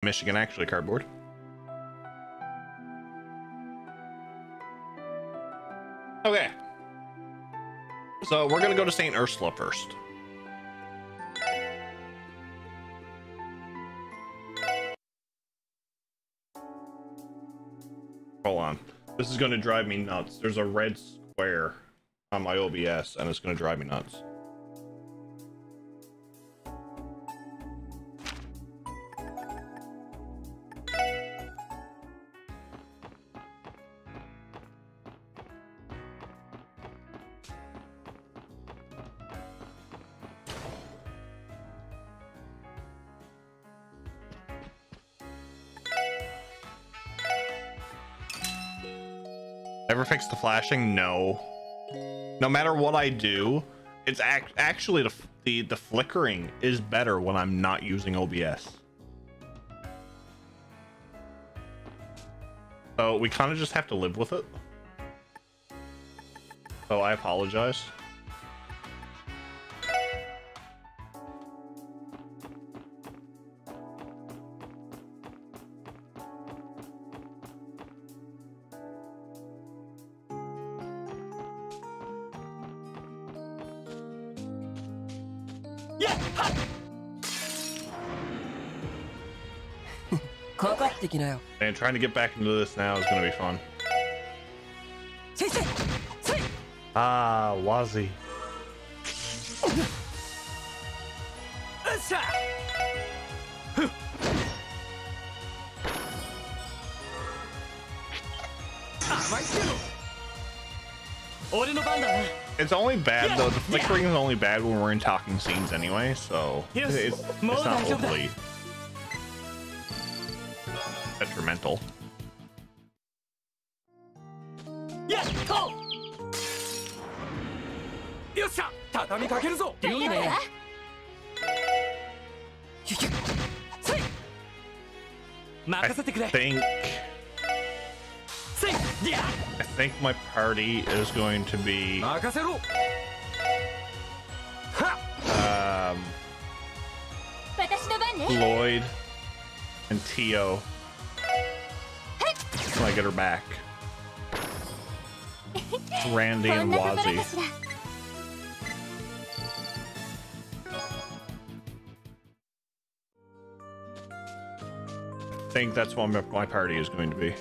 Michigan, actually, cardboard. Okay. So we're gonna go to St. Ursula first. Hold on. This is gonna drive me nuts. There's a red square on my OBS and it's gonna drive me nuts. Ever fix the flashing? No. No matter what I do, it's actually the flickering is better when I'm not using OBS. So we kind of just have to live with it. So I apologize. And trying to get back into this now is going to be fun. Ah, Wazi. It's only bad though. The flickering is only bad when we're in talking scenes anyway, so it's not overly detrimental. I think my party is going to be Lloyd and Tio. When I get her back. Randy and Wazi. I think that's what my party is going to be.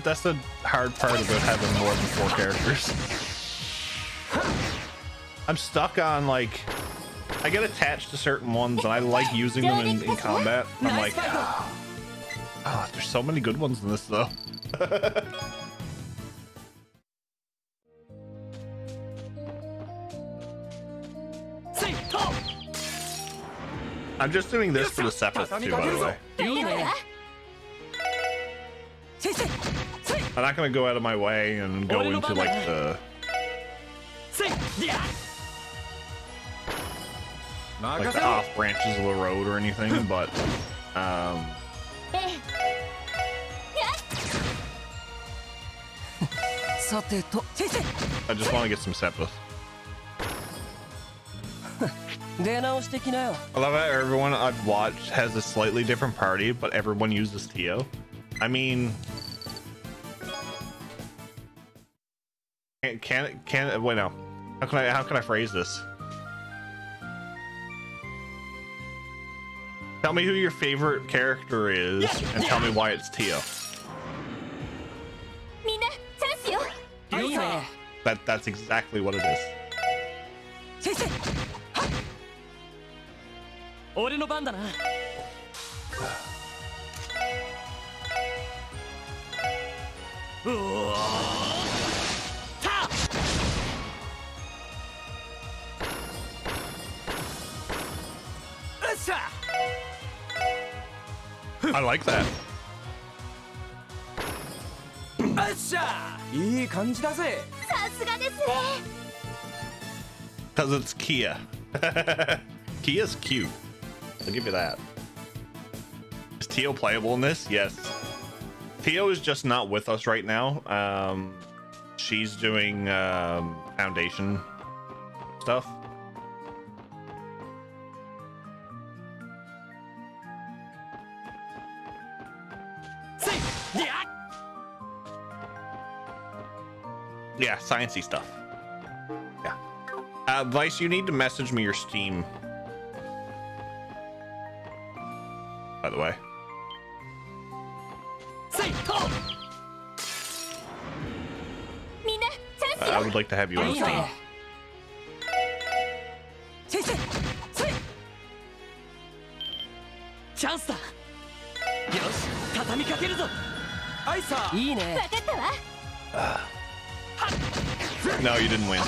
That's the hard part about having more than 4 characters. I'm stuck on, like, I get attached to certain ones and I like using them in combat. I'm like, oh, there's so many good ones in this though. I'm just doing this for the Sephiroth too, by the way. I'm not gonna go out of my way and go into like the off branches of the road or anything, but I just want to get some Sephiroth. I love how everyone I've watched has a slightly different party, but everyone uses Tio. I mean, can wait, no. How can I phrase this? Tell me who your favorite character is and tell me why it's Tio. That's exactly what it is. I like that. Because it's Kia. Kia's cute. I'll give you that. Is Tio playable in this? Yes. Tio is just not with us right now. She's doing foundation stuff. Yeah, sciencey stuff. Yeah. Vice, you need to message me your Steam. By the way. I would like to have you on Steam. No, you didn't win.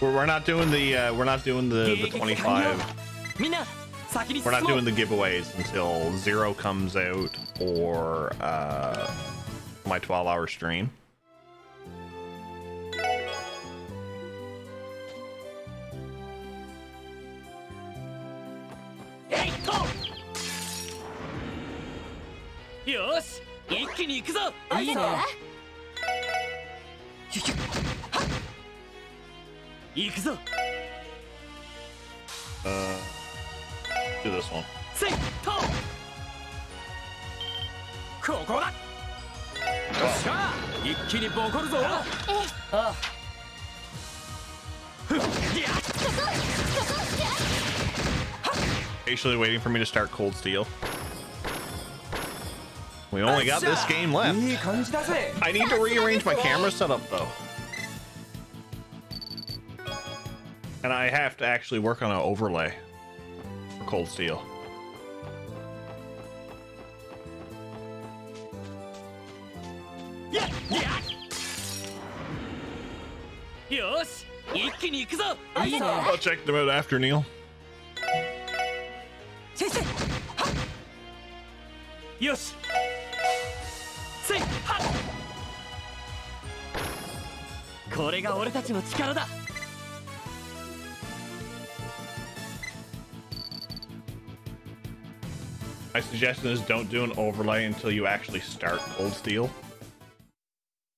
we're not doing the 25. We're not doing the giveaways until Zero comes out or my 12-hour stream. Do this one. Patiently waiting for me to start Cold Steel. We only got this game left. I need to rearrange my camera setup though. And I have to actually work on an overlay for Cold Steel. I'll check them out after, Neil. My suggestion is don't do an overlay until you actually start Cold Steel.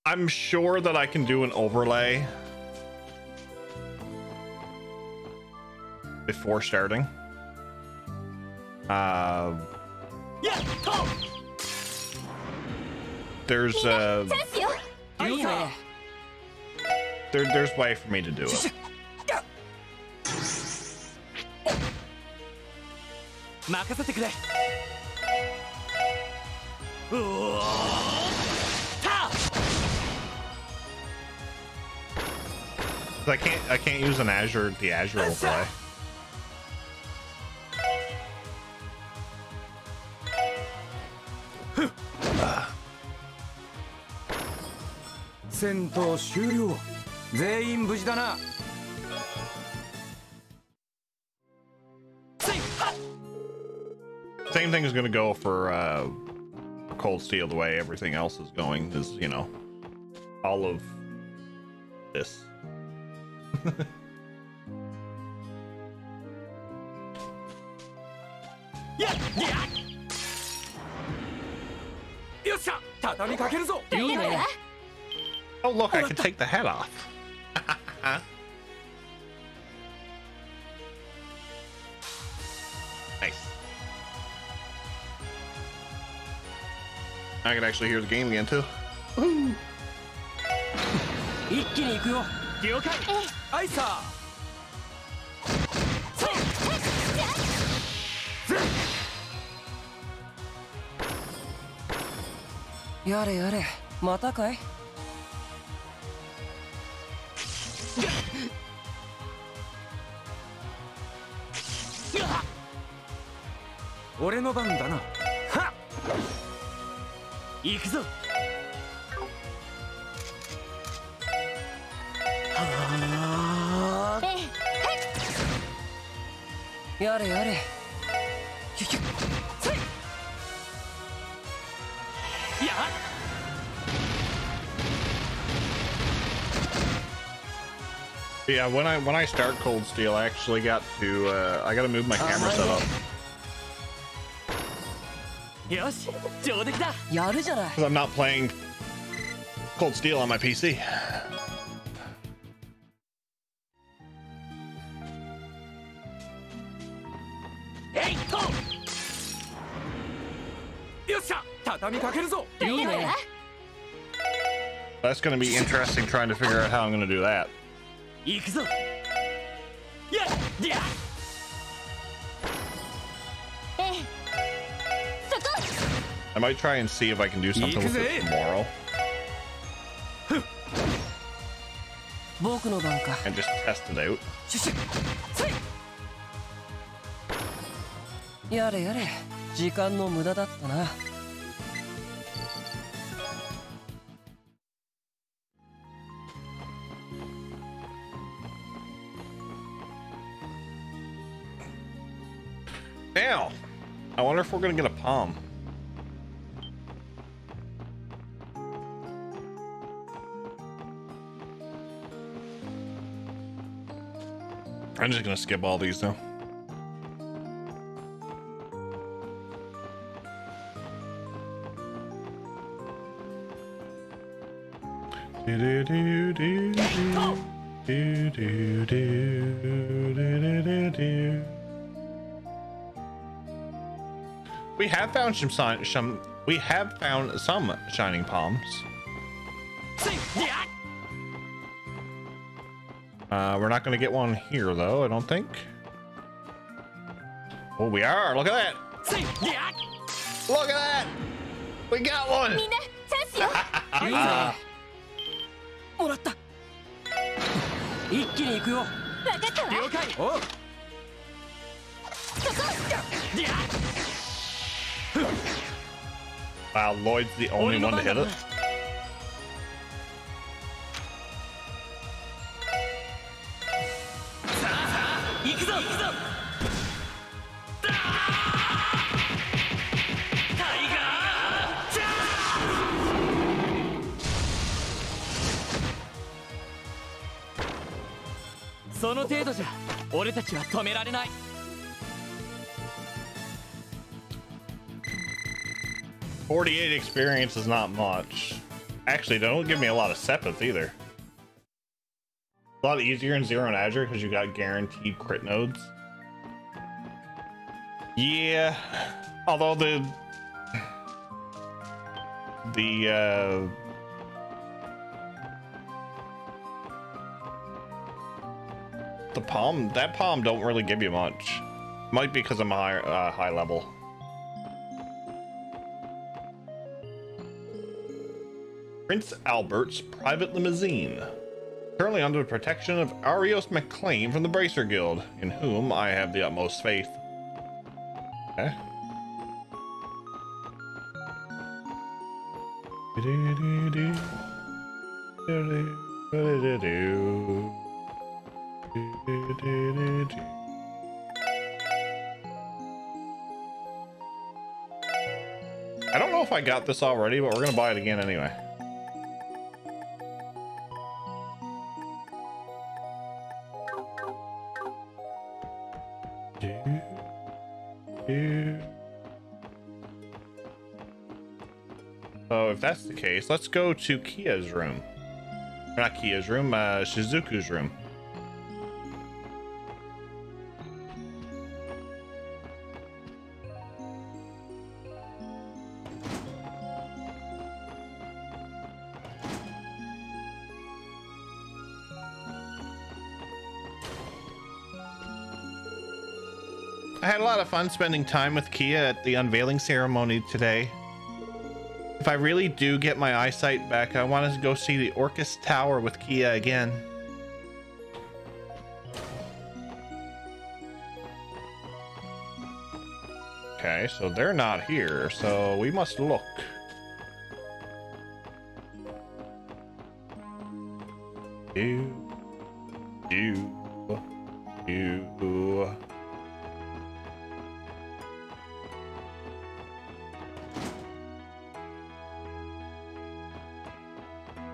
I'm sure that I can do an overlay before starting. There's there's way for me to do it. I can't use the Azure overlay. Same thing is going to go for Cold Steel. The way everything else is going is, you know, all of this. Oh look, I can take the head off. Nice. I can actually hear the game again too. Woo. Yare yare, mata kai? Ore no ban da na. Ha! Iku zo. Yare yare. Yeah, when I start Cold Steel, I actually got to I got to move my camera setup Yosh, 上出来だ。やるじゃない。 because I'm not playing Cold Steel on my PC. えいっと。よっしゃ、畳みかけるぞ。いいね。 That's going to be interesting trying to figure out how I'm going to do that. 行くぞ。やっ、やっ。 I might try and see if I can do something with it tomorrow 僕の番か。 and just test it out. シュシュ。せい。 やれやれ。時間の無駄だったな。 Now, I wonder if we're going to get a palm. I'm just gonna skip all these though. We have found some shining palms. We're not gonna get one here though, I don't think. Oh, we are. Look at that. Look at that. We got one. いいね。もらった。一気に行くよ。了解。おう。 Wow, Lloyd's the only one to hit it. $48 experience is not much. Actually, they don't give me a lot of Sepith either. A lot easier in Zero and Azure because you got guaranteed crit nodes. Yeah, although the palm, that palm don't really give you much. Might be because I'm high level. Prince Albert's private limousine. Currently under the protection of Arios MacLean from the Bracer Guild, in whom I have the utmost faith. Okay. I don't know if I got this already, but we're gonna buy it again anyway. So if that's the case, let's go to Kia's room. Or not Kia's room, Shizuku's room. I had a lot of fun spending time with Kia at the unveiling ceremony today. If I really do get my eyesight back, I want to go see the Orcus Tower with Kia again. Okay, so they're not here, so we must look. You.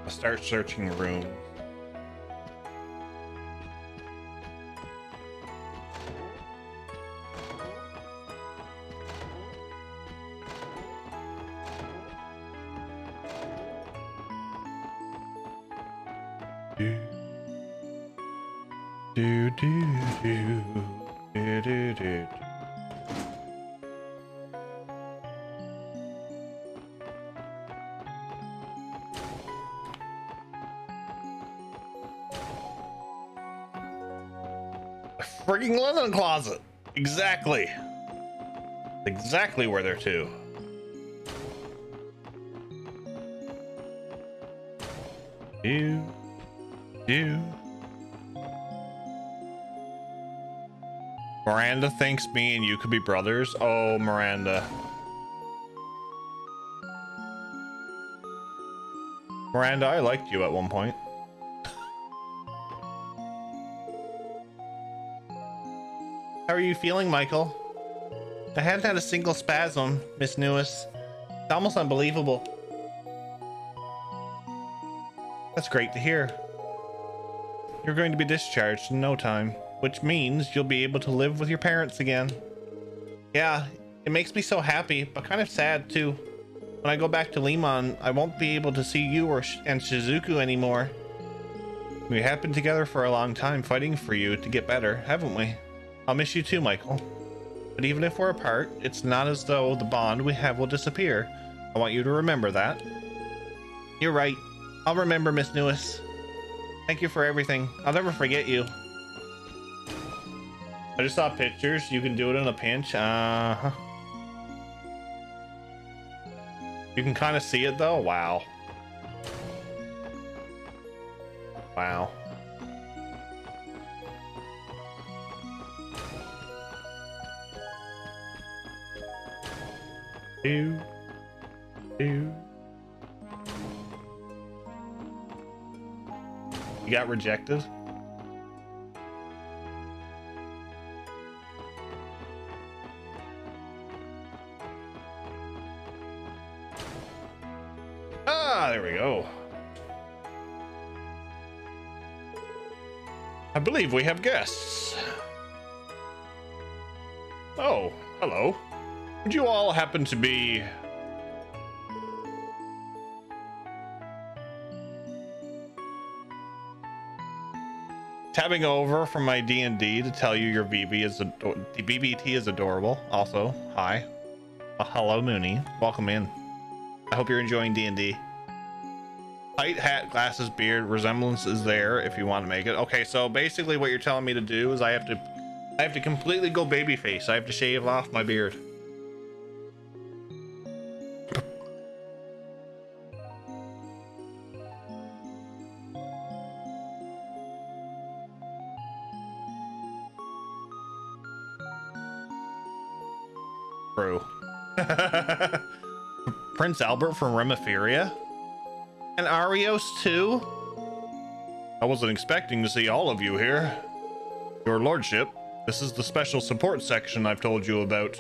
Start searching rooms. do. Do, do, do. Do, do, do. A frigging linen closet. Exactly. Exactly where they're to. Do. Miranda thinks me and you could be brothers. Oh, Miranda. Miranda, I liked you at one point. How are you feeling, Michael? I haven't had a single spasm, Miss Newis. It's almost unbelievable. That's great to hear. You're going to be discharged in no time, which means you'll be able to live with your parents again. Yeah, it makes me so happy, but kind of sad too. When I go back to Limon, I won't be able to see you and Shizuku anymore. We have been together for a long time fighting for you to get better, haven't we? I'll miss you too, Michael. But even if we're apart, it's not as though the bond we have will disappear. I want you to remember that. You're right. I'll remember, Miss Newis. Thank you for everything. I'll never forget you. I just saw pictures. You can do it in a pinch. Uh-huh. You can kind of see it though. Wow. Wow. Do. You got rejected? Ah, there we go. I believe we have guests. Oh, hello. Would you all happen to be... tabbing over from my D&D to tell you your BB is the BBT is adorable. Also, hi. Hello, Mooney. Welcome in. I hope you're enjoying D&D. Height, hat, glasses, beard, resemblance is there if you want to make it. Okay, so basically what you're telling me to do is I have to completely go babyface. I have to shave off my beard. True. Prince Albert from Remiferia? And Arios too? I wasn't expecting to see all of you here. Your lordship, this is the special support section I've told you about.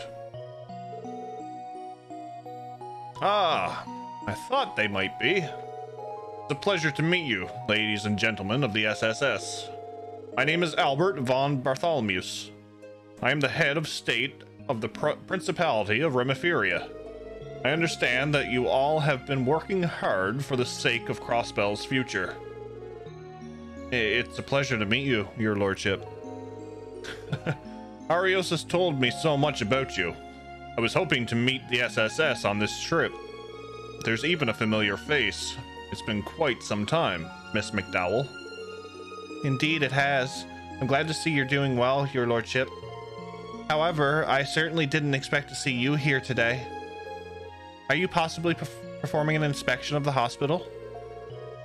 Ah, I thought they might be. It's a pleasure to meet you, ladies and gentlemen of the SSS. My name is Albert von Bartholomeus. I am the head of state of the Principality of Remiferia. I understand that you all have been working hard for the sake of Crossbell's future. It's a pleasure to meet you, your lordship. Arios has told me so much about you. I was hoping to meet the SSS on this trip. There's even a familiar face. It's been quite some time, Miss McDowell. Indeed it has. I'm glad to see you're doing well, your lordship. However, I certainly didn't expect to see you here today. Are you possibly performing an inspection of the hospital?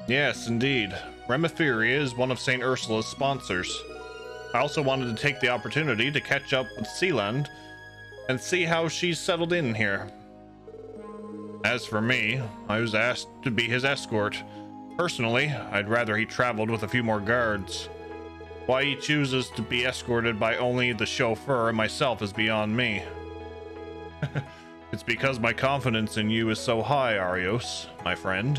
Yes, indeed. Remiferia is one of St. Ursula's sponsors. I also wanted to take the opportunity to catch up with Sealand and see how she's settled in here. As for me, I was asked to be his escort. Personally, I'd rather he traveled with a few more guards. Why he chooses to be escorted by only the chauffeur and myself is beyond me. It's because my confidence in you is so high, Arios, my friend.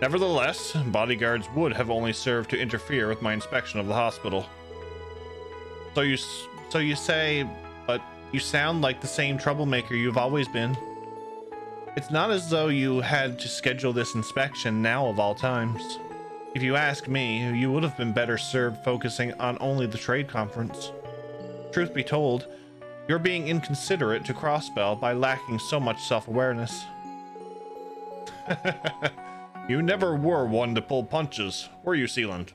Nevertheless, bodyguards would have only served to interfere with my inspection of the hospital. So you say, but you sound like the same troublemaker you've always been. It's not as though you had to schedule this inspection now of all times. If you ask me, you would have been better served focusing on only the trade conference. Truth be told, you're being inconsiderate to Crossbell by lacking so much self-awareness. You never were one to pull punches, were you, Sealand?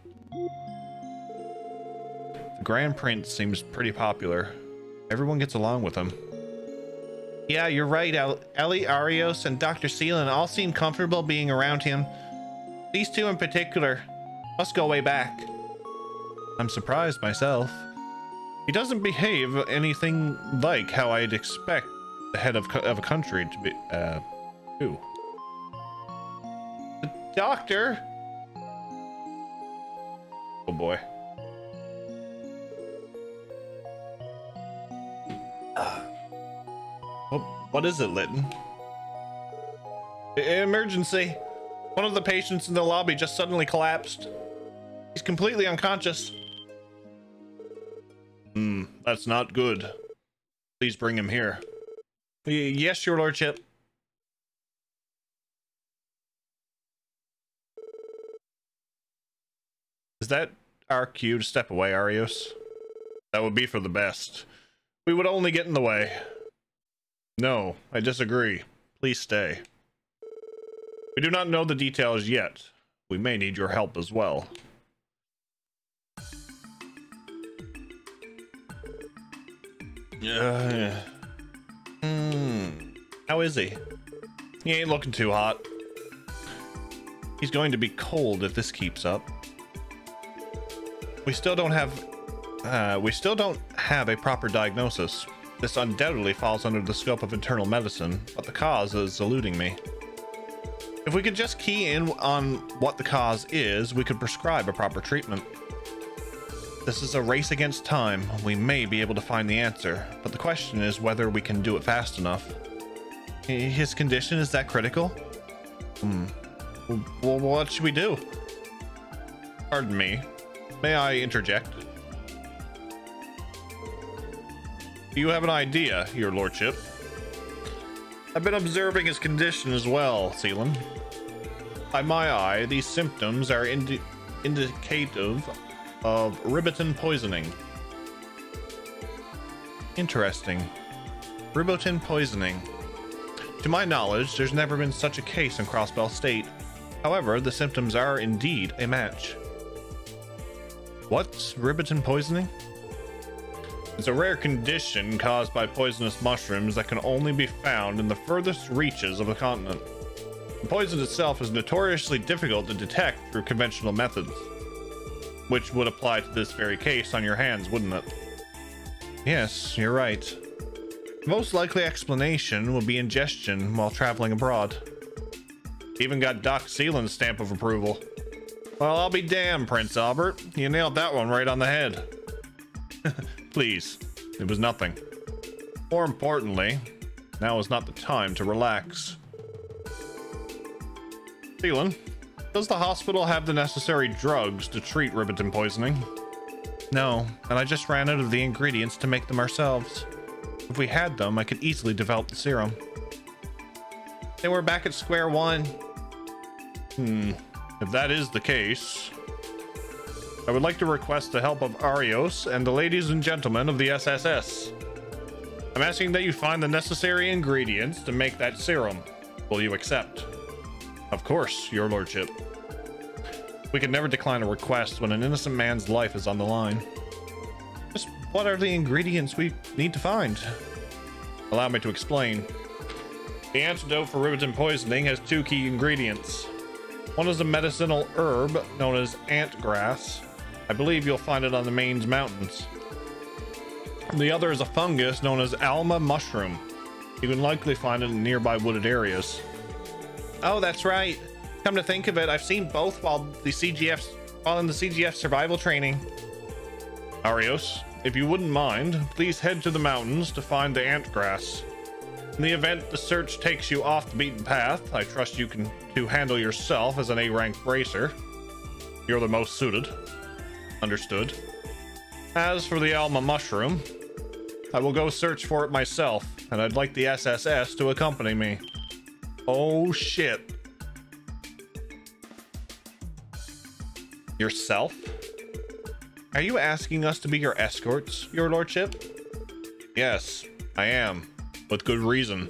The Grand Prince seems pretty popular. Everyone gets along with him. Yeah, you're right. Ellie, Arios, and Dr. Sealand all seem comfortable being around him. These two in particular must go way back. I'm surprised myself. He doesn't behave anything like how I'd expect the head of a country to be, do. The doctor? Oh boy. What is it, Litton? Emergency. One of the patients in the lobby just suddenly collapsed. He's completely unconscious. That's not good. Please bring him here. Yes, your lordship. Is that our cue to step away, Arios? That would be for the best. We would only get in the way. No, I disagree. Please stay. We do not know the details yet. We may need your help as well. How is he? He ain't looking too hot. He's going to be cold if this keeps up. We still don't have a proper diagnosis. This undoubtedly falls under the scope of internal medicine, but the cause is eluding me. If we could just key in on what the cause is, we could prescribe a proper treatment. This is a race against time. We may be able to find the answer, but the question is whether we can do it fast enough. His condition is that critical? Well, what should we do? Pardon me. May I interject? Do you have an idea, your lordship? I've been observing his condition as well, Sealand. By my eye, these symptoms are indicative of Ribotin poisoning. Interesting. Ribotin poisoning. To my knowledge, there's never been such a case in Crossbell State. However, the symptoms are indeed a match. What's Ribotin poisoning? It's a rare condition caused by poisonous mushrooms that can only be found in the furthest reaches of the continent. The poison itself is notoriously difficult to detect through conventional methods, which would apply to this very case on your hands, wouldn't it? Yes, you're right. The most likely explanation would be ingestion while traveling abroad. Even got Doc Sealand's stamp of approval. Well, I'll be damned, Prince Albert. You nailed that one right on the head. Please, it was nothing. More importantly, now is not the time to relax. Sealand, does the hospital have the necessary drugs to treat Ribotin poisoning? No, and I just ran out of the ingredients to make them ourselves. If we had them, I could easily develop the serum. Then we're back at square one. If that is the case, I would like to request the help of Arios and the ladies and gentlemen of the SSS. I'm asking that you find the necessary ingredients to make that serum. Will you accept? Of course, your lordship. We can never decline a request when an innocent man's life is on the line. Just what are the ingredients we need to find? Allow me to explain. The antidote for Ribotin poisoning has two key ingredients. One is a medicinal herb known as ant grass. I believe you'll find it on the Maine's mountains. The other is a fungus known as Alma mushroom. You can likely find it in nearby wooded areas. Oh, that's right. Come to think of it, I've seen both while in the CGF survival training. Arios, if you wouldn't mind, please head to the mountains to find the ant grass. In the event the search takes you off the beaten path, I trust you can handle yourself as an A-rank bracer. You're the most suited. Understood. As for the Alma mushroom, I will go search for it myself, and I'd like the SSS to accompany me. Oh shit. Yourself? Are you asking us to be your escorts, your lordship? Yes, I am, with good reason.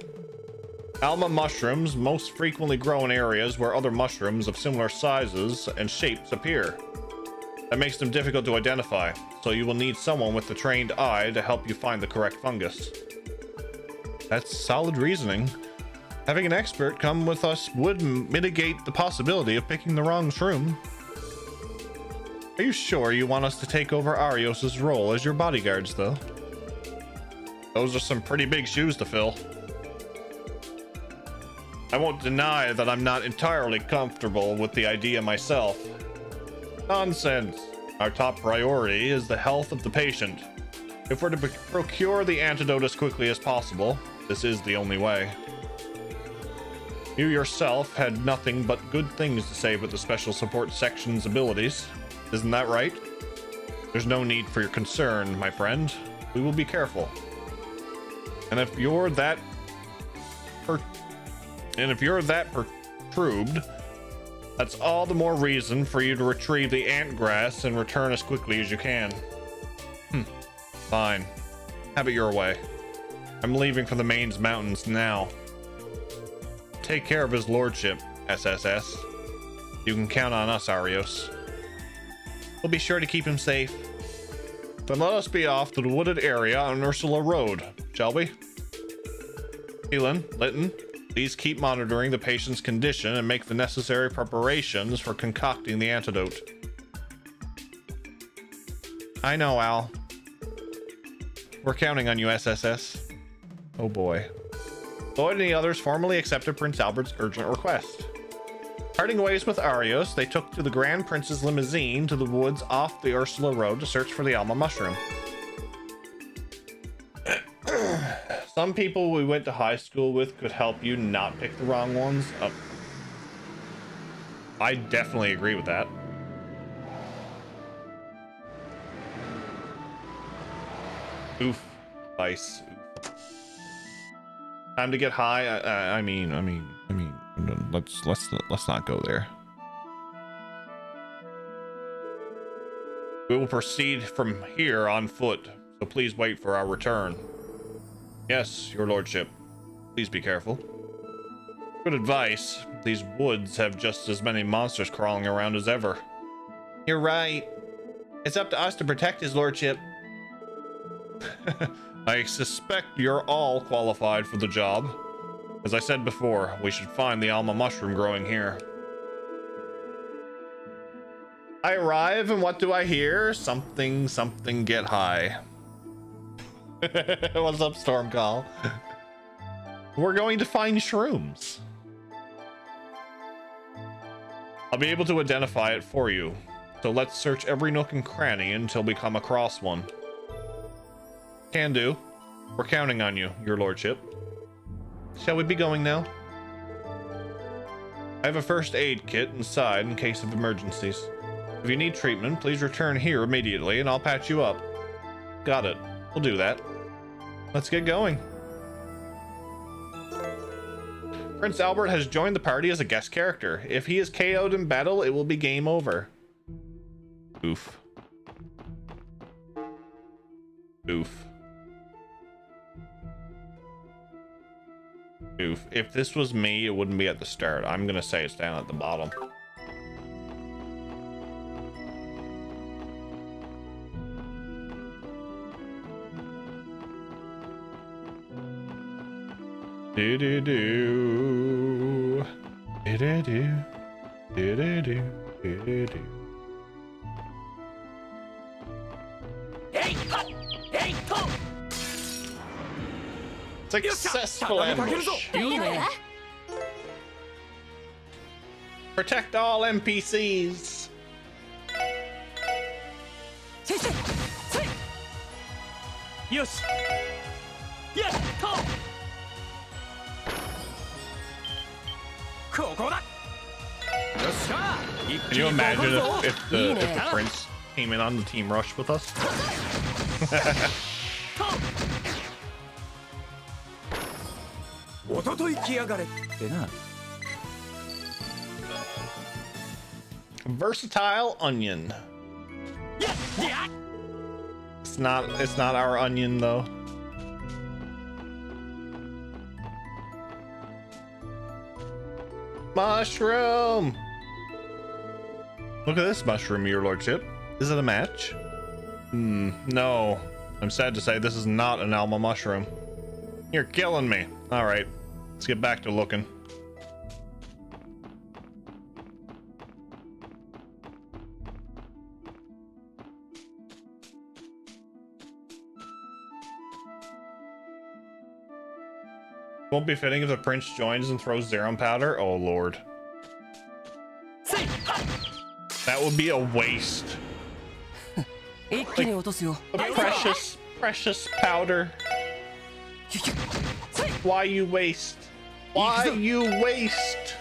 Alma mushrooms most frequently grow in areas where other mushrooms of similar sizes and shapes appear. That makes them difficult to identify, so you will need someone with a trained eye to help you find the correct fungus. That's solid reasoning. Having an expert come with us would mitigate the possibility of picking the wrong shroom. Are you sure you want us to take over Arios' role as your bodyguards, though? Those are some pretty big shoes to fill. I won't deny that I'm not entirely comfortable with the idea myself. Nonsense. Our top priority is the health of the patient. If we're to procure the antidote as quickly as possible, this is the only way. You yourself had nothing but good things to say about the Special Support Section's abilities. Isn't that right? There's no need for your concern, my friend. We will be careful. And if you're that perturbed, that's all the more reason for you to retrieve the ant grass and return as quickly as you can. Fine. Have it your way. I'm leaving for the Mains Mountains now. Take care of his lordship, SSS. You can count on us, Arios. We'll be sure to keep him safe. Then let us be off to the wooded area on Ursula Road, shall we? Keelan, Litton, please keep monitoring the patient's condition and make the necessary preparations for concocting the antidote. I know, Al. We're counting on you, SSS. Oh boy. Lloyd and the others formally accepted Prince Albert's urgent request. Parting ways with Arios, they took to the Grand Prince's limousine to the woods off the Ursula Road to search for the Alma mushroom. Some people we went to high school with could help you not pick the wrong ones. I definitely agree with that. Oof. Ice. Time to get high. I mean, let's not go there. We will proceed from here on foot, so please wait for our return. Yes, your lordship. Please be careful. Good advice. These woods have just as many monsters crawling around as ever. You're right. It's up to us to protect his lordship. I suspect you're all qualified for the job. As I said before, we should find the Alma mushroom growing here. I arrive, and what do I hear? Something get high. What's up, Stormcall? We're going to find shrooms. I'll be able to identify it for you. So let's search every nook and cranny until we come across one. Can do. We're counting on you, your lordship. Shall we be going now? I have a first aid kit inside in case of emergencies. If you need treatment, please return here immediately and I'll patch you up. Got it. We'll do that. Let's get going. Prince Albert has joined the party as a guest character. If he is KO'd in battle, it will be game over. Oof. Oof. Oof. If this was me, it wouldn't be at the start. I'm gonna say it's down at the bottom. Do do do. Do do do. Do do do. Do do. Successful ambush. Protect all NPCs. Yes. Yes. Can you imagine if the prince came in on the team rush with us? Versatile onion. Yeah. It's not our onion though. Mushroom. Look at this mushroom, your lordship. Is it a match? No. I'm sad to say this is not an Alma mushroom. You're killing me. All right, let's get back to looking. Won't be fitting if the prince joins and throws Zerum powder. Oh lord. That would be a waste. The precious powder. Why you waste? Why you waste?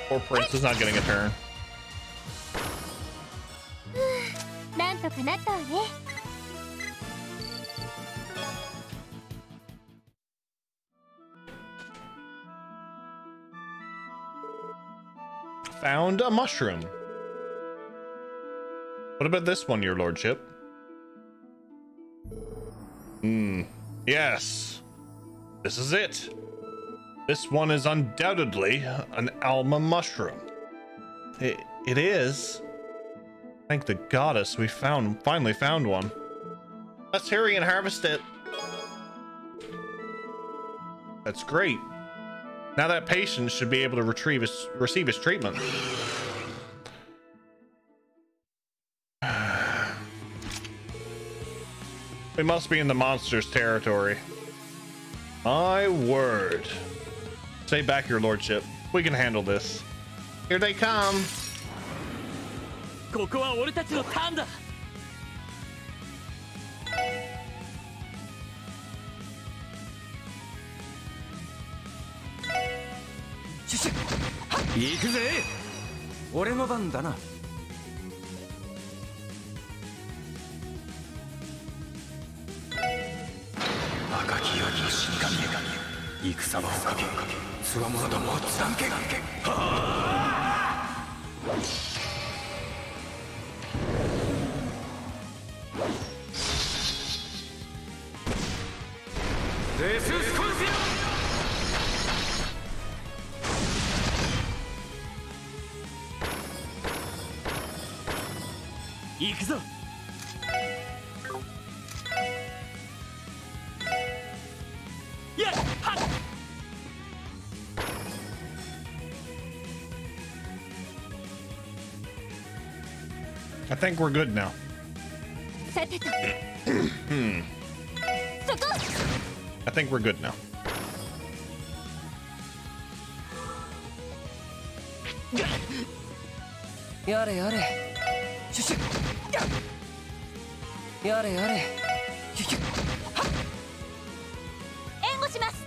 Poor prince is not getting a turn. なんとかなったわね。Found a mushroom. What about this one, your lordship? Yes. This is it. This one is undoubtedly an Alma mushroom. It is. Thank the goddess we finally found one. Let's hurry and harvest it. That's great. Now that patient should be able to receive his treatment. We must be in the monster's territory. My word. Stay back, your lordship. We can handle this. Here they come. ここは俺たちのターンだ。シュシュッ、行くぜ。俺の番だな。赤き夜の死神へ戦場をかけつわものどもをつらんけがけ。行くぞ。やっはっ。I think we're good now. さてと。そこ。I think we're good now. やれやれ。シュシュッ。やれやれ。シュシュッ。援護します。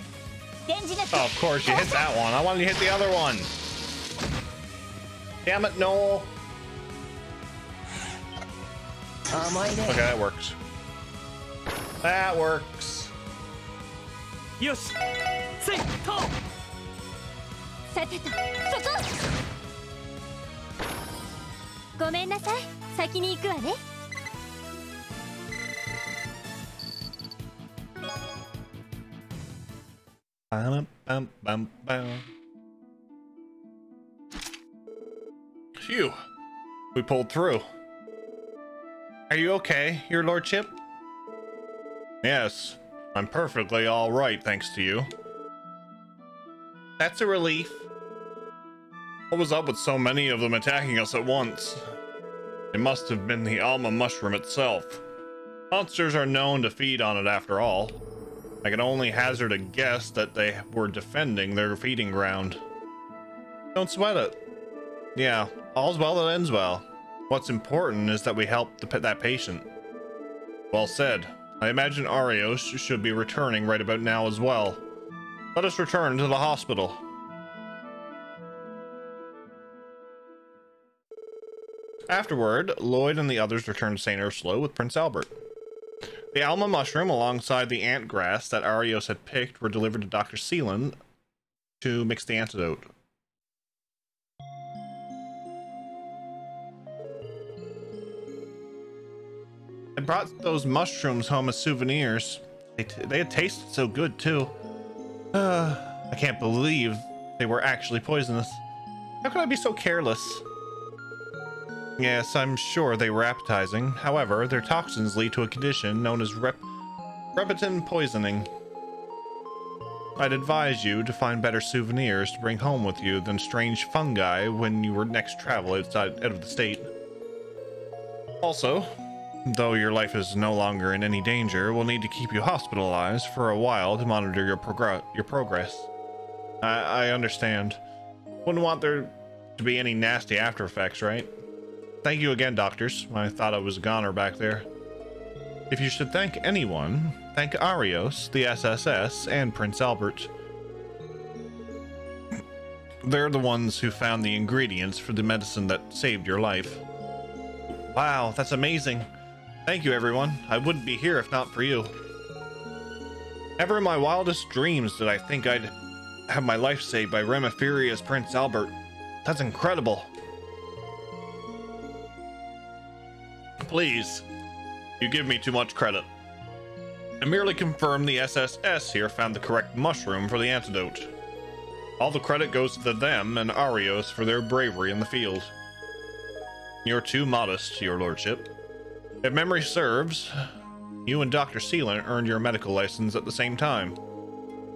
電磁熱。Oh, of course you hit that one. I wanted to hit the other one. Damn it, Noel. Okay, that works. That works. よし。せいと。さてと、そこ。ごめんなさい。先に行くわね。Phew. We pulled through. Are you okay, your lordship? Yes, I'm perfectly all right, thanks to you. That's a relief. What was up with so many of them attacking us at once? It must have been the Alma mushroom itself. Monsters are known to feed on it after all. I can only hazard a guess that they were defending their feeding ground. Don't sweat it. Yeah, all's well that ends well. What's important is that we help that patient. Well said. I imagine Arios should be returning right about now as well. Let us return to the hospital. Afterward, Lloyd and the others return to St. Ursula with Prince Albert. The Alma mushroom alongside the ant grass that Arios had picked were delivered to Dr. Seelan to mix the antidote. I brought those mushrooms home as souvenirs. They had tasted so good too. I can't believe they were actually poisonous. How could I be so careless? Yes, I'm sure they were appetizing. However, their toxins lead to a condition known as Repetin poisoning. I'd advise you to find better souvenirs to bring home with you than strange fungi when you next travel out of the state. Also, though your life is no longer in any danger, we'll need to keep you hospitalized for a while to monitor your progress. I understand. Wouldn't want there to be any nasty after effects, right? Thank you again, doctors. I thought I was a goner back there. If you should thank anyone, thank Arios, the SSS, and Prince Albert. They're the ones who found the ingredients for the medicine that saved your life. Wow, that's amazing. Thank you, everyone. I wouldn't be here if not for you. Never in my wildest dreams did I think I'd have my life saved by Remiferia's Prince Albert. That's incredible. Please, you give me too much credit. I merely confirmed the SSS here found the correct mushroom for the antidote. All the credit goes to them and Arios for their bravery in the field. You're too modest, your lordship. If memory serves, you and Dr. Seelan earned your medical license at the same time.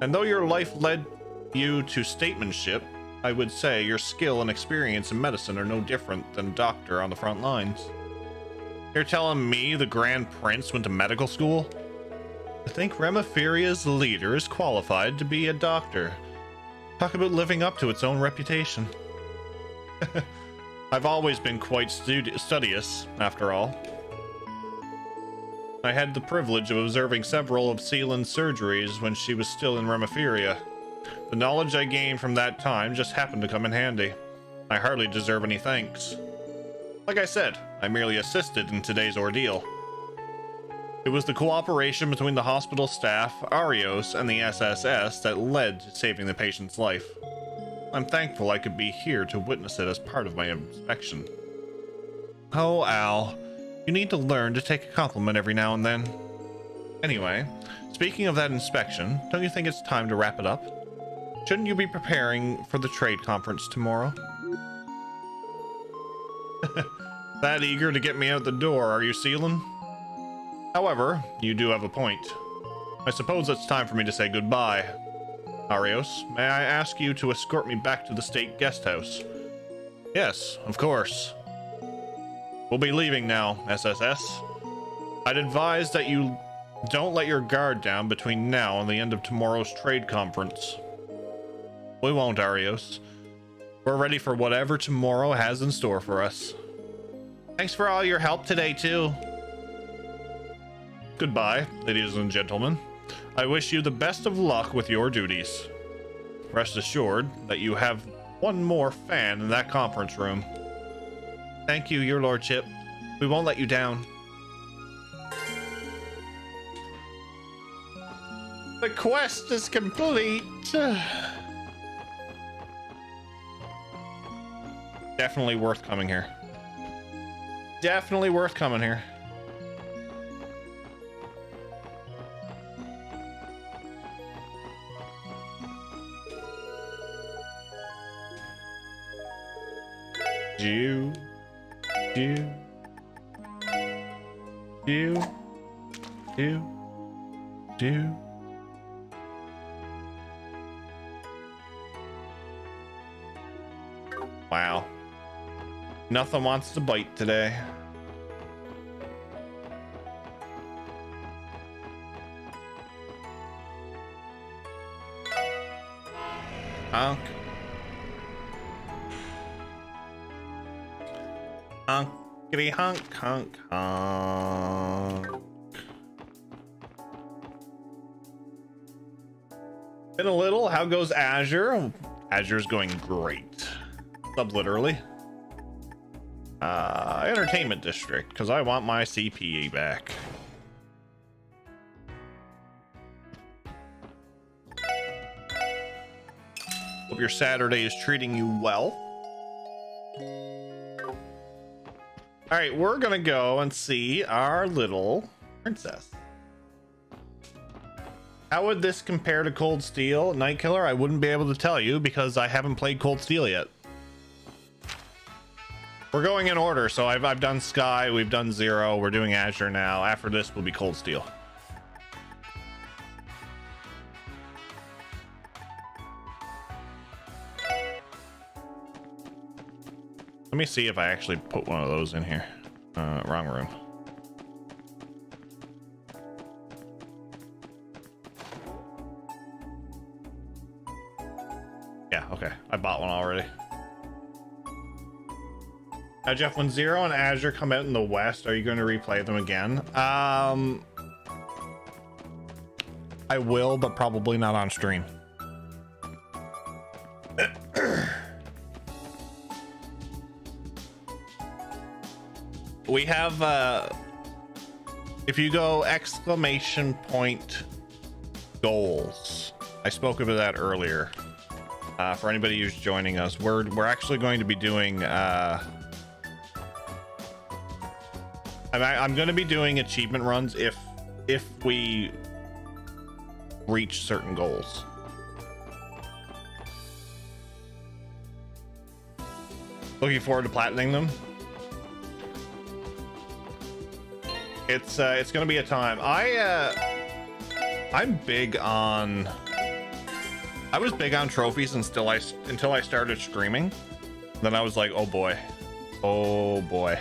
And though your life led you to statesmanship, I would say your skill and experience in medicine are no different than a doctor on the front lines. You're telling me the Grand Prince went to medical school? I think Remiferia's leader is qualified to be a doctor. Talk about living up to its own reputation. I've always been quite studious, after all. I had the privilege of observing several of Seelan's surgeries when she was still in Remiferia. The knowledge I gained from that time just happened to come in handy. I hardly deserve any thanks. Like I said, I merely assisted in today's ordeal. It was the cooperation between the hospital staff, Arios, and the SSS that led to saving the patient's life. I'm thankful I could be here to witness it as part of my inspection. Oh, Al, you need to learn to take a compliment every now and then. Anyway, speaking of that inspection, don't you think it's time to wrap it up? Shouldn't you be preparing for the trade conference tomorrow? That eager to get me out the door, are you, Seelan? However, you do have a point. I suppose it's time for me to say goodbye. Arios, may I ask you to escort me back to the state guest house? Yes, of course. We'll be leaving now, SSS. I'd advise that you don't let your guard down between now and the end of tomorrow's trade conference. We won't, Arios. We're ready for whatever tomorrow has in store for us. Thanks for all your help today, too. Goodbye, ladies and gentlemen. I wish you the best of luck with your duties. Rest assured that you have one more fan in that conference room. Thank you, your lordship. We won't let you down. The quest is complete. Definitely worth coming here. Definitely worth coming here. Do. Wow. Nothing wants to bite today. Honk. Honkity honk honk honk. Been a little. How goes Azure? Azure's going great. Sub literally. Entertainment district, because I want my CPE back. Hope your Saturday is treating you well. All right, we're gonna go and see our little princess. How would this compare to Cold Steel? Night Killer, I wouldn't be able to tell you because I haven't played Cold Steel yet. We're going in order, so I've done Sky, we've done Zero, we're doing Azure now. After this will be Cold Steel. Let me see if I actually put one of those in here. Wrong room. Yeah, okay. I bought one already. Now, Jeff, when Zero and Azure come out in the West, are you going to replay them again? I will, but probably not on stream. We have, if you go exclamation point goals, I spoke about that earlier. For anybody who's joining us, we're actually going to be doing, I'm going to be doing achievement runs if we reach certain goals. Looking forward to platining them. It's going to be a time. I'm big on. I was big on trophies until I started streaming. Then I was like, oh boy, oh boy.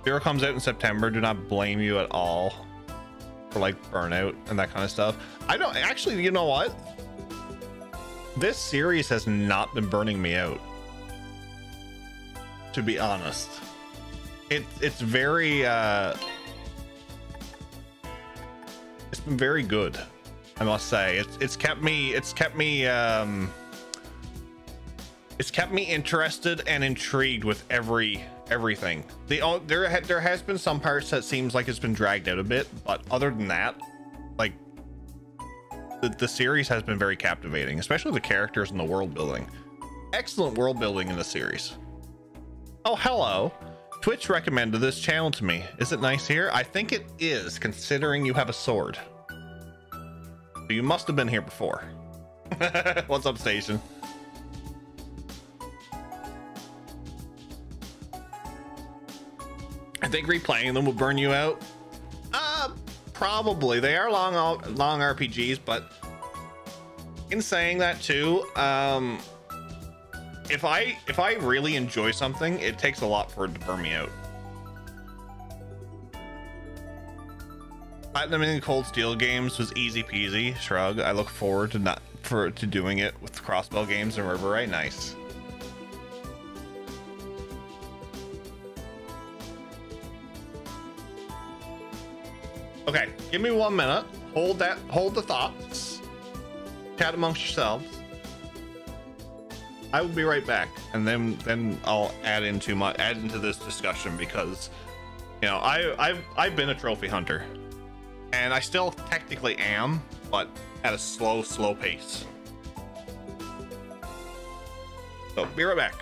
Zero comes out in September. Do not blame you at all for like burnout and that kind of stuff. I don't actually. You know what? This series has not been burning me out. To be honest, it's very it's been very good, I must say. It's kept me interested and intrigued with everything. There has been some parts that seems like it's been dragged out a bit, but other than that, like the series has been very captivating, especially the characters and the world building. Excellent world building in the series. Oh, hello. Twitch recommended this channel to me. Is it nice here? I think it is, considering you have a sword. So you must have been here before. What's up, Station? I think replaying them will burn you out. Probably. They are long RPGs, but in saying that too, if I really enjoy something, it takes a lot for it to burn me out. Platinum Cold Steel games was easy peasy. Shrug. I look forward to doing it with Crossbell games and Riverite. Nice. Okay, give me 1 minute. Hold the thoughts. Chat amongst yourselves. I will be right back, and then I'll add into this discussion, because you know I've been a trophy hunter, and I still technically am, but at a slow pace. So be right back.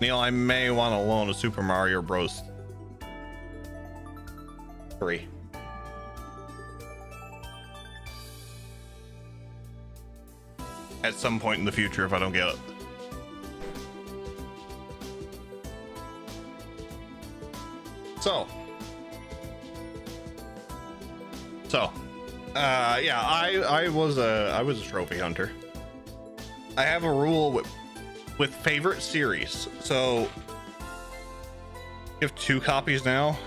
Neil, I may want to loan a Super Mario Bros. 3. At some point in the future if I don't get it. Yeah, I was a trophy hunter. I have a rule with favorite series. So you have 2 copies now.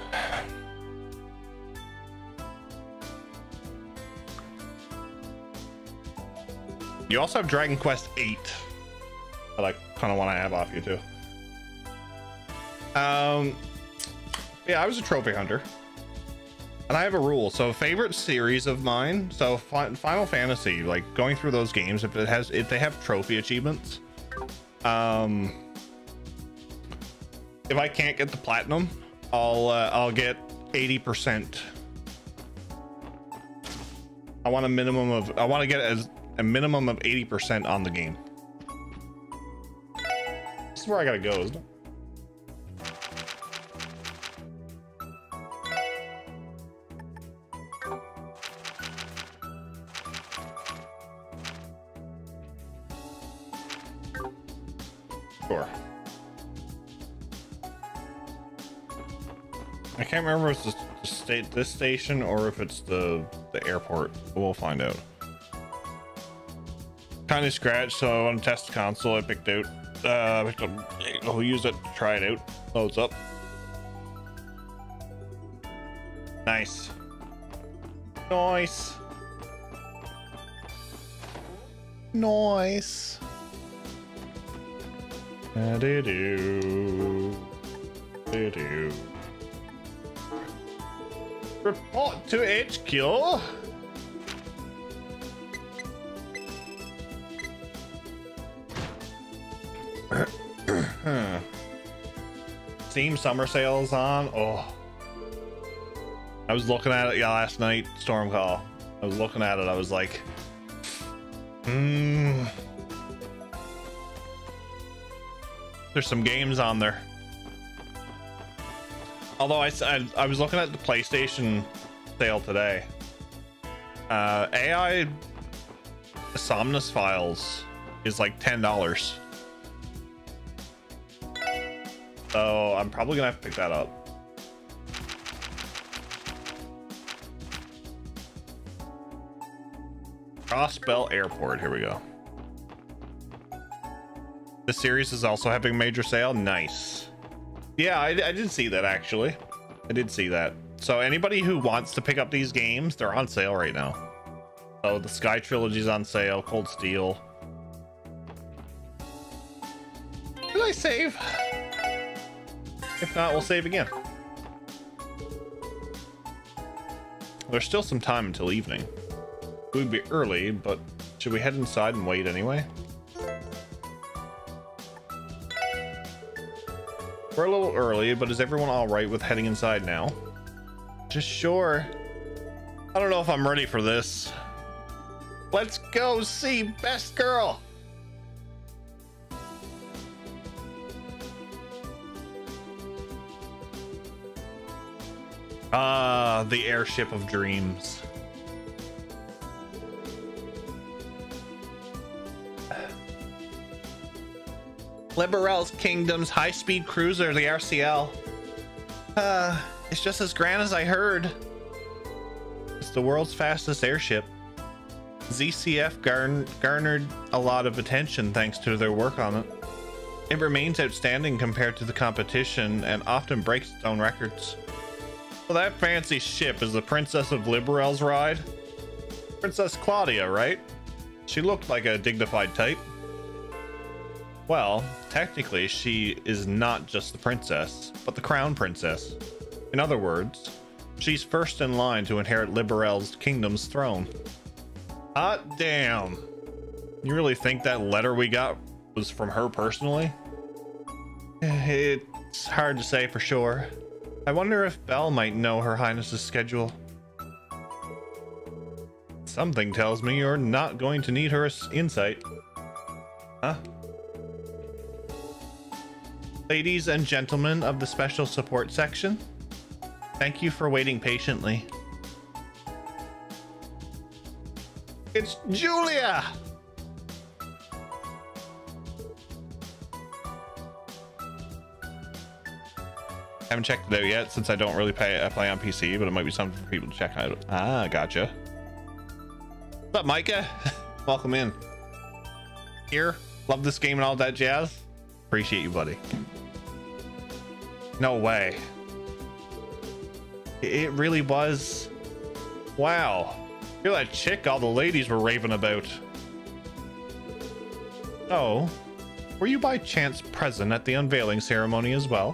You also have Dragon Quest 8 that I kind of want to have off you too. Yeah, I was a trophy hunter. And I have a rule. So favorite series of mine, so Final Fantasy, like going through those games, if they have trophy achievements, if I can't get the platinum, I'll get 80%. I want to get a minimum of 80% on the game. This is where I gotta go, isn't it? Sure. I can't remember if it's this station or if it's the airport. We'll find out. Kind of scratched, so I want to test the console. I picked out. I'll use it to try it out. Loads up. Nice. Nice. Nice. Do. Report to HQ. Steam summer sales on. Oh, I was looking at it last night. Stormcall. I was looking at it. I was like, there's some games on there. Although I was looking at the PlayStation sale today. AI Somnus Files is like $10. So I'm probably gonna have to pick that up. Crossbell Airport, here we go. The series is also having a major sale. Nice. Yeah, I did see that actually. I did see that. So anybody who wants to pick up these games, they're on sale right now. So the Sky Trilogy's on sale, Cold Steel. Did I save? If not, we'll save again. There's still some time until evening. It would be early, but should we head inside and wait anyway? We're a little early, but is everyone all right with heading inside now? Just sure. I don't know if I'm ready for this. Let's go see Best Girl. Ah, the airship of dreams. Liberel's Kingdom's high-speed cruiser, the RCL. It's just as grand as I heard. It's the world's fastest airship. ZCF garnered a lot of attention thanks to their work on it. It remains outstanding compared to the competition and often breaks its own records. So that fancy ship is the Princess of Liberel's ride? Princess Claudia, right? She looked like a dignified type. Well, technically she is not just the princess, but the crown princess. In other words, she's first in line to inherit Liberel's kingdom's throne. Hot damn. You really think that letter we got was from her personally? It's hard to say for sure. I wonder if Belle might know Her Highness's schedule. Something tells me you're not going to need her insight. Huh? Ladies and gentlemen of the special support section, thank you for waiting patiently. It's Julia! Haven't checked it out yet since I don't really play on PC, but it might be something for people to check out. Ah, gotcha. What's up, Micah? Welcome in. Here, love this game and all that jazz. Appreciate you, buddy. No way. It really was. Wow. You're that chick all the ladies were raving about. Oh, were you by chance present at the unveiling ceremony as well?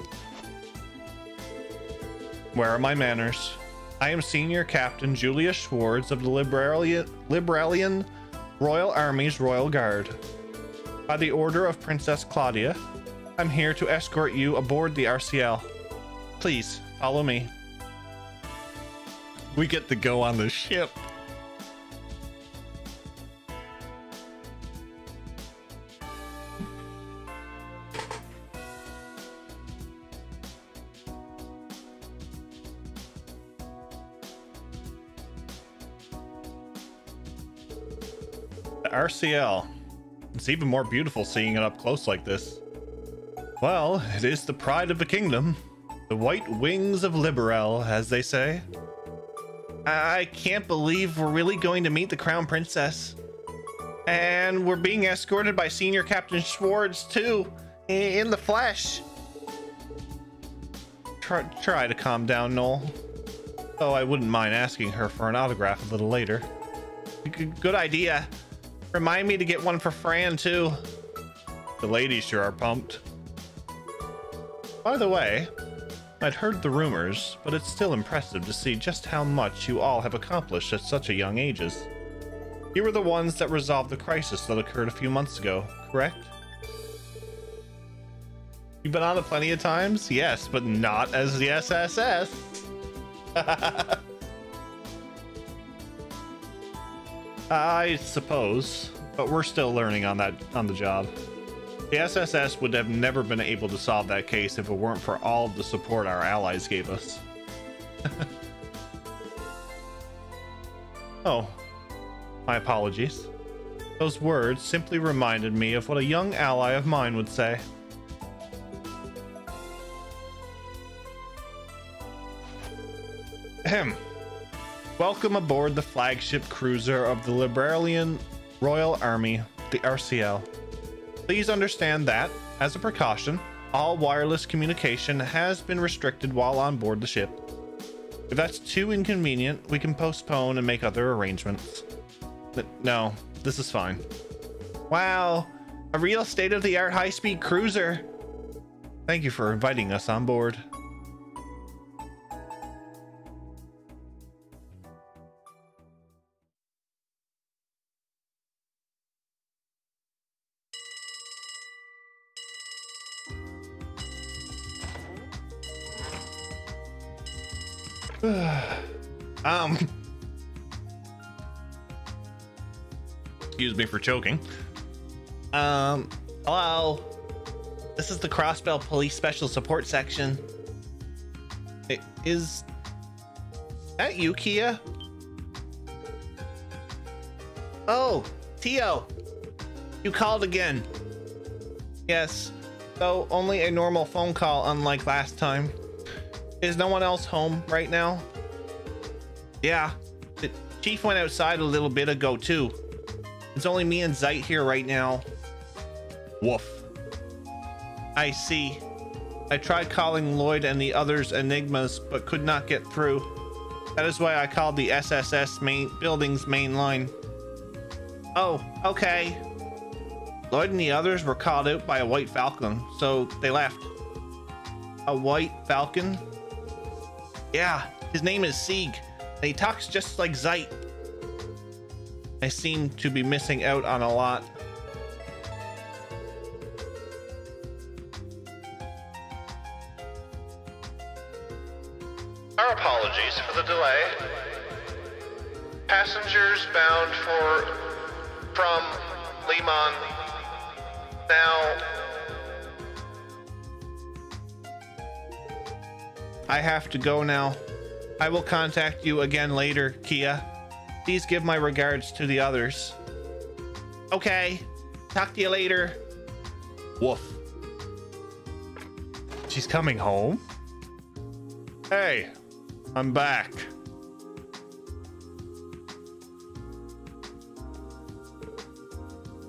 Where are my manners? I am Senior Captain Julia Schwartz of the Liberalian Royal Army's Royal Guard. By the order of Princess Claudia, I'm here to escort you aboard the RCL. Please, follow me. We get to go on the ship. RCL. It's even more beautiful seeing it up close like this. Well, it is the pride of the kingdom. The white wings of Liberel, as they say. I can't believe we're really going to meet the Crown Princess. And we're being escorted by Senior Captain Schwartz, too. In the flesh. Try to calm down, Noel. Oh, I wouldn't mind asking her for an autograph a little later. Good idea. Remind me to get one for Fran, too. The ladies sure are pumped. By the way, I'd heard the rumors, but it's still impressive to see just how much you all have accomplished at such a young ages. You were the ones that resolved the crisis that occurred a few months ago, correct? You've been on it plenty of times? Yes, but not as the SSS. I suppose, but we're still learning on the job. The SSS would have never been able to solve that case if it weren't for all of the support our allies gave us. Oh, my apologies. Those words simply reminded me of what a young ally of mine would say. Ahem. Welcome aboard the flagship cruiser of the Liberalian Royal Army, the RCL. Please understand that, as a precaution, all wireless communication has been restricted while on board the ship. If that's too inconvenient, we can postpone and make other arrangements. No, this is fine. Wow, a real state-of-the-art high-speed cruiser. Thank you for inviting us on board. Excuse me for choking. Hello. This is the Crossbell Police Special Support Section. Is that you, Kia? Oh, Tio. You called again. Yes, though only a normal phone call, unlike last time. Is no one else home right now? Yeah, the chief went outside a little bit ago too. It's only me and Zeit here right now. Woof. I see. I tried calling Lloyd and the others Enigmas, but could not get through. That is why I called the SSS building's main line. Oh, okay. Lloyd and the others were called out by a white falcon, so they left. A white falcon? Yeah, his name is Sieg, and he talks just like Zeit. I seem to be missing out on a lot. Our apologies for the delay. Passengers bound from Liman now I have to go now. I will contact you again later, Kia. Please give my regards to the others. Okay. Talk to you later. Woof. She's coming home? Hey, I'm back.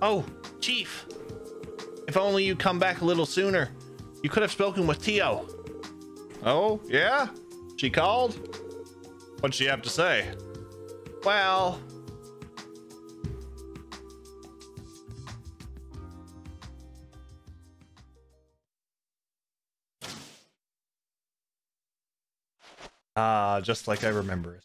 Oh, Chief. If only you'd come back a little sooner. You could have spoken with Tio. Oh, yeah? She called? What'd she have to say? Well... Ah, just like I remember it.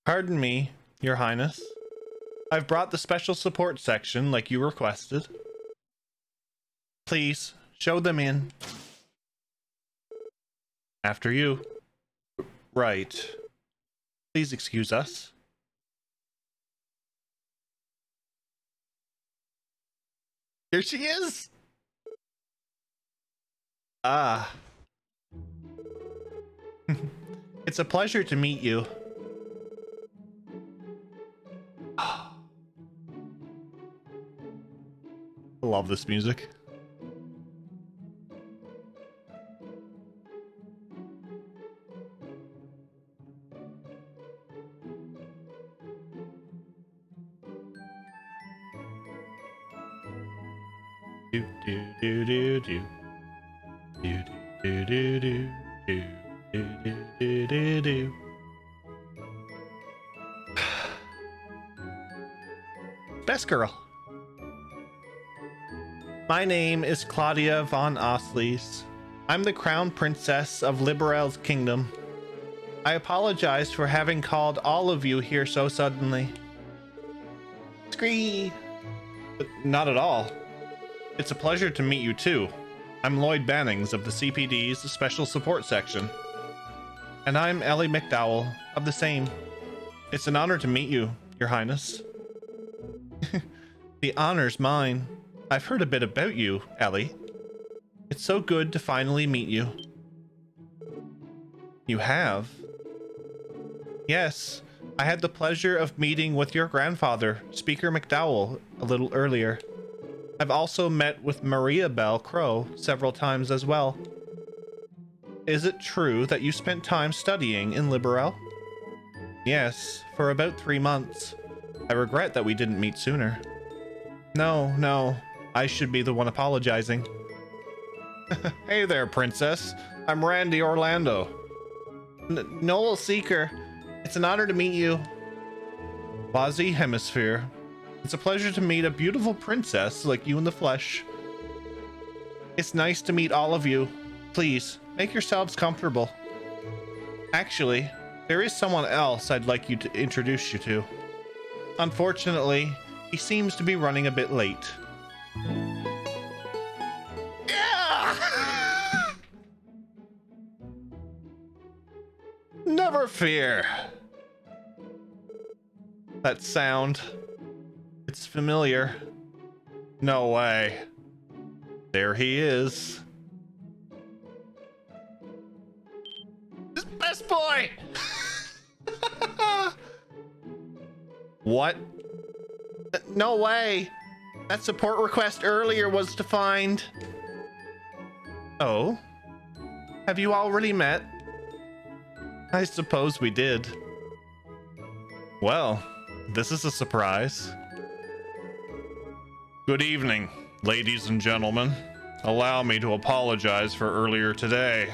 Pardon me, Your Highness. I've brought the special support section like you requested. Please, show them in. After you. Right. Please excuse us. Here she is! Ah. It's a pleasure to meet you. I love this music. Do do do do do do do do do do do do do do. Best girl. My name is Claudia von Osleys. I'm the crown princess of Liberel's kingdom. I apologize for having called all of you here so suddenly. Scree! But not at all. It's a pleasure to meet you too. I'm Lloyd Bannings of the CPD's Special Support Section. And I'm Ellie McDowell of the same. It's an honor to meet you, Your Highness. The honor's mine. I've heard a bit about you, Ellie. It's so good to finally meet you. You have? Yes, I had the pleasure of meeting with your grandfather, Speaker McDowell, a little earlier. I've also met with Maria Bell Crow several times as well. Is it true that you spent time studying in Liberel? Yes, for about 3 months. I regret that we didn't meet sooner. No, I should be the one apologizing. Hey there, princess. I'm Randy Orlando. Noel Seeker. It's an honor to meet you. Quasi Hemisphere. It's a pleasure to meet a beautiful princess like you in the flesh. It's nice to meet all of you. Please, make yourselves comfortable. Actually, there is someone else I'd like you to introduce you to. Unfortunately, he seems to be running a bit late. Never fear. That sound. It's familiar. No way. There he is. This best boy. What? No way. That support request earlier was to find. Oh? Have you already met? I suppose we did. Well, this is a surprise. Good evening, ladies and gentlemen. Allow me to apologize for earlier today.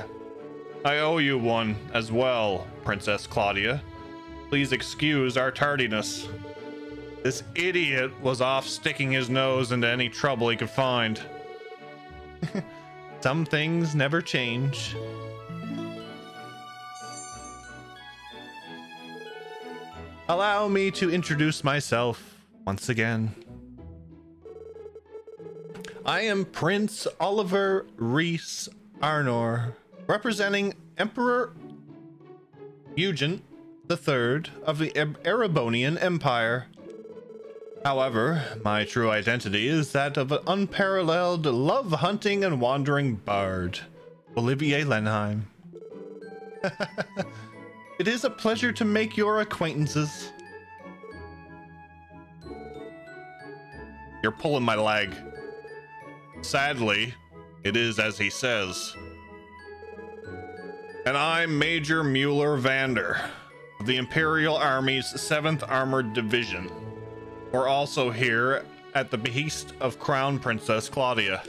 I owe you one as well, Princess Claudia. Please excuse our tardiness. This idiot was off sticking his nose into any trouble he could find. Some things never change. Allow me to introduce myself once again. I am Prince Oliver Reese Arnor, representing Emperor Eugen III of the Erebonian Empire. However, my true identity is that of an unparalleled love-hunting and wandering bard, Olivier Lenheim. It is a pleasure to make your acquaintances. You're pulling my leg. Sadly, it is as he says. And I'm Major Mueller Vander of the Imperial Army's 7th Armored Division. We're also here at the behest of Crown Princess Claudia.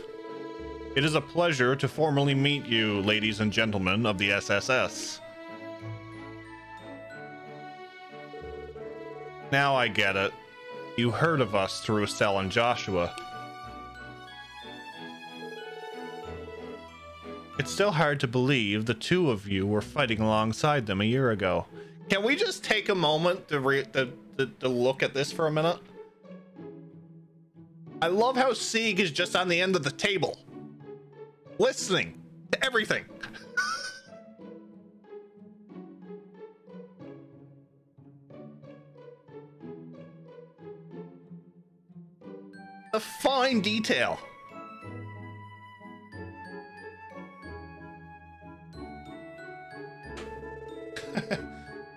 It is a pleasure to formally meet you, ladies and gentlemen of the SSS. Now I get it. You heard of us through Estelle and Joshua. It's still hard to believe the two of you were fighting alongside them a year ago. Can we just take a moment to look at this for a minute? I love how Sieg is just on the end of the table, listening to everything. A fine detail.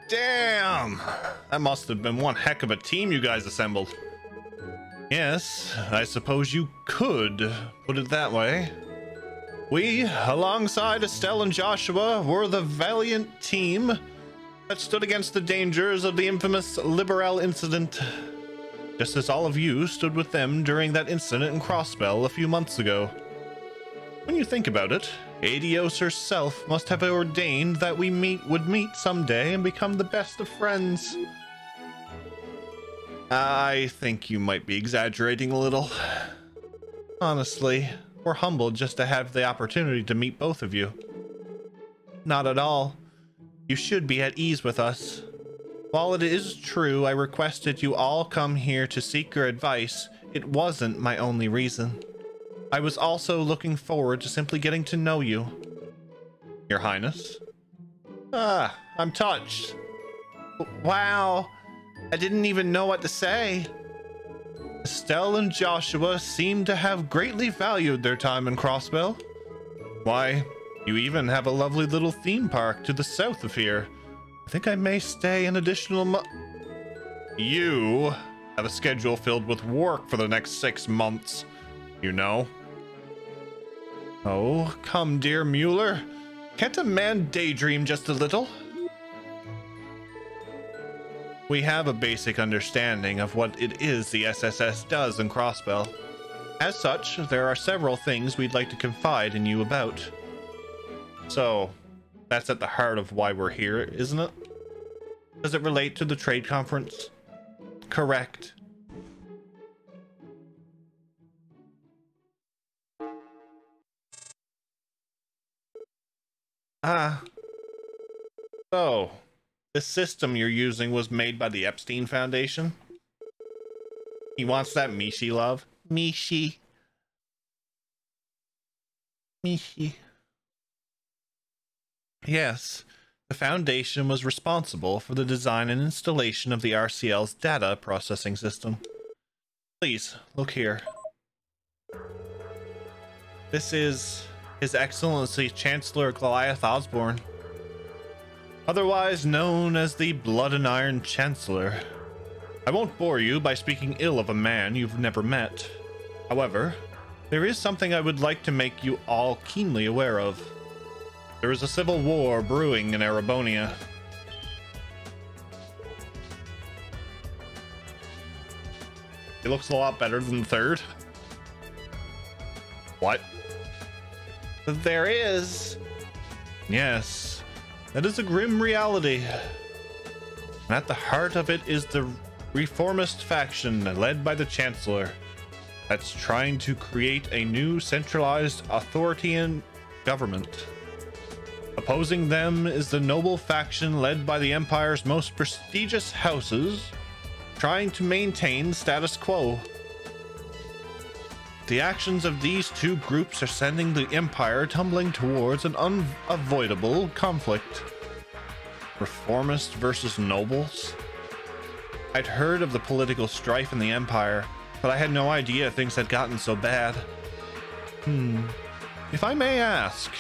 Damn, that must have been one heck of a team you guys assembled. Yes, I suppose you could put it that way. We, alongside Estelle and Joshua, were the valiant team that stood against the dangers of the infamous Liberal incident, just as all of you stood with them during that incident in Crossbell a few months ago. When you think about it, Adios herself must have ordained that we would meet someday and become the best of friends. I think you might be exaggerating a little. Honestly, we're humbled just to have the opportunity to meet both of you. Not at all. You should be at ease with us. While it is true I requested you all come here to seek your advice, it wasn't my only reason. I was also looking forward to simply getting to know you. Your Highness? Ah, I'm touched. Wow, I didn't even know what to say. Estelle and Joshua seem to have greatly valued their time in Crossbell. Why, you even have a lovely little theme park to the south of here. I think I may stay an additional You have a schedule filled with work for the next 6 months, you know. Oh, come, dear Mueller. Can't a man daydream just a little? We have a basic understanding of what it is the SSS does in Crossbell. As such, there are several things we'd like to confide in you about. So, that's at the heart of why we're here, isn't it? Does it relate to the trade conference? Correct. So, the system you're using was made by the Epstein Foundation? He wants that Mishi love. Mishi. Mishi. Yes, the Foundation was responsible for the design and installation of the RCL's data processing system. Please, look here. This is His Excellency Chancellor Goliath Osborne, otherwise known as the Blood and Iron Chancellor. I won't bore you by speaking ill of a man you've never met. However, there is something I would like to make you all keenly aware of. There is a civil war brewing in Erebonia. It looks a lot better than the third. What? There is. Yes, that is a grim reality. And at the heart of it is the reformist faction led by the Chancellor that's trying to create a new centralized authoritarian government. Opposing them is the noble faction led by the Empire's most prestigious houses, trying to maintain status quo. The actions of these two groups are sending the Empire tumbling towards an unavoidable conflict. Reformists versus nobles? I'd heard of the political strife in the Empire, but I had no idea things had gotten so bad. If I may ask,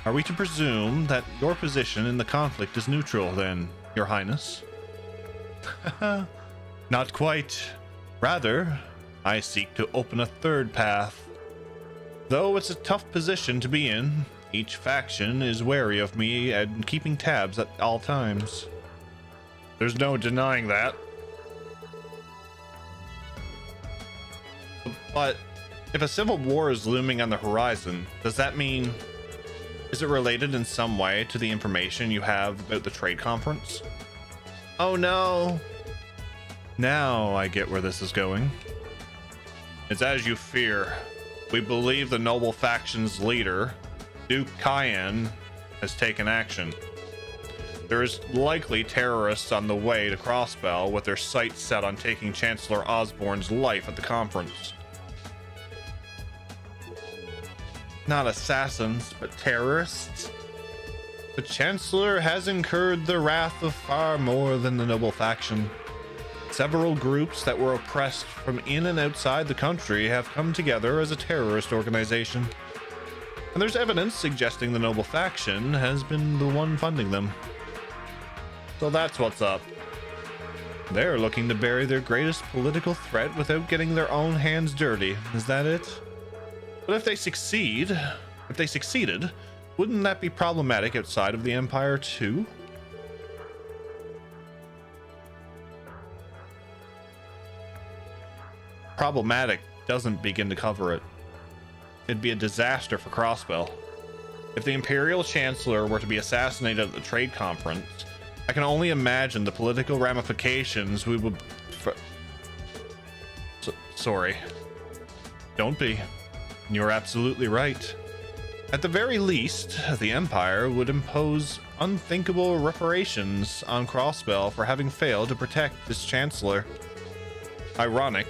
are we to presume that your position in the conflict is neutral then, Your Highness? Not quite. Rather, I seek to open a third path. Though it's a tough position to be in, each faction is wary of me and keeping tabs at all times. There's no denying that. But if a civil war is looming on the horizon, does that mean... is it related in some way to the information you have about the trade conference? Oh no! Now I get where this is going. It's as you fear. We believe the noble faction's leader, Duke Cayenne, has taken action. There is likely terrorists on the way to Crossbell with their sights set on taking Chancellor Osborne's life at the conference. Not assassins, but terrorists. The Chancellor has incurred the wrath of far more than the noble faction. Several groups that were oppressed from in and outside the country have come together as a terrorist organization. And there's evidence suggesting the noble faction has been the one funding them. So that's what's up. They're looking to bury their greatest political threat without getting their own hands dirty. Is that it? But if they succeeded, wouldn't that be problematic outside of the Empire too? Problematic doesn't begin to cover it. It'd be a disaster for Crossbell. If the Imperial Chancellor were to be assassinated at the trade conference, I can only imagine the political ramifications we would... Sorry. Don't be. You're absolutely right. At the very least, the Empire would impose unthinkable reparations on Crossbell for having failed to protect its Chancellor. Ironic,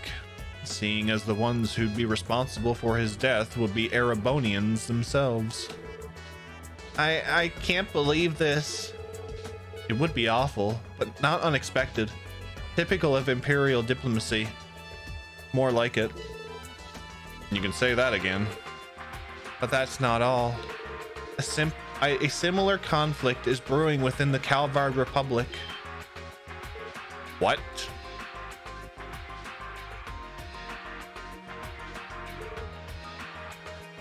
seeing as the ones who'd be responsible for his death would be Erebonians themselves. I can't believe this. It would be awful, but not unexpected. Typical of Imperial diplomacy. More like it. You can say that again. But that's not all. A similar conflict is brewing within the Calvard Republic. What?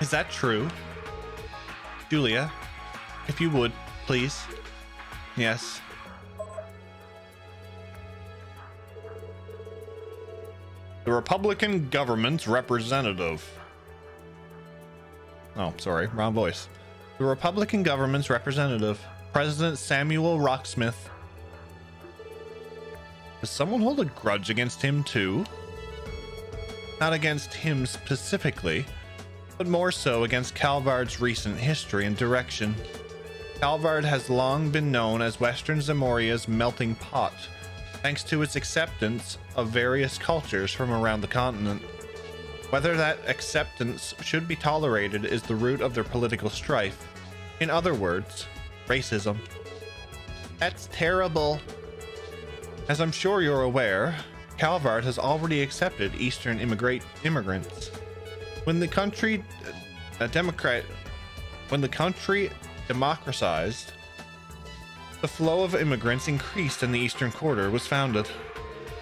Is that true? Julia, if you would, please. Yes. The Republican government's representative. Oh, sorry, wrong voice. The Republican government's representative, President Samuel Rocksmith. Does someone hold a grudge against him too? Not against him specifically, but more so against Calvard's recent history and direction. Calvard has long been known as Western Zamoria's melting pot, thanks to its acceptance of various cultures from around the continent. Whether that acceptance should be tolerated is the root of their political strife. In other words, racism. That's terrible. As I'm sure you're aware, Calvard has already accepted Eastern immigrants. When the country democratized, the flow of immigrants increased and the Eastern Quarter was founded.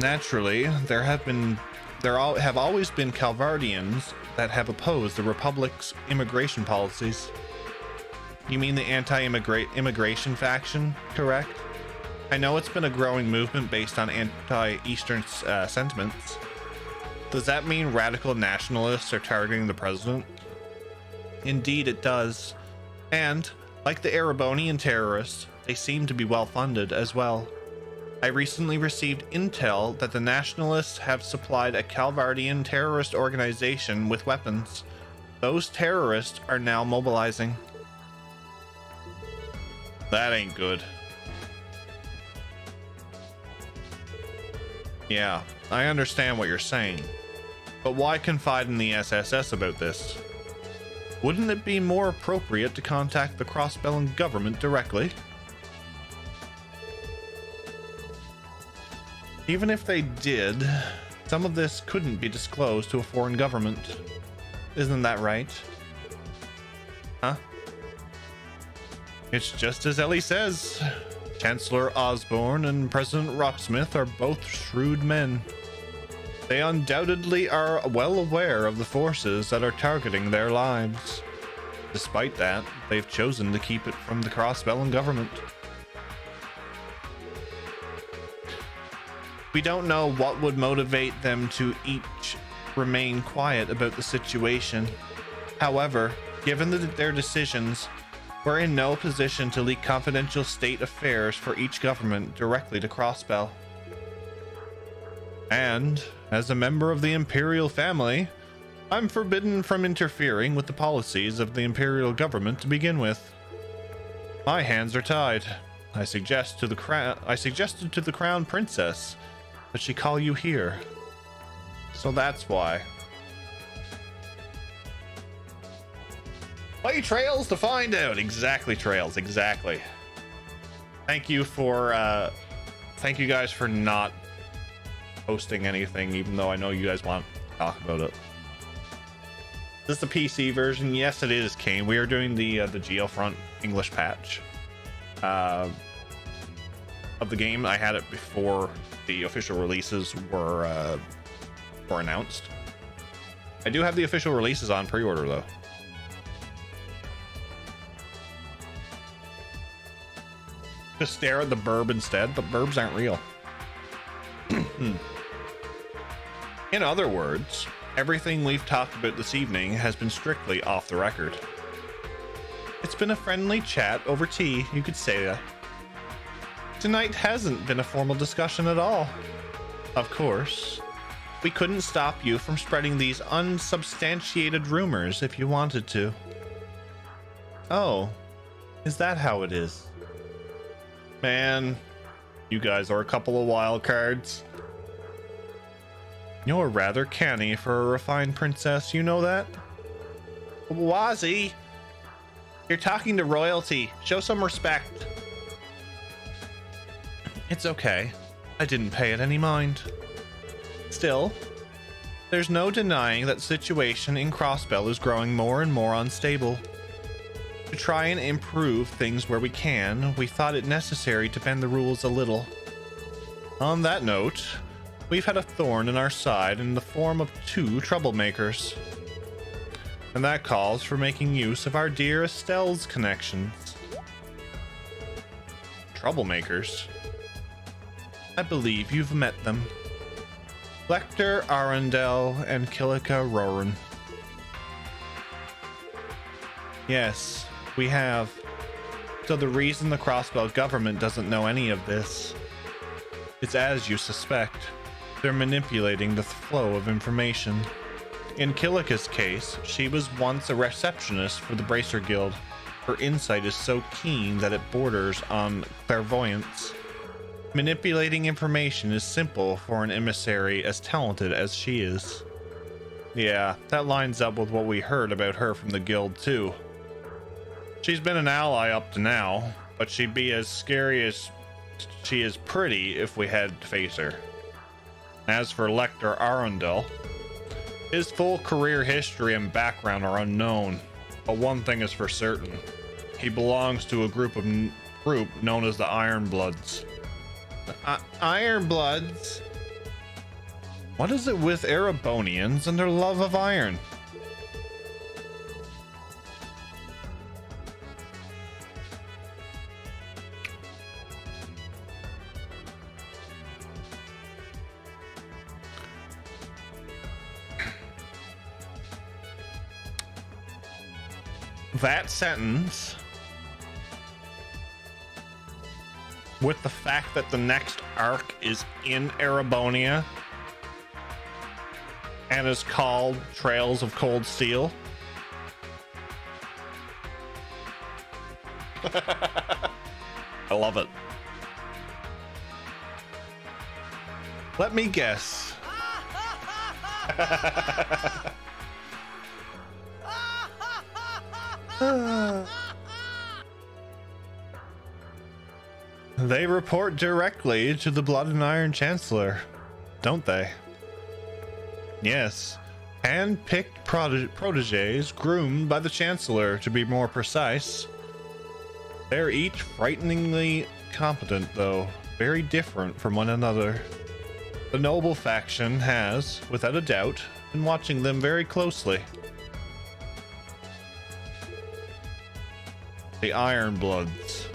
Naturally, there have always been Calvardians that have opposed the Republic's immigration policies. You mean the anti-immigration faction, correct? I know it's been a growing movement based on anti-Eastern sentiments. Does that mean radical nationalists are targeting the president? Indeed it does. And, like the Erebonian terrorists, they seem to be well funded as well. I recently received intel that the nationalists have supplied a Calvardian terrorist organization with weapons. Those terrorists are now mobilizing. That ain't good. Yeah, I understand what you're saying. But why confide in the SSS about this? Wouldn't it be more appropriate to contact the Crossbellum government directly? Even if they did, some of this couldn't be disclosed to a foreign government. Isn't that right? Huh? It's just as Ellie says. Chancellor Osborne and President Rocksmith are both shrewd men. They undoubtedly are well aware of the forces that are targeting their lives. Despite that, they've chosen to keep it from the Crossbellum government. We don't know what would motivate them to each remain quiet about the situation. However, given their decisions, we're in no position to leak confidential state affairs for each government directly to Crossbell. And, as a member of the Imperial family, I'm forbidden from interfering with the policies of the Imperial government to begin with. My hands are tied. I suggested to the Crown Princess that she call you here. So that's why. Play Trails to find out. Exactly, Trails. Exactly. Thank you thank you guys for not posting anything, even though I know you guys want to talk about it. This is the PC version. Yes, it is, Kane. We are doing the Geofront English patch of the game. I had it before the official releases were announced. I do have the official releases on pre-order though. Just stare at the burb instead, but burbs aren't real. In other words, everything we've talked about this evening has been strictly off the record. It's been a friendly chat over tea, you could say that. Tonight hasn't been a formal discussion at all. Of course, we couldn't stop you from spreading these unsubstantiated rumors if you wanted to. Oh, is that how it is? Man, you guys are a couple of wild cards. You're rather canny for a refined princess, you know that? Wazzy, you're talking to royalty. Show some respect. It's okay. I didn't pay it any mind. Still, there's no denying that the situation in Crossbell is growing more and more unstable. To try and improve things where we can, we thought it necessary to bend the rules a little. On that note, we've had a thorn in our side in the form of 2 troublemakers. And that calls for making use of our dear Estelle's connections. Troublemakers? I believe you've met them. Lecter Arundel and Kilika Roran. Yes, we have. So the reason the Crossbell government doesn't know any of this is as you suspect. They're manipulating the flow of information. In Kilika's case, she was once a receptionist for the Bracer Guild. Her insight is so keen that it borders on clairvoyance. Manipulating information is simple for an emissary as talented as she is. Yeah, that lines up with what we heard about her from the guild too. She's been an ally up to now, but she'd be as scary as she is pretty if we had to face her. As for Lecter Arundel, his full career history and background are unknown, but one thing is for certain. He belongs to a group known as the Ironbloods. Ironbloods? What is it with Erebonians and their love of iron? That sentence, with the fact that the next arc is in Erebonia and is called Trails of Cold Steel. I love it. Let me guess. They report directly to the Blood and Iron Chancellor, don't they? Yes, hand-picked proteges groomed by the Chancellor, to be more precise. They're each frighteningly competent, though very different from one another. The noble faction has, without a doubt, been watching them very closely. The Ironbloods.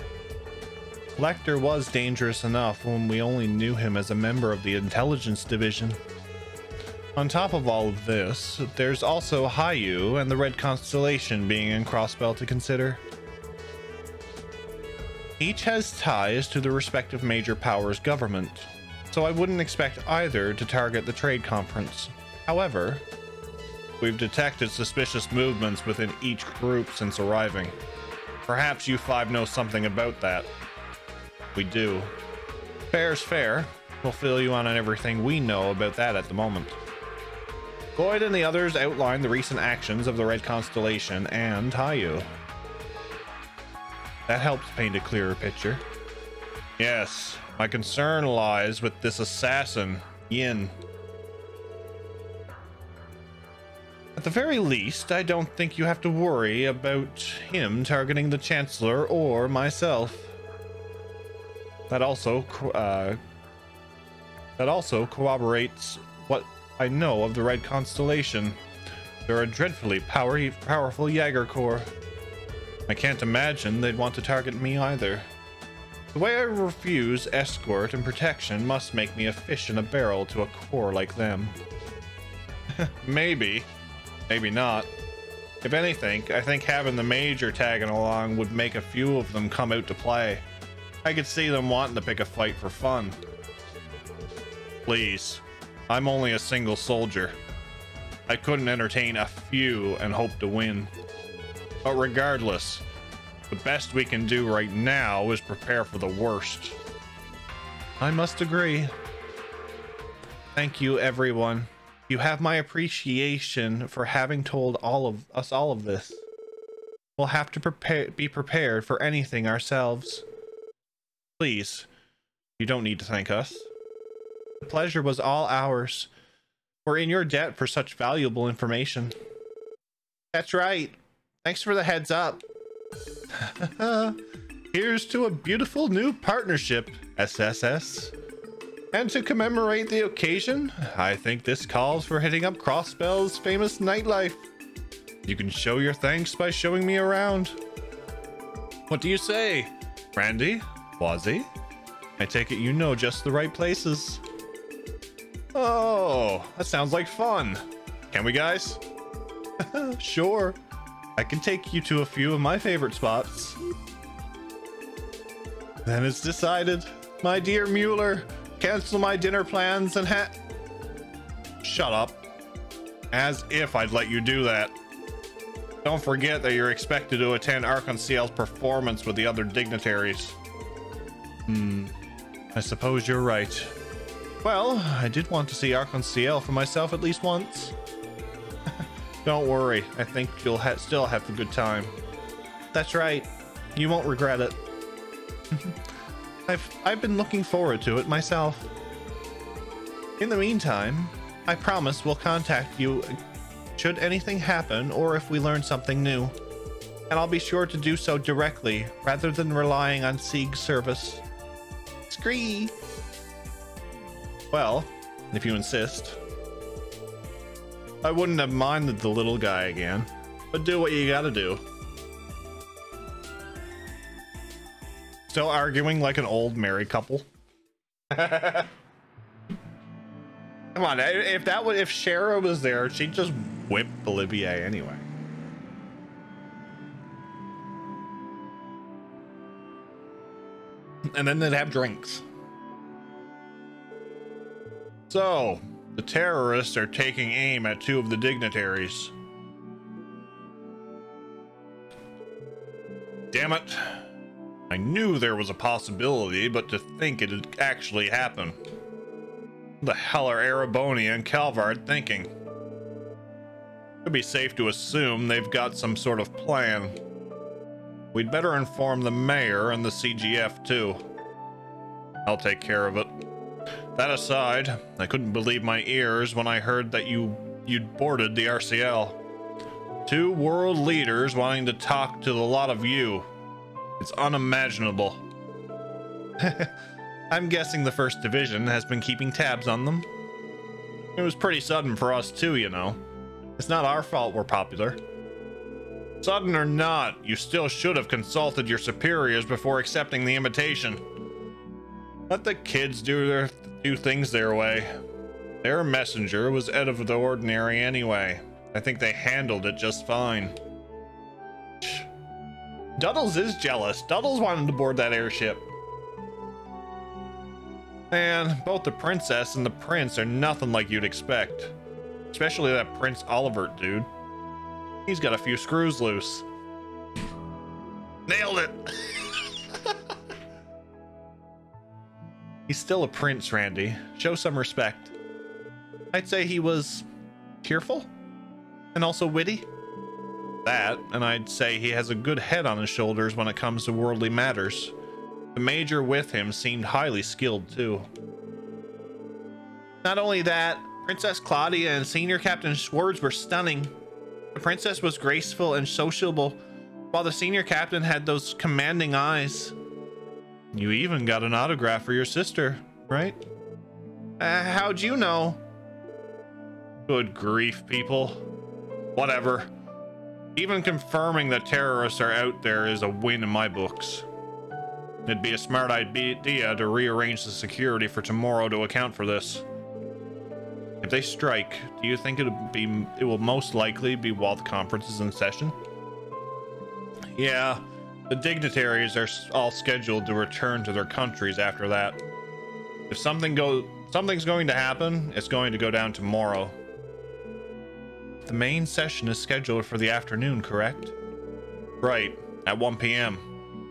Lecter was dangerous enough when we only knew him as a member of the intelligence division. On top of all of this, there's also Hayu and the Red Constellation being in Crossbell to consider. Each has ties to the respective major powers' government, so I wouldn't expect either to target the trade conference. However, we've detected suspicious movements within each group since arriving. Perhaps you five know something about that. We do. Fair's fair. We'll fill you on everything we know about that at the moment. Boyd and the others outline the recent actions of the Red Constellation and Hayu. That helps paint a clearer picture. Yes, my concern lies with this assassin, Yin. At the very least, I don't think you have to worry about him targeting the Chancellor or myself. That also corroborates what I know of the Red Constellation. They're a dreadfully powerful Jaeger Corps. I can't imagine they'd want to target me either. The way I refuse escort and protection must make me a fish in a barrel to a corps like them. Maybe. Maybe not. If anything, I think having the Major tagging along would make a few of them come out to play. I could see them wanting to pick a fight for fun. Please. I'm only a single soldier. I couldn't entertain a few and hope to win. But regardless, the best we can do right now is prepare for the worst. I must agree. Thank you, everyone. You have my appreciation for having told all of this. We'll have to be prepared for anything ourselves. Please, you don't need to thank us. The pleasure was all ours. We're in your debt for such valuable information. That's right. Thanks for the heads up. Here's to a beautiful new partnership, SSS. And to commemorate the occasion, I think this calls for hitting up Crossbell's famous nightlife. You can show your thanks by showing me around. What do you say, Randy? Wazzy? I take it you know just the right places. Oh, that sounds like fun. Can we, guys? Sure. I can take you to a few of my favorite spots. Then it's decided. My dear Mueller, cancel my dinner plans and Shut up. As if I'd let you do that. Don't forget that you're expected to attend Arc-en-Ciel's performance with the other dignitaries. I suppose you're right. Well, I did want to see Arc-en-Ciel for myself at least once. Don't worry, I think you'll still have a good time. That's right, you won't regret it. I've been looking forward to it myself. In the meantime, I promise we'll contact you should anything happen or if we learn something new. And I'll be sure to do so directly rather than relying on Sieg's service. Scree! Well, if you insist. I wouldn't have minded the little guy again, but do what you gotta do. Still arguing like an old married couple. Come on, if Shara was there, she'd just whip Olivier anyway. And then they'd have drinks. So, the terrorists are taking aim at two of the dignitaries. Damn it. I knew there was a possibility, but to think it'd actually happen. What the hell are Arabonia and Calvard thinking? be safe to assume they've got some sort of plan. We'd better inform the mayor and the CGF too. I'll take care of it. That aside, I couldn't believe my ears when I heard that you'd boarded the RCL. 2 world leaders wanting to talk to the lot of you. It's unimaginable. I'm guessing the 1st Division has been keeping tabs on them. It was pretty sudden for us too, you know. It's not our fault we're popular. Sudden or not, you still should have consulted your superiors before accepting the invitation. Let the kids do things their way. Their messenger was out of the ordinary anyway. I think they handled it just fine. Duddles is jealous. Duddles wanted to board that airship. Man, both the princess and the prince are nothing like you'd expect. Especially that Prince Olivert dude. He's got a few screws loose. Nailed it! He's still a prince, Randy. Show some respect. I'd say he was cheerful and also witty. That, and I'd say he has a good head on his shoulders when it comes to worldly matters. The major with him seemed highly skilled too. Not only that, Princess Claudia and Senior Captain Schwartz were stunning. The princess was graceful and sociable, while the senior captain had those commanding eyes. You even got an autograph for your sister, right? How'd you know? Good grief, people. Whatever. Even confirming that terrorists are out there is a win in my books. It'd be a smart idea to rearrange the security for tomorrow to account for this. If they strike, do you think it will most likely be while the conference is in session? Yeah, the dignitaries are all scheduled to return to their countries after that. If something's going to happen, it's going to go down tomorrow. The main session is scheduled for the afternoon, correct? Right, at 1 p.m.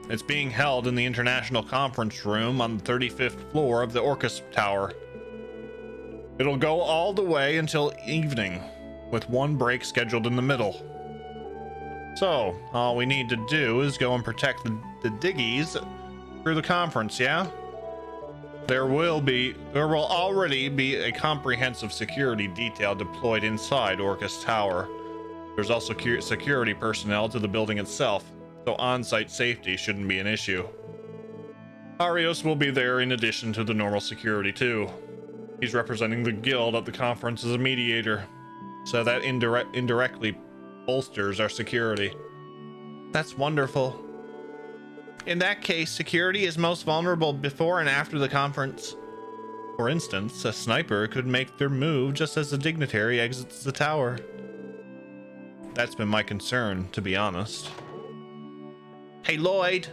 It's being held in the International Conference Room on the 35th floor of the Orcus Tower. It'll go all the way until evening, with 1 break scheduled in the middle. So, all we need to do is go and protect the diggies through the conference, yeah? There will already be a comprehensive security detail deployed inside Orcus Tower. There's also security personnel to the building itself, so on-site safety shouldn't be an issue. Arios will be there in addition to the normal security too. He's representing the guild at the conference as a mediator, so that indirectly bolsters our security. That's wonderful. In that case, security is most vulnerable before and after the conference. For instance, a sniper could make their move just as the dignitary exits the tower. That's been my concern, to be honest. Hey, Lloyd.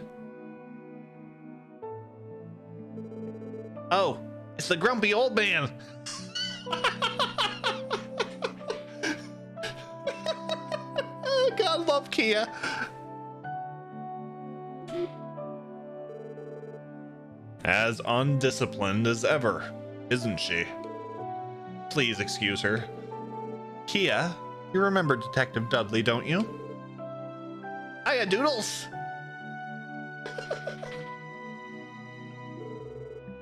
Oh, it's the grumpy old man. God, love Kia. As undisciplined as ever, isn't she? Please excuse her. Kia, you remember Detective Dudley, don't you? Hiya, Doodles.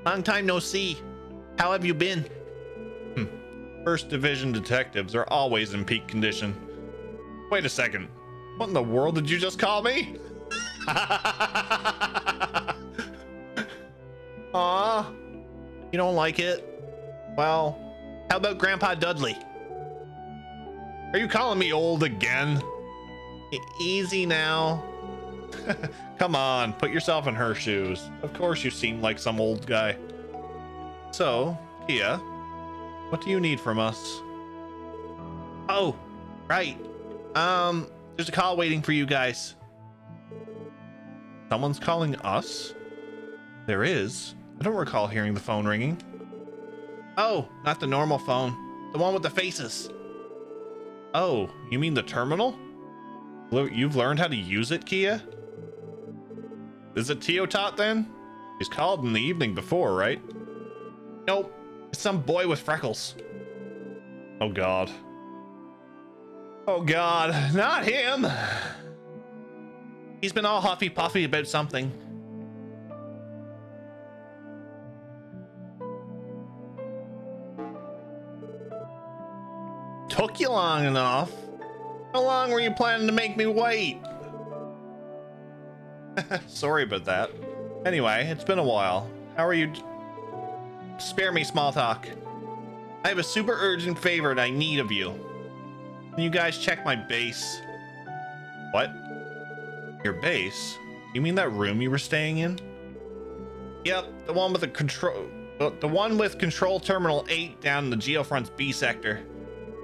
Long time no see. How have you been? First Division detectives are always in peak condition. Wait a second. What in the world did you just call me? Aw, you don't like it? Well, how about Grandpa Dudley? Are you calling me old again? Easy now. Come on, put yourself in her shoes. Of course you seem like some old guy. So, Kia, what do you need from us? Oh, right. There's a call waiting for you guys. Someone's calling us? There is. I don't recall hearing the phone ringing. Oh, not the normal phone. The one with the faces. Oh, you mean the terminal? You've learned how to use it, Kia? Is it Teotot then? He's called in the evening before, right? Nope. It's some boy with freckles. Oh god. Oh God, not him. He's been all huffy puffy about something. Took you long enough. How long were you planning to make me wait? Sorry about that. Anyway, it's been a while. How are you? Spare me small talk. I have a super urgent favor that I need of you. Can you guys check my base? What? Your base? You mean that room you were staying in? Yep, the one with the one with control terminal 8 down in the Geofront's B sector.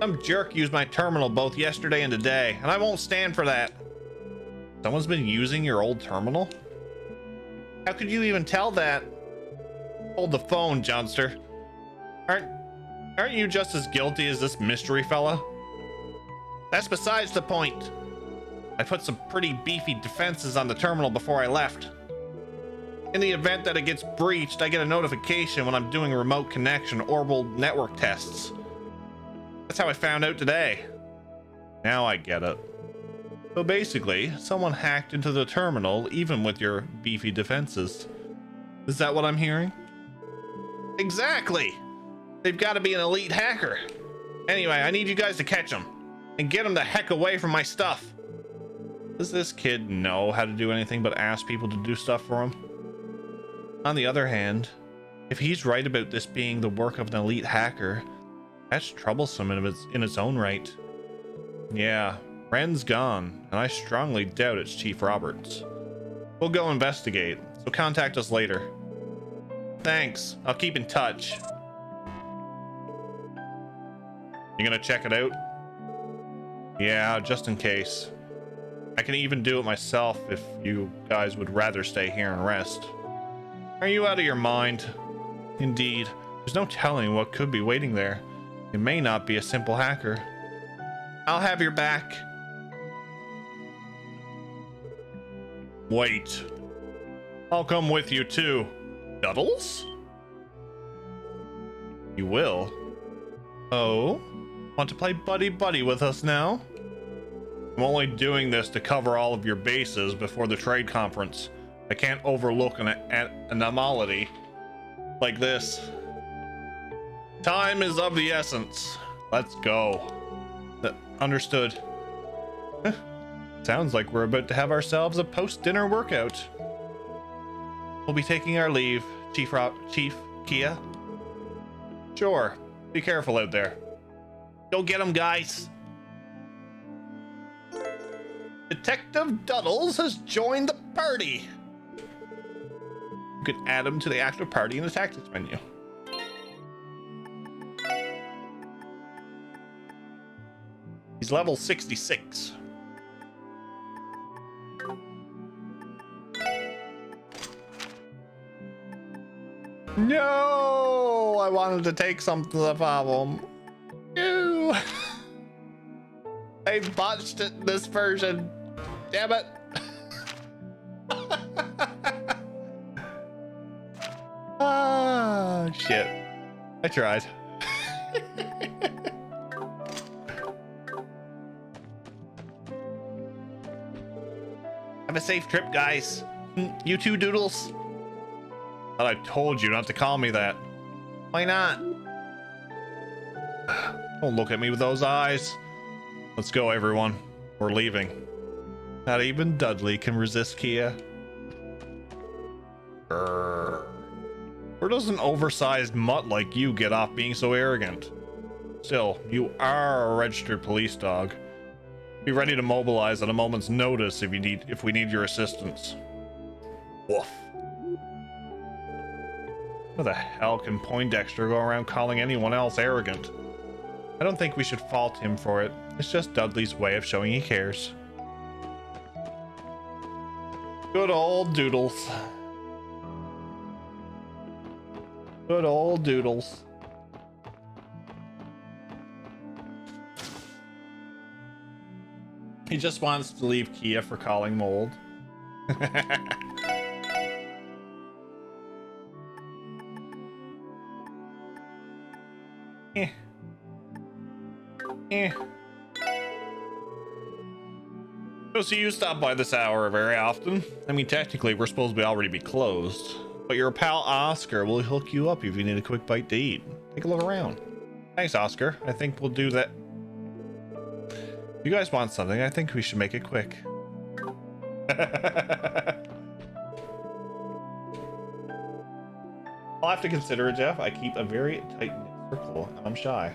Some jerk used my terminal both yesterday and today, and I won't stand for that. Someone's been using your old terminal? How could you even tell that? Hold the phone, Johnster. Aren't you just as guilty as this mystery fella? That's besides the point. I put some pretty beefy defenses on the terminal before I left. In the event that it gets breached, I get a notification when I'm doing remote connection orbital network tests. That's how I found out today. Now I get it. So basically, someone hacked into the terminal even with your beefy defenses. Is that what I'm hearing? Exactly! They've got to be an elite hacker. Anyway, I need you guys to catch them and get them the heck away from my stuff. Does this kid know how to do anything but ask people to do stuff for him? On the other hand, if he's right about this being the work of an elite hacker, that's troublesome in its own right. Yeah, Ren's gone, and I strongly doubt it's Chief Roberts. We'll go investigate, so contact us later. Thanks, I'll keep in touch. You gonna check it out? Yeah, just in case. I can even do it myself if you guys would rather stay here and rest. Are you out of your mind? Indeed, there's no telling what could be waiting there. It may not be a simple hacker. I'll have your back. Wait. I'll come with you too. Duddles? You will? Oh? Want to play buddy-buddy with us now? I'm only doing this to cover all of your bases before the trade conference. I can't overlook an anomaly like this. Time is of the essence. Let's go. Understood. Sounds like we're about to have ourselves a post-dinner workout. We'll be taking our leave, Chief Kia. Sure. Be careful out there. Go get him, guys. Detective Duddles has joined the party. You can add him to the active party in the tactics menu. He's level 66. No, I wanted to take something to the problem. No. I botched it this version. Damn it. Ah, shit. I tried. Have a safe trip, guys. You too, Doodles. Thought I told you not to call me that. Why not? Don't look at me with those eyes. Let's go, everyone. We're leaving. Not even Dudley can resist Kia. Where does an oversized mutt like you get off being so arrogant? Still, you are a registered police dog. Be ready to mobilize at a moment's notice if we need your assistance. Woof. How the hell can Poindexter go around calling anyone else arrogant? I don't think we should fault him for it. It's just Dudley's way of showing he cares. Good old Doodles. Good old Doodles. He just wants to leave Kia for calling mold. So you stop by this hour very often. I mean, technically, we're supposed to already be closed. But your pal Oscar will hook you up if you need a quick bite to eat. Take a look around. Thanks, Oscar. I think we'll do that. If you guys want something, I think we should make it quick. I'll have to consider it, Jeff. I keep a very tight circle, and I'm shy.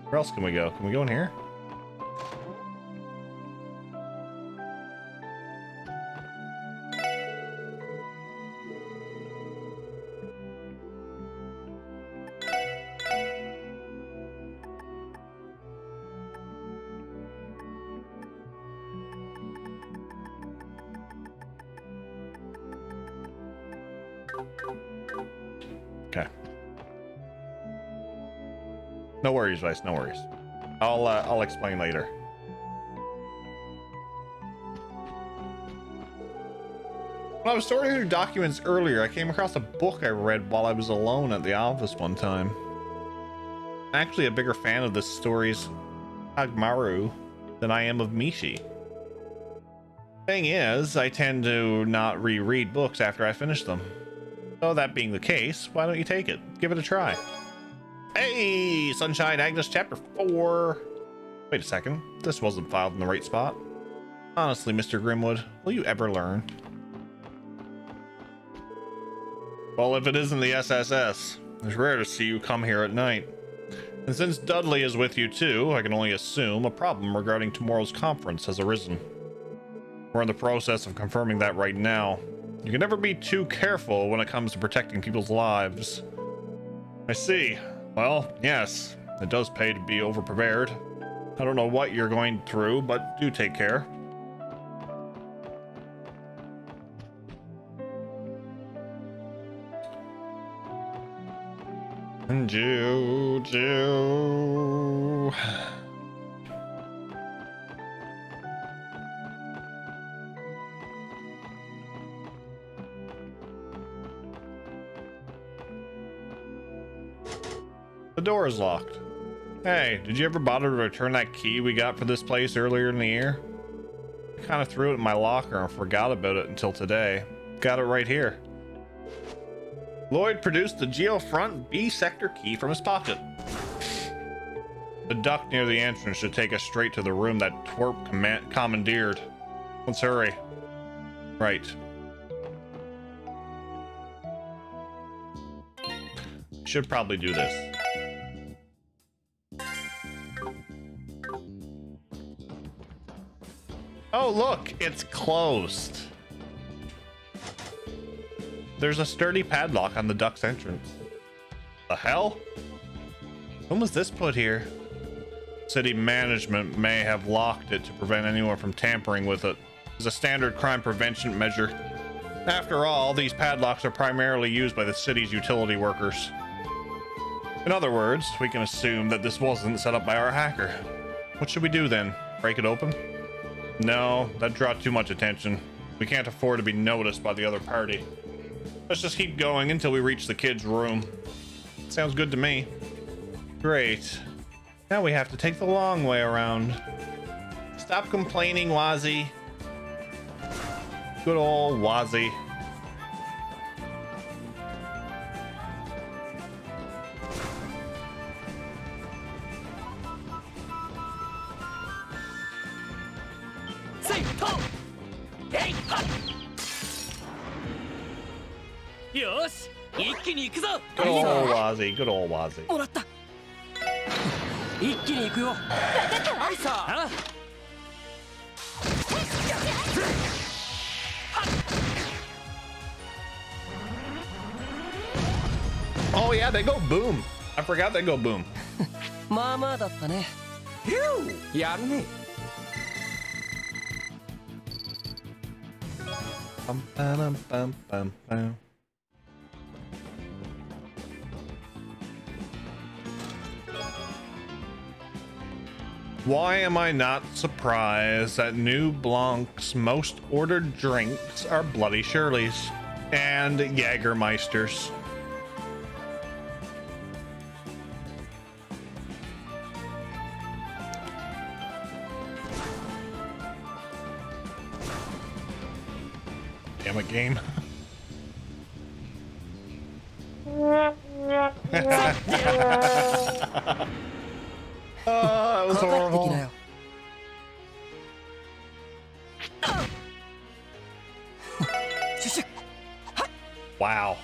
Where else can we go? Can we go in here? Okay. No worries, Vice. No worries. I'll explain later. When I was sorting through documents earlier, I came across a book I read while I was alone at the office one time. I'm actually a bigger fan of the story's Agmaru than I am of Mishi. Thing is, I tend to not reread books after I finish them. So that being the case, why don't you take it? Give it a try. Hey, Sunshine Agnes chapter 4. Wait a second, this wasn't filed in the right spot. Honestly, Mr. Grimwood, will you ever learn? Well, if it isn't the SSS, it's rare to see you come here at night. And since Dudley is with you too, I can only assume a problem regarding tomorrow's conference has arisen. We're in the process of confirming that right now. You can never be too careful when it comes to protecting people's lives. I see. Well, yes, it does pay to be over-prepared. I don't know what you're going through, but do take care. Juju. The door is locked. Hey, did you ever bother to return that key we got for this place earlier in the year? I kind of threw it in my locker and forgot about it until today. Got it right here. Lloyd produced the Geofront B sector key from his pocket. The duct near the entrance should take us straight to the room that Twerp commandeered. Let's hurry. Right. Should probably do this. Oh, look, it's closed. There's a sturdy padlock on the duct's entrance. The hell? When was this put here? City management may have locked it to prevent anyone from tampering with it. It's a standard crime prevention measure. After all, these padlocks are primarily used by the city's utility workers. In other words, we can assume that this wasn't set up by our hacker. What should we do then? Break it open? No, that drew too much attention. We can't afford to be noticed by the other party. Let's just keep going until we reach the kid's room. Sounds good to me. Great. Now we have to take the long way around. Stop complaining, Wazzy. Good old Wazzy. Good old Wazzy, good old Wazzy. Oh yeah, they go boom. I forgot they go boom. まあまあだったね。やるね。Bum, bum, bum, bum, bum. Why am I not surprised that New Blanc's most ordered drinks are Bloody Shirleys and Jägermeisters? Damn it, game. Oh, that was horrible. Wow.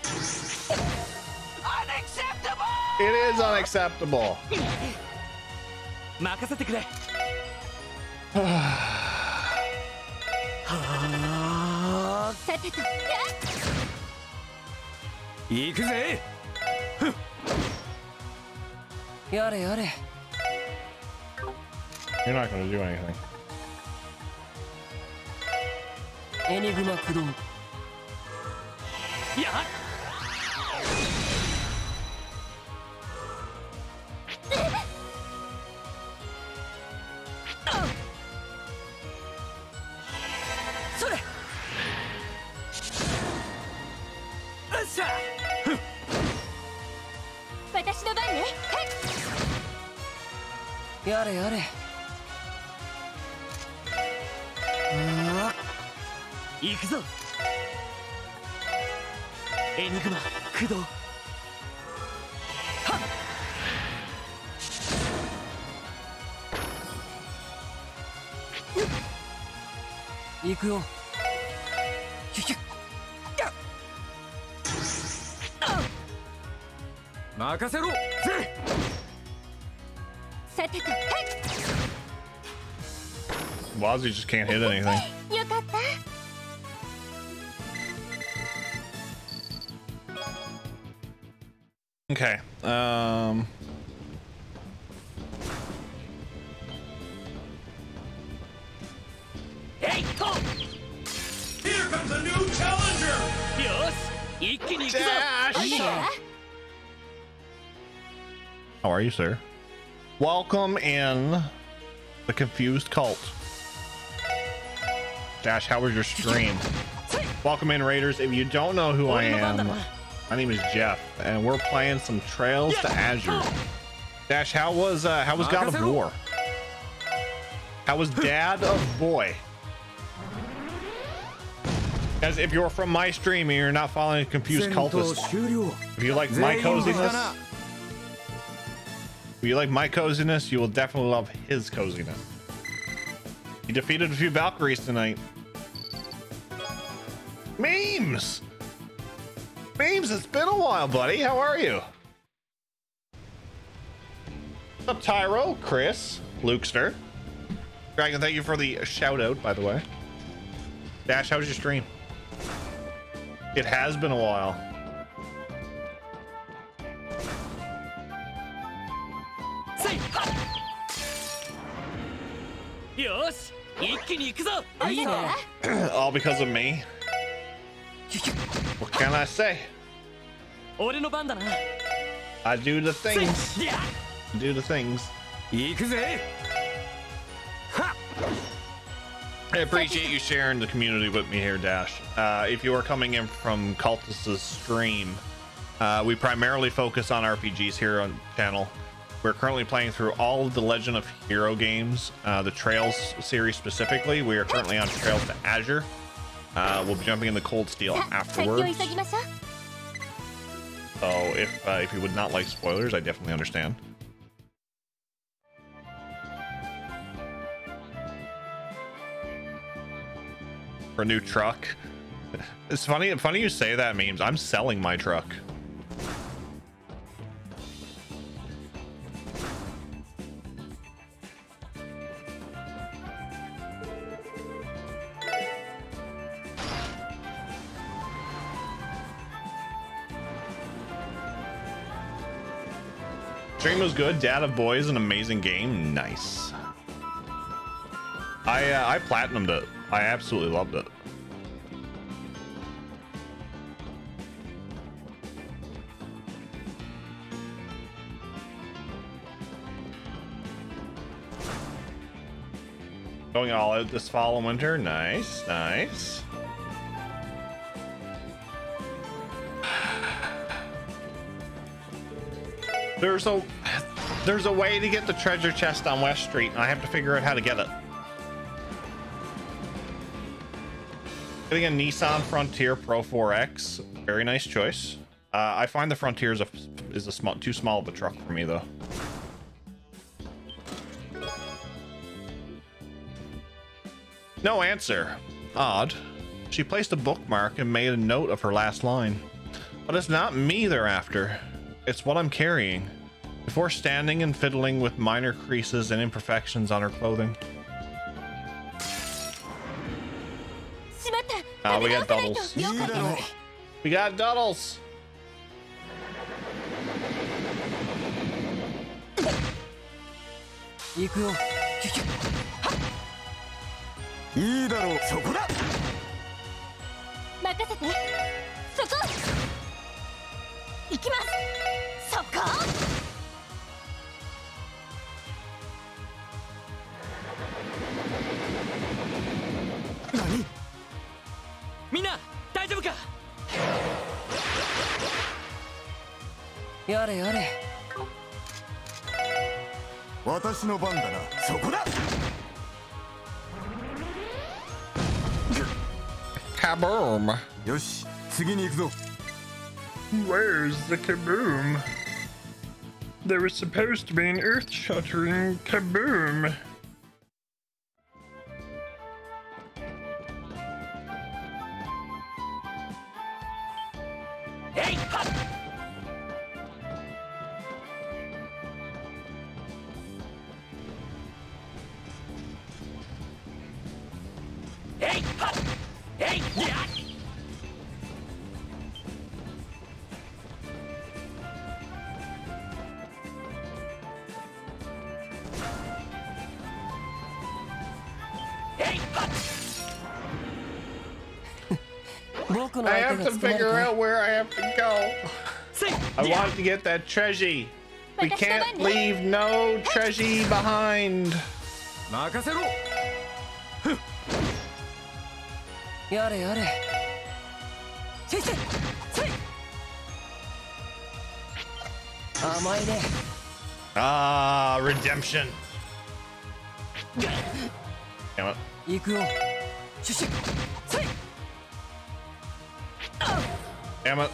Unacceptable! It is unacceptable. 任せてくれ。さてと行くぜ。やれやれ。 You're not going to do anything. エニグマ駆動。やっ。それ。よっしゃ。私の番ね。やれやれ。行くぞ。エニグマ駆動。はっ。行くよ。ヒュヒュッ。任せろ。ぜ。さてと Wazzy just can't hit anything. よかった。 Okay. Hey, go! Here comes a new challenger. よし、一気に行くぞ。 How are you, sir? Welcome in the confused cult. Dash, how was your stream? Welcome in, Raiders. If you don't know who I am, my name is Jeff, and we're playing some Trails to Azure. Dash, how was God of War? How was Dad of Boy? Guys, if you're from my stream and you're not following a confused cultist, if you like my coziness, you will definitely love his coziness. He defeated a few Valkyries tonight. Memes! Memes, it's been a while, buddy. How are you? What's up, Tyro, Chris, Lukester? Dragon, thank you for the shout out, by the way. Dash, how was your stream? It has been a while. All because of me. What can I say? I do the things. Do the things. I appreciate you sharing the community with me here, Dash. If you are coming in from Cultist's stream, we primarily focus on RPGs here on the channel. We're currently playing through all of the Legend of Hero games, the Trails series specifically. We are currently on Trails to Azure. We'll be jumping into Cold Steel afterwards. So if you would not like spoilers, I definitely understand. For a new truck. It's funny you say that, Memes. I'm selling my truck. Stream was good. Dad of Boy is an amazing game. Nice. I platinumed it. I absolutely loved it. Going all out this fall and winter. Nice, nice. There's a way to get the treasure chest on West Street, and I have to figure out how to get it. Getting a Nissan Frontier Pro 4X. Very nice choice. I find the Frontier is too small of a truck for me, though. No answer. Odd. She placed a bookmark and made a note of her last line. But it's not me they're after. It's what I'm carrying. Before standing and fiddling with minor creases and imperfections on her clothing. We got doubles. We got doubles. Kaboom. Where's the kaboom? There was supposed to be an earth-shattering kaboom. I have to figure out where I have to go. I want to get that treasure. We can't leave no treasure behind. Ah, redemption. Damn it. Damn it.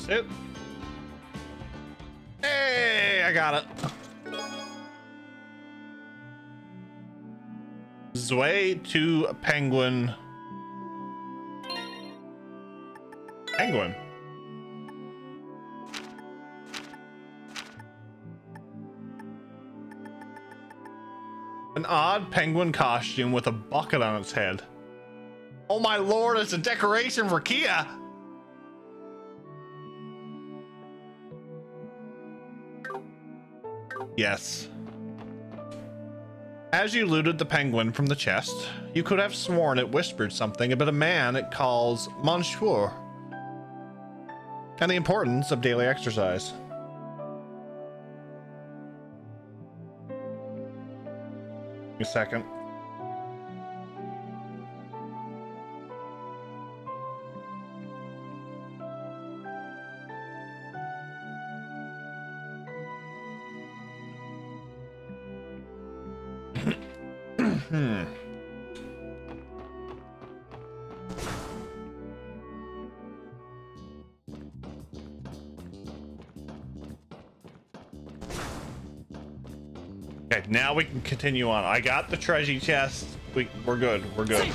It. Hey, I got it. Zwei to Penguin. Penguin. An odd penguin costume with a bucket on its head. Oh my lord, it's a decoration for Kia. Yes. As you looted the penguin from the chest, you could have sworn it whispered something about a man it calls Monsieur and the importance of daily exercise. Give me a second. Okay, now we can continue on. I got the treasure chest. We're good. We're good.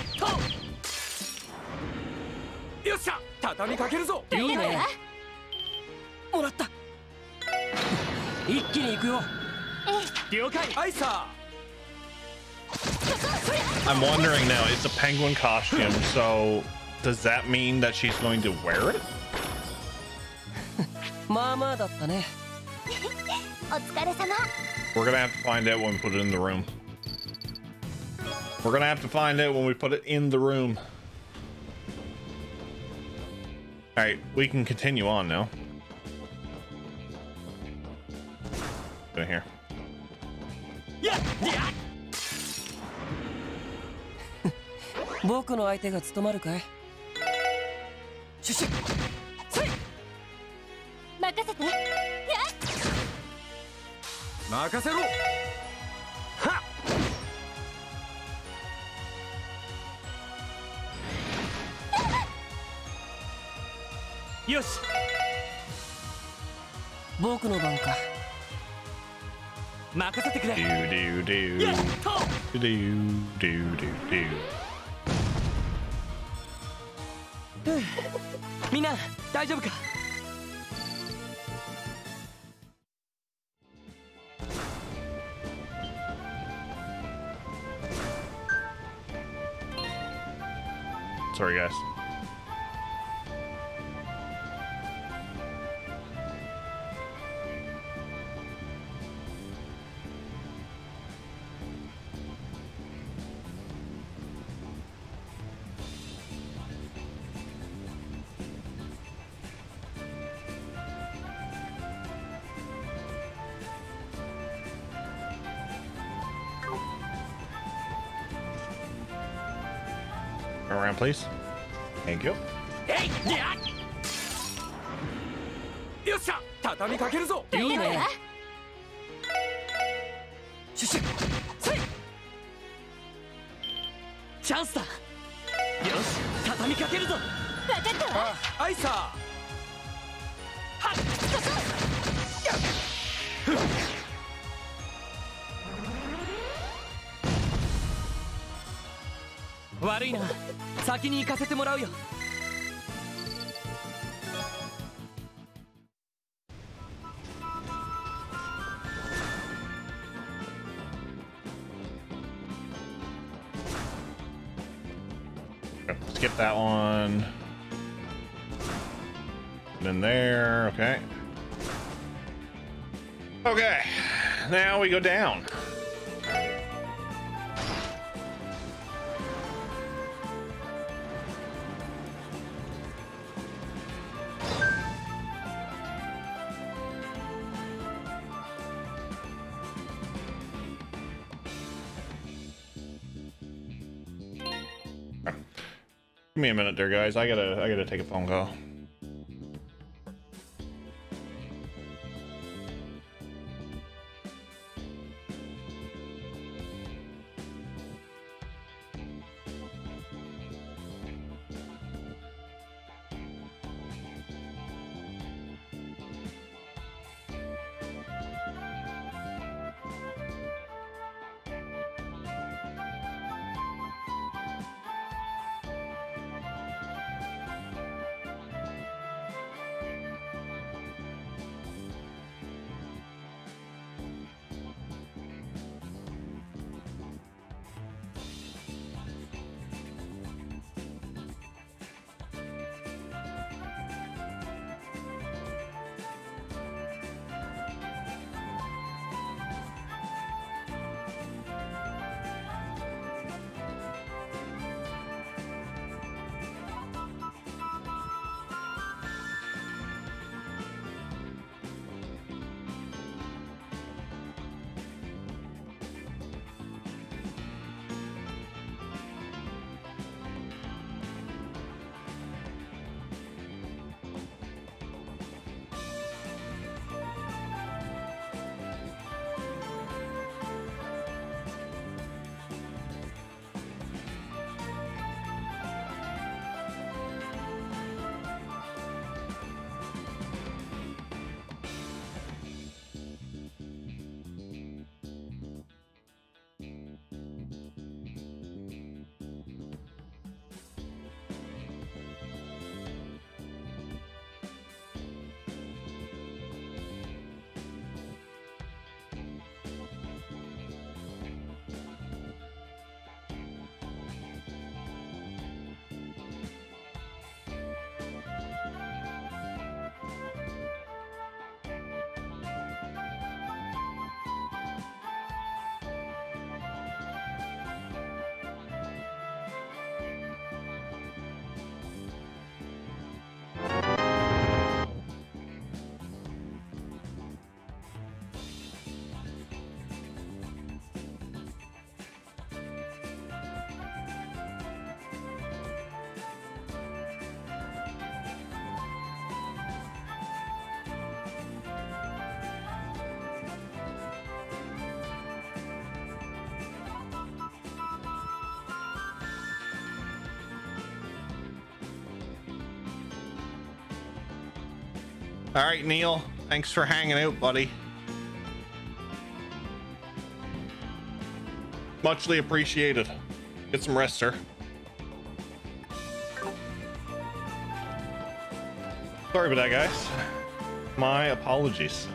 I'm wondering now, it's a penguin costume, so does that mean that she's going to wear it? We're gonna have to find out when we put it in the room. We're gonna have to find out when we put it in the room. All right, we can continue on now. Go here. 僕の相手が務まるかい。シュシュせい。任せて。やっ。任せろ。はっ。よし。僕の番か。任せてくれ。Do do do. やっと。Do do do do. みんな大丈夫か。Sorry, guys. Turn around, please. Thank you. えいやっ。よっしゃ畳みかけるぞ。いいね。わ。シュシュせい。チャンスだ。よし畳みかけるぞ。わかったわ。アイサー。はっ。悪いな。先に行かせてもらうよ。Skip that one. Then there, okay. Okay, now we go down. Give me a minute there, guys. I gotta take a phone call. All right, Neil. Thanks for hanging out, buddy. Muchly appreciated. Get some rest, sir. Sorry about that, guys. My apologies.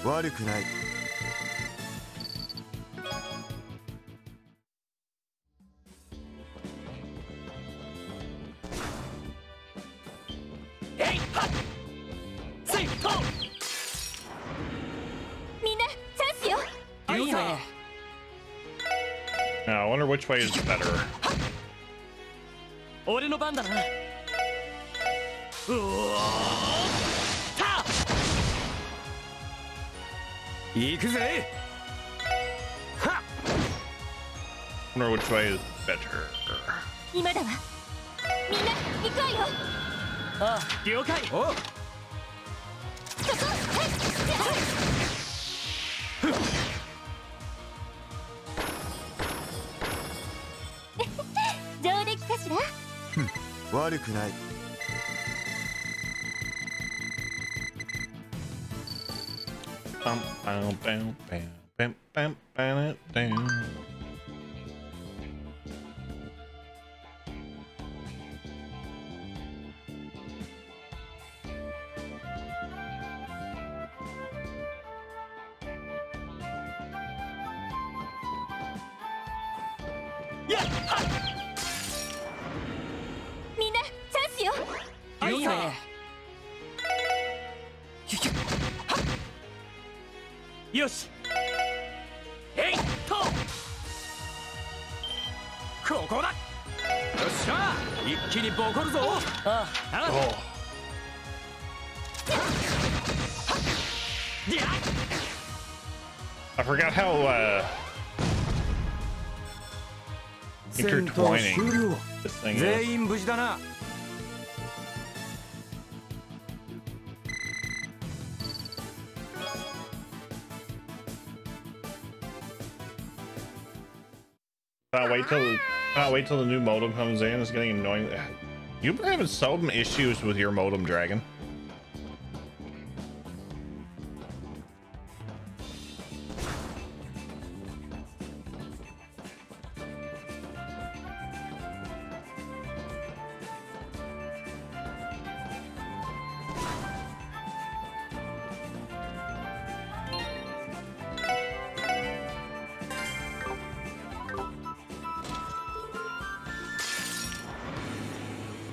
悪くない。みんなチャンスよ。いいね。 Now, I wonder which way is better. 俺の番だな。うおた行くぜ。は Wonder which way is better. 今だわ。みんな行くわよ。ああ了解。おそこ。上出来かしら。悪くない。Bam, bam, bam, bam, bam, bam, bam. Yeah. みんなチャンスよ。いいね。よし。えいと。ここだ。よっしゃ。一気にボコるぞ。ああ。 Oh. やっ I forgot how intertwining this thing is. 全員無事だな。Wait till the new modem comes in. It's getting annoying. You've been having some issues with your modem, Dragon.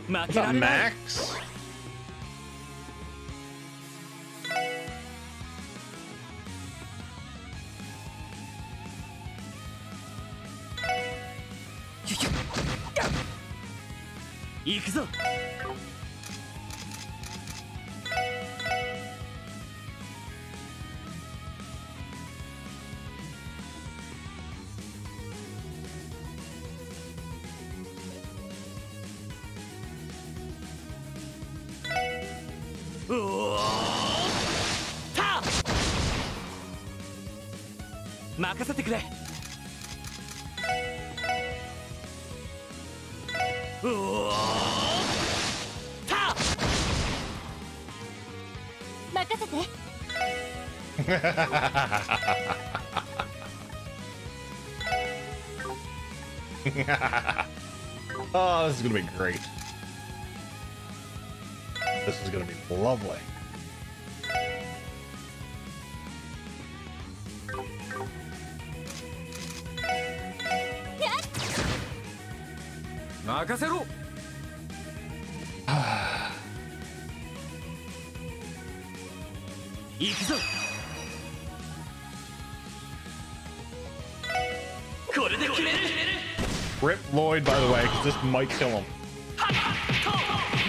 What's up, Max? Ta! 任せてくれ。うおた任せて。Oh, this is gonna be great. This is gonna be lovely. 任せろ。行くぞ。これで決める。 Rip Lloyd, by the way, because this might kill him.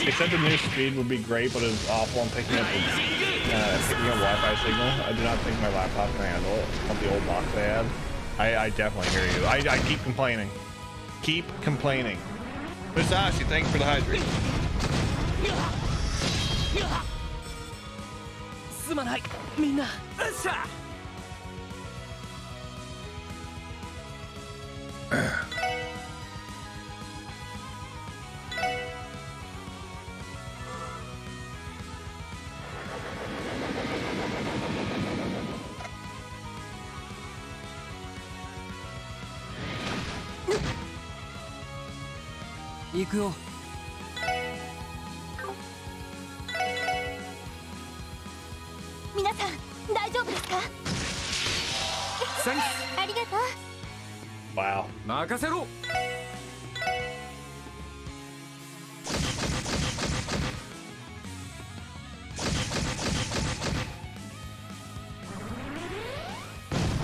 They said the new speed would be great, but it's awful on picking up Wi-Fi signal. I do not think my laptop can handle it on the old box they had. I definitely hear you. I keep complaining. Keep complaining. Miss Ashley, thanks for the hydrate. すまないみんな。よっしゃ。行くよ。皆さん大丈夫ですか？センス。ありがとう。 Wow. 任せろ。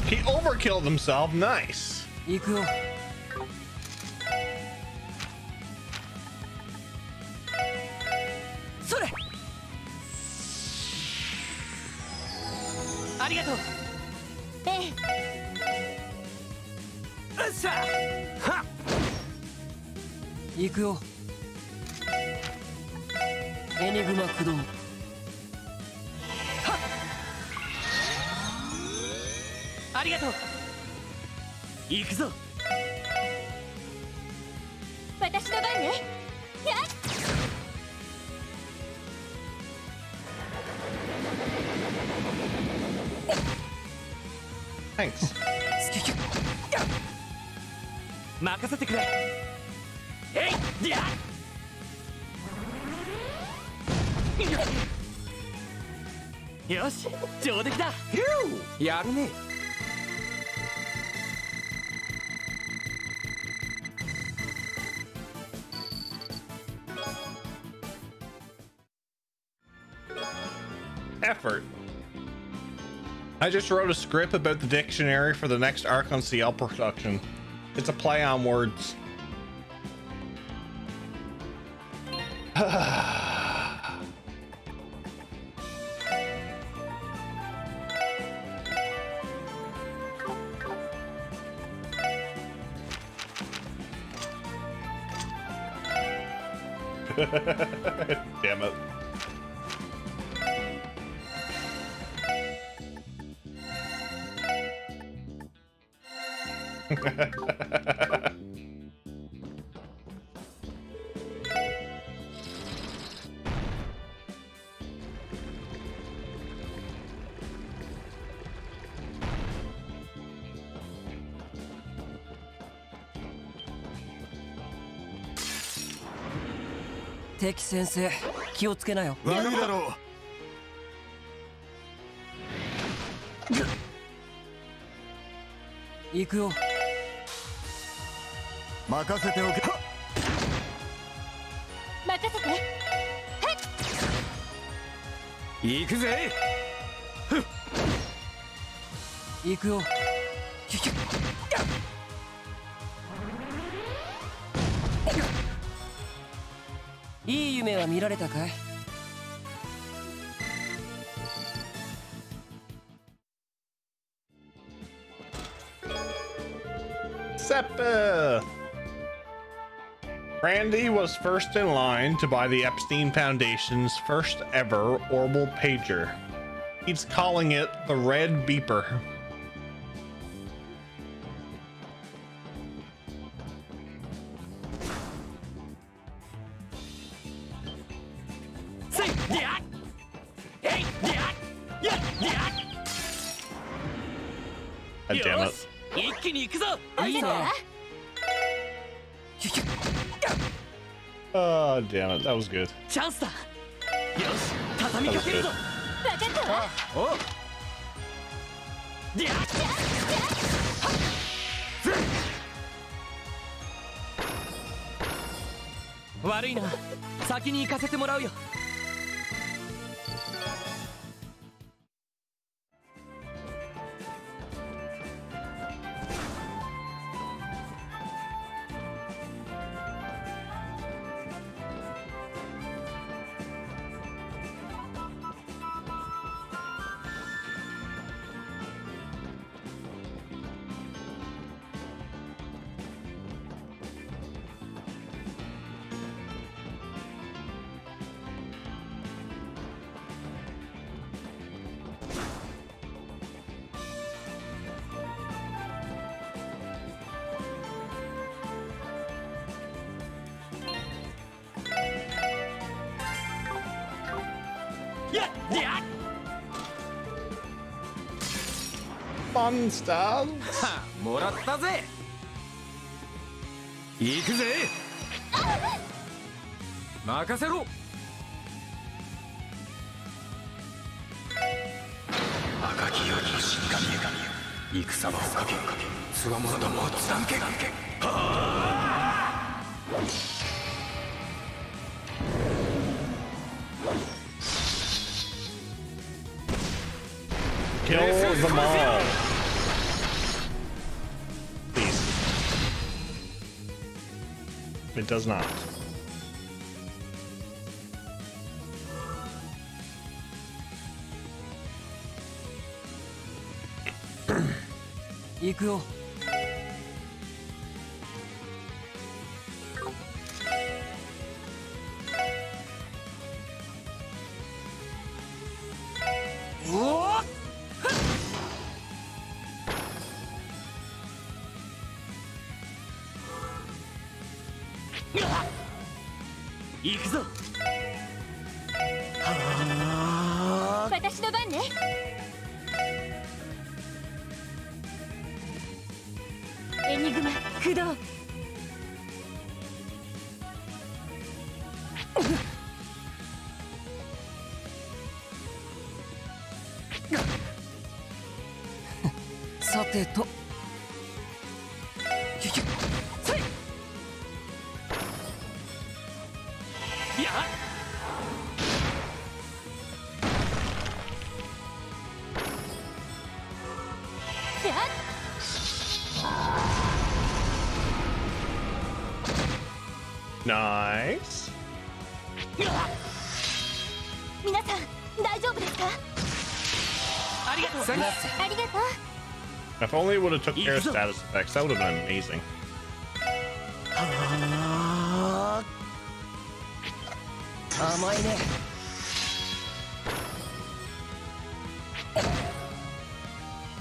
He overkilled himself. Nice. 行くよ。それ。ありがとう。ええ。よっしゃ。はっ。行くよ。エニグマ駆動。はっ。ありがとう。行くぞ。私の番ね。やっ。 Thanks. 任せてくれ。えい、や。よし、上出来だ。やるね。 Effort. I just wrote a script about the dictionary for the next Archon CL production. It's a play on words. Damn it.敵先生、気をつけなよ。悪いだろう。行くよ。任せておけ。任せて。行くぜ。行くよ。いい夢は見られたかい？ Seppa! Randy was first in line to buy the Epstein Foundation's first ever Orbital pager. He's calling it the Red Beeper. God damn it. 一気に行くぞ。いいね。 Oh, damn it. That was good. チャンスだ。よし、畳みかけるぞ。分かったわ。お。で。悪いな、先に行かせてもらうよ。Monsters! もらったぜ。行くぜ。任せろ。赤きよりの死神よ、戦場をかけつわものどもをつだんけ。Kill them all. Please. It does not. 行くよ。行くぞ。私の番ね。エニグマ駆動。さてと。Nice. 皆さん大丈夫ですか？ありがとう。ありがとう。 If only it would have took care of status effects, that would have been amazing. 甘いね。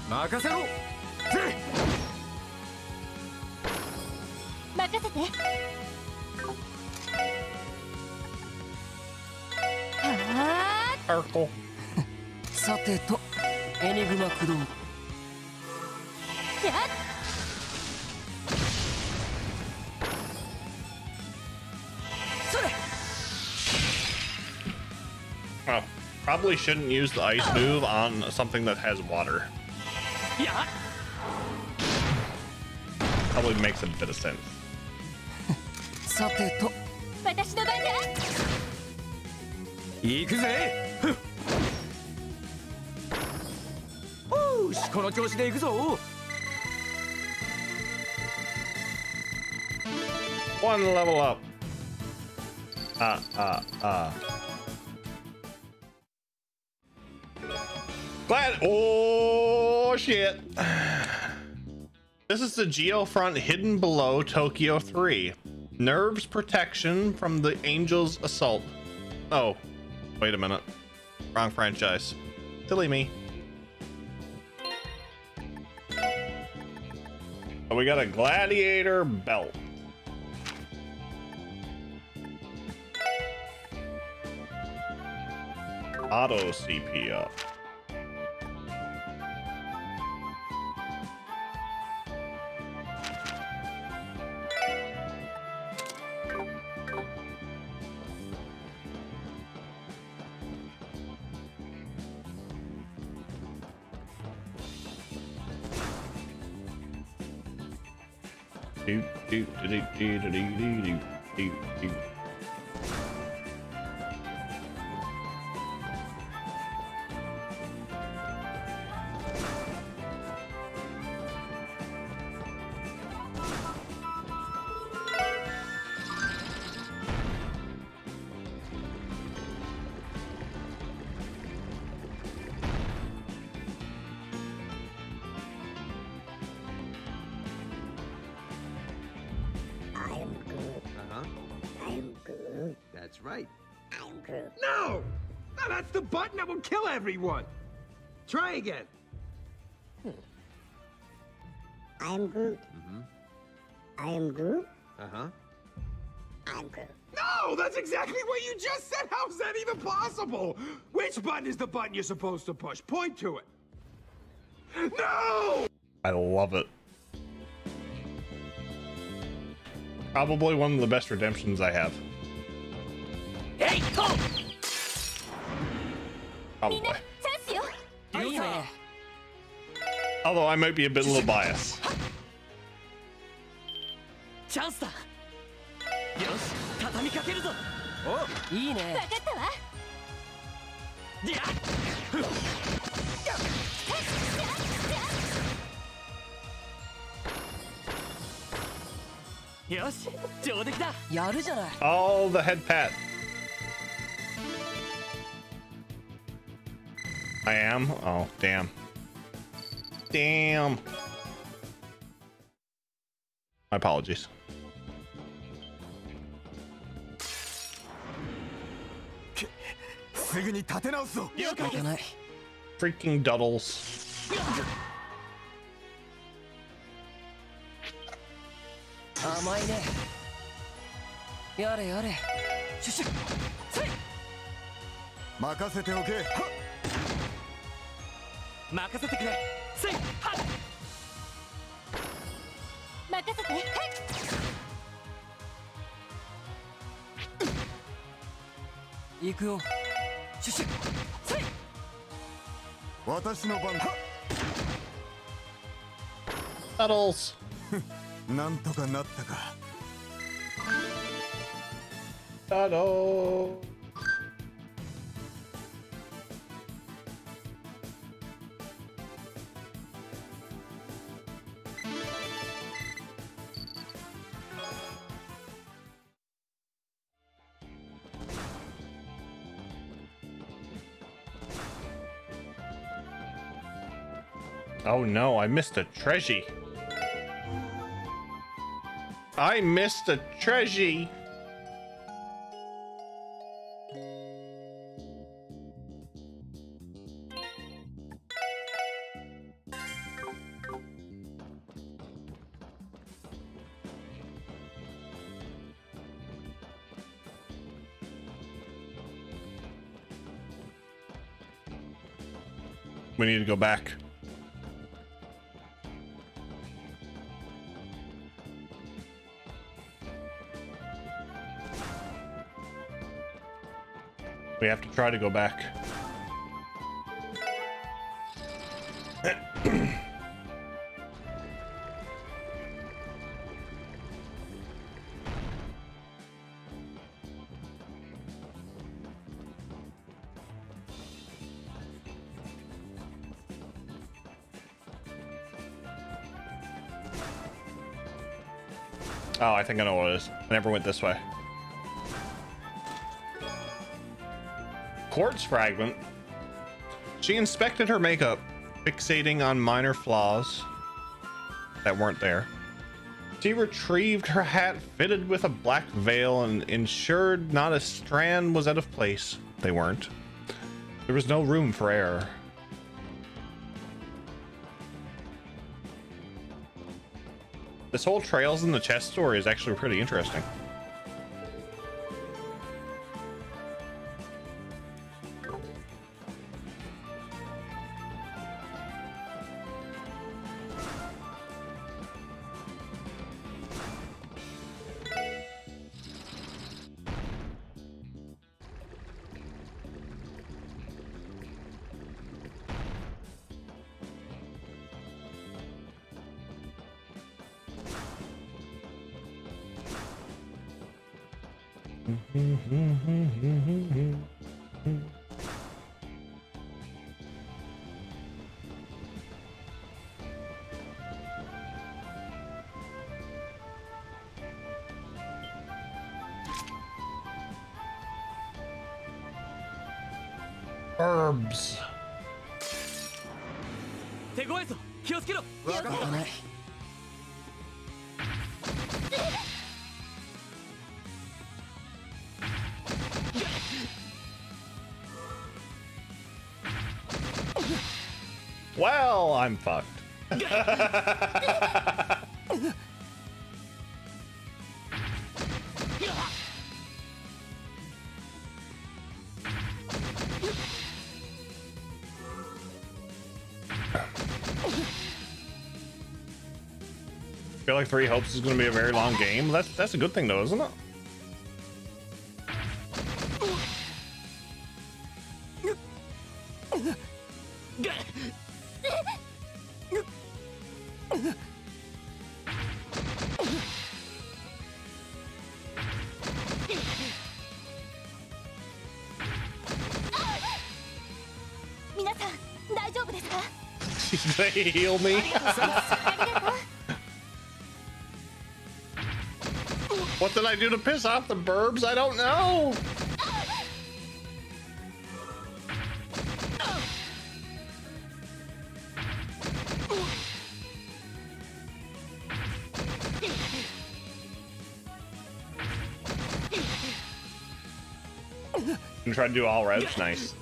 任せろ。任せて。Purple. さてと、エニグマ駆動。Oh, probably shouldn't use the ice move on something that has water. Probably makes a bit of sense. さてと、私の番だ。行くぜ。おし、この調子で行くぞ。One level up. Glad. Oh shit. This is the Geofront hidden below Tokyo 3. Nerves protection from the Angel's assault. Oh, wait a minute. Wrong franchise. Silly me. Oh, we got a gladiator belt. Auto CP up. right. I'm Groot. No! No, that's the button that will kill everyone! Try again. I am Groot. I am Groot. Uh-huh. I'm Groot. No! That's exactly what you just said! How's that even possible? Which button is the button you're supposed to push? Point to it. No! I love it. Probably one of the best redemptions I have. Hey, go! Probably. チャンスよ。いいね。 Although I might be a bit little biased. チャンスだ。よし、畳みかけるぞ。お、いいね。わかったわ。いや。よし、上出来だ。やるじゃない。 Oh, the head pat. I am? Oh, damn. Damn. My apologies. すぐに立て直すぞ。了解だない。 Freaking Duddles. 甘いね。やれやれ。シュシュ。せい。任せておけ。任せてくれ。せい。はっ。任せて。はい。行くよ。シュシュ。せい。私の番だ。 Duddles. なんとかなったか。 Duddles. Oh no, I missed a treasure. I missed a treasure. We need to go back. We have to try to go back. Oh, I think I know what it is. I never went this way. Quartz fragment. She inspected her makeup, fixating on minor flaws that weren't there. She retrieved her hat fitted with a black veil and ensured not a strand was out of place. They weren't. There was no room for error. This whole Trails in the Chest story is actually pretty interesting. Herbs. 手ごわいぞ。気をつけろ。わかったね。Well, I'm fucked. I feel like Three Hopes is going to be a very long game. That's a good thing, though, isn't it? They heal me. What did I do to piss off the burbs? I don't know. And try to do all revs. Nice.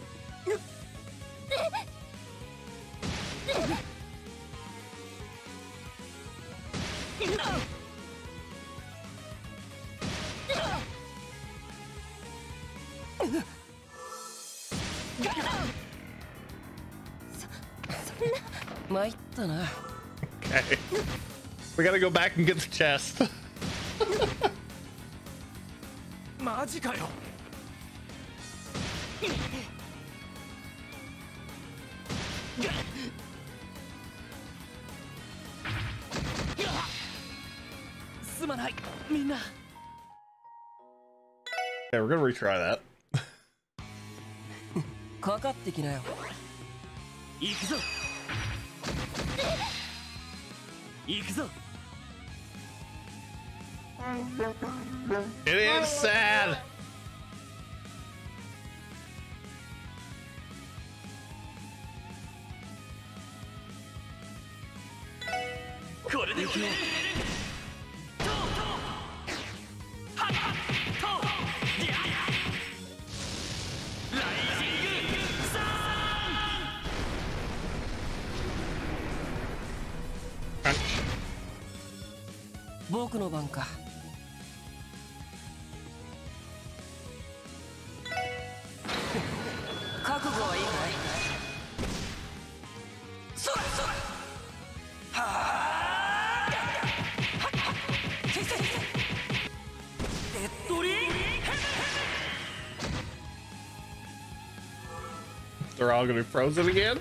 Okay. We gotta go back and get the chest. マジかよ。すまない、みんな。Okay, we're gonna retry that. かかってきなよ。行くぞ。行くぞ。It is sad. Crunch. 僕の番か。覚悟はいいかい？そらそら。はあ。先生。デッドリー。They're all gonna be frozen again.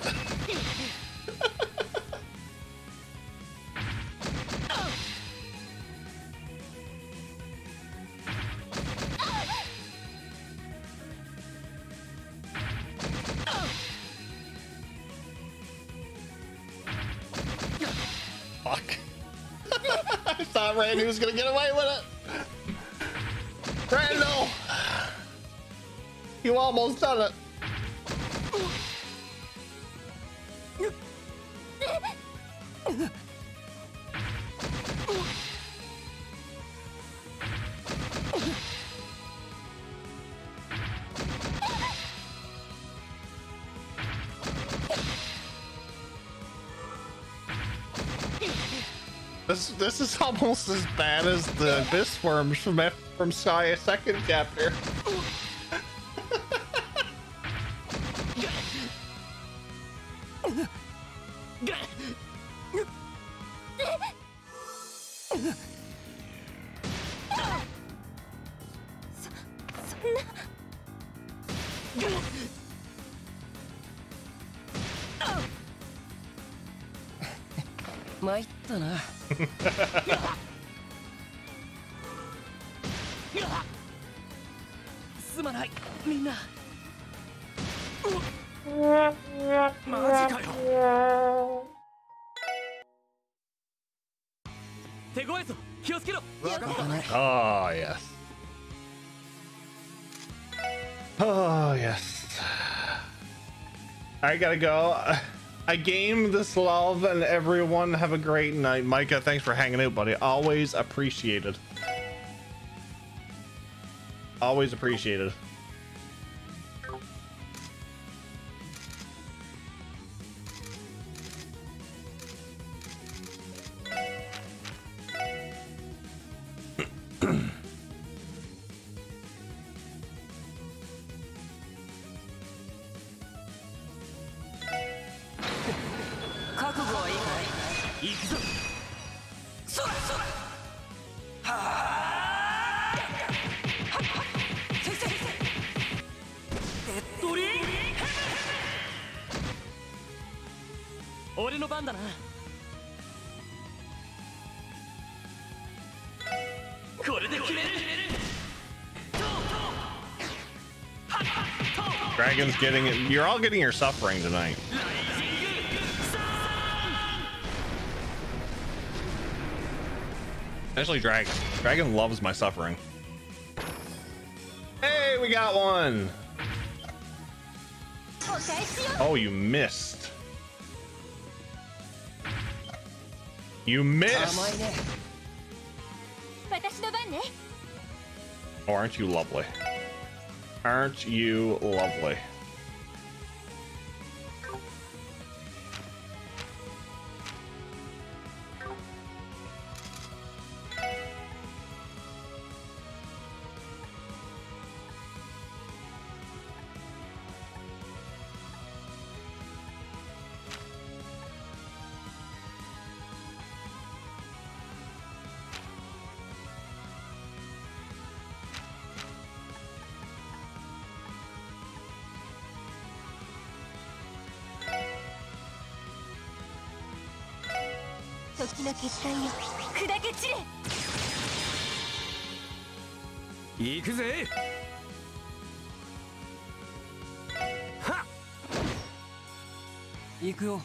Fuck. I thought Randy was gonna get away with it. Randall! You almost done it. This is almost as bad as the abyss worms from Sky 2nd chapter. Oh, yes. Oh, yes. I gotta go. I game this love, and everyone have a great night. Micah, thanks for hanging out, buddy. Always appreciated. Always appreciated. 覚悟はいいかい。行くぞ。そらそら。はあ。先生。デッドリー。俺の番だな。これで決める。Dragon's getting it. You're all getting your suffering tonight. Especially Dragon. Dragon loves my suffering. Hey, we got one. Oh, you missed. You missed. Oh, aren't you lovely? Aren't you lovely?行くぜ。はっ。行くよ。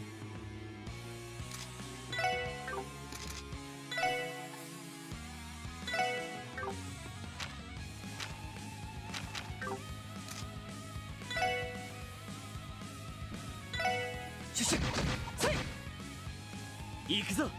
シュシュ。せい。行くぞ。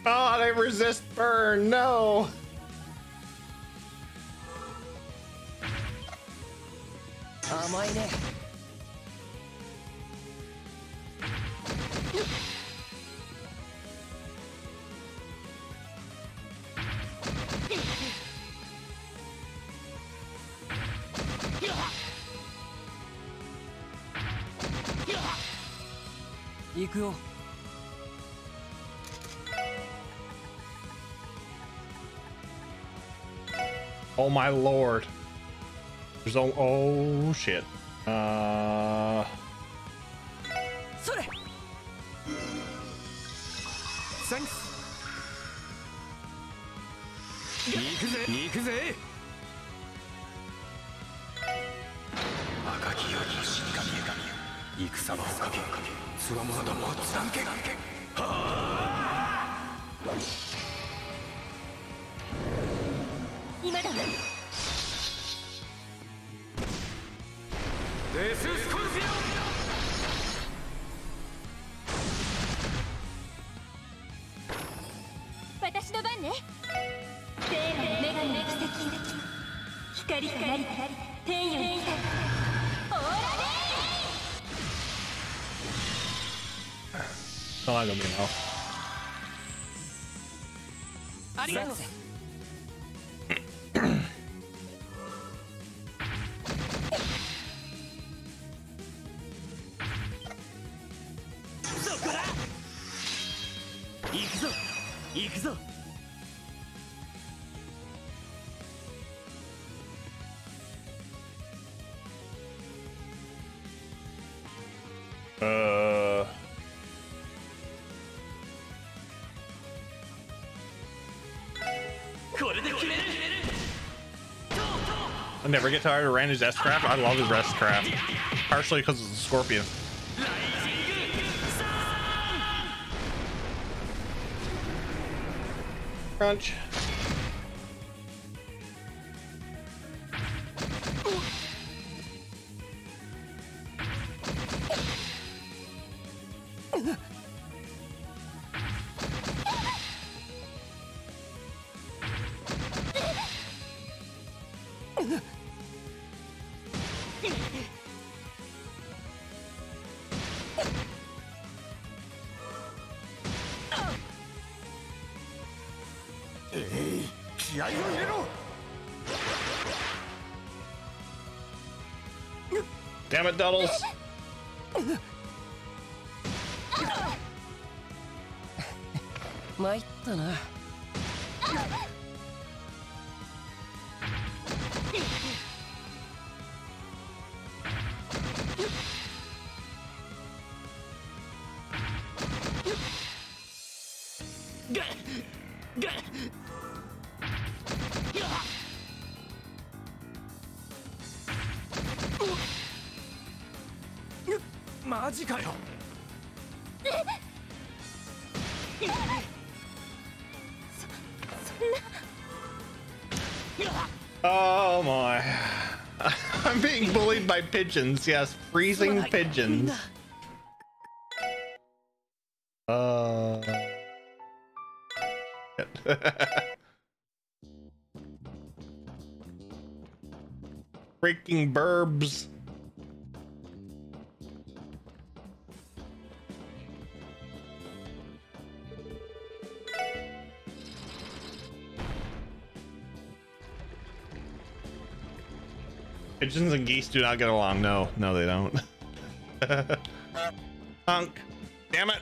Oh, they resist burn. No. Oh my lord. There's oh shit. Thanks. 行くぜ。赤き夜の死神へ戦場をかけつわものどもを貫け。今だ。デススコルピオン。私の番ね。女神の奇跡。光となり天より来た。オーラOh, I don't mean how. ありがとう。そこだ。行くぞ。I never get tired of Randy's S-Craft. I love his S-Craft. Partially because it's a scorpion. Crunch. Damn it, Duddles. Oh my. I'm being bullied by pigeons. Yes, freezing pigeons. Freaking burbs. Pigeons and geese do not get along. No, they don't. Punk. Damn it.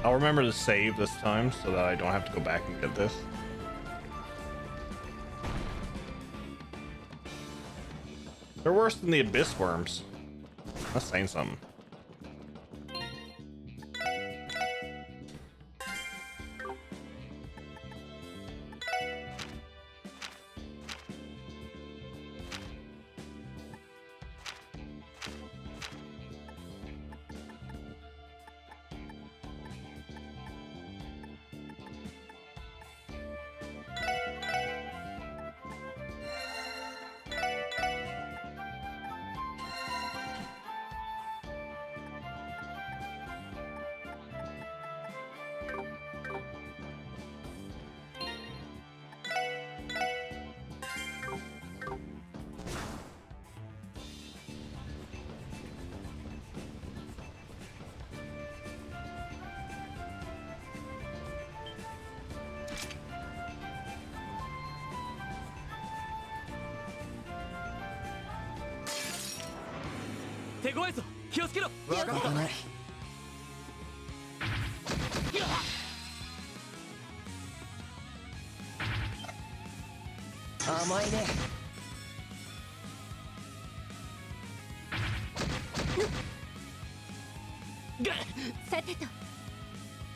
I'll remember to save this time so that I don't have to go back and get this. They're worse than the abyss worms. That's saying something.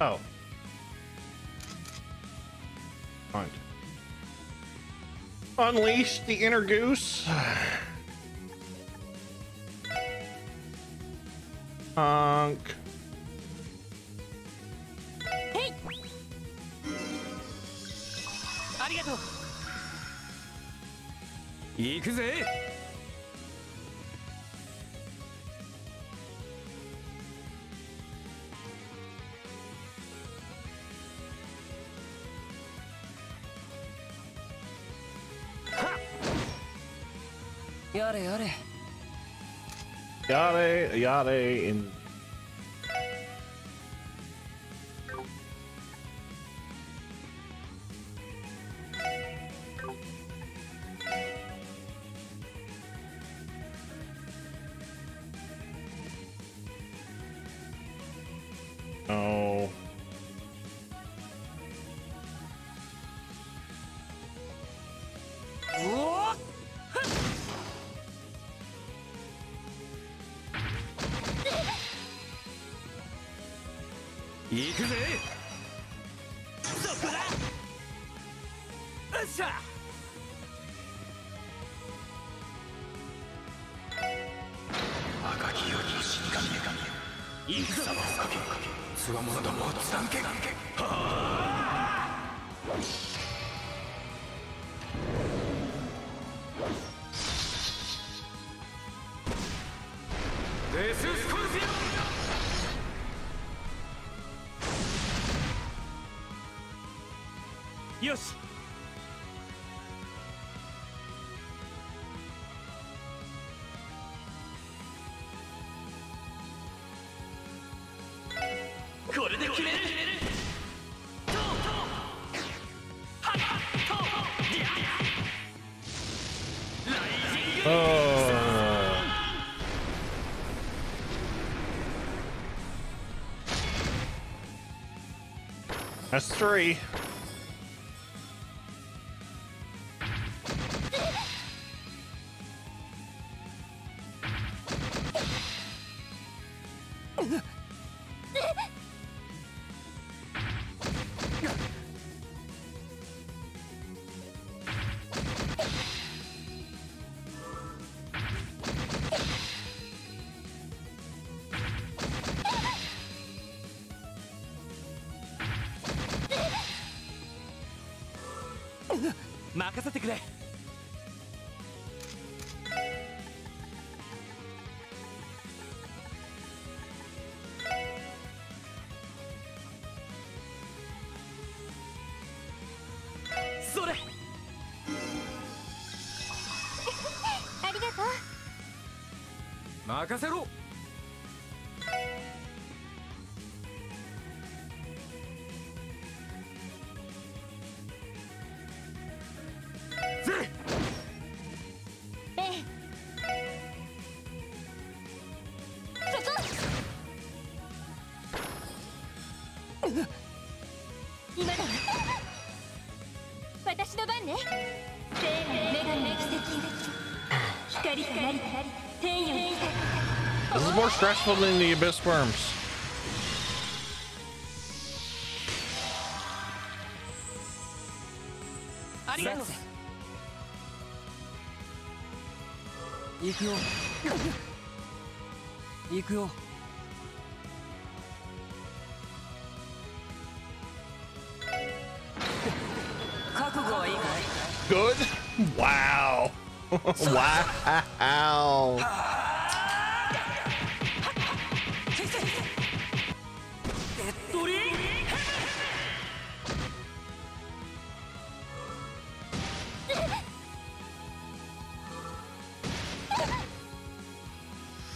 Oh. Fine. Unleash the inner goose. Honk. Hey. ありがとう。行くぜ。やれやれ。Yare, yare, in. Oh.行くぜ。そこだ。よっしゃ。赤きより死神よ。戦をかけ、つわものどもをつだんけ。デススコルピオン。よし。これで決める。Oh. That's 3.任せてくれ。それ。ありがとう。任せろ。今だ。私の番ね。女神の奇跡。光光天より。 This is more stressful than the Abyss Worms. ありがとう。行くよ。行くよ。覚悟はいいかい。 Good? Wow. Wow. ドリー援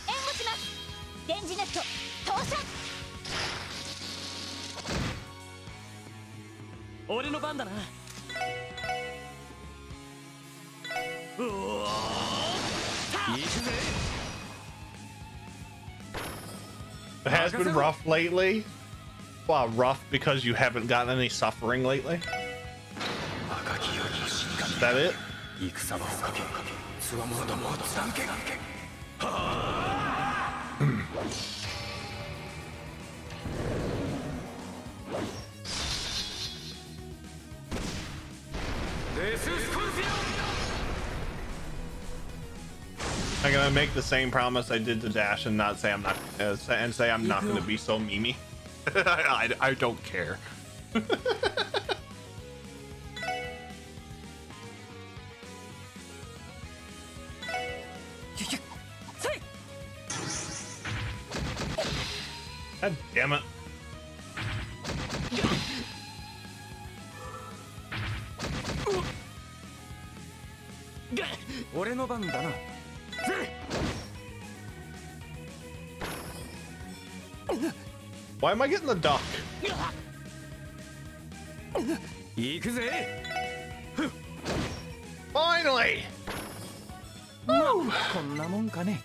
護します。電磁ネット投射。俺の番だな。うおー。行くぜ。 It has been rough lately. Well, rough because you haven't gotten any suffering lately. Is that it? 戦をかけ、つわものどもをつだんけ。デススコルピオン。I'm gonna make the same promise I did to Dash and not say I'm not and say I'm not gonna be so memey. I don't care. God damn it. 俺の番だな。 Why am I getting the duck? 行くぜ。 Finally! こんなもんかね。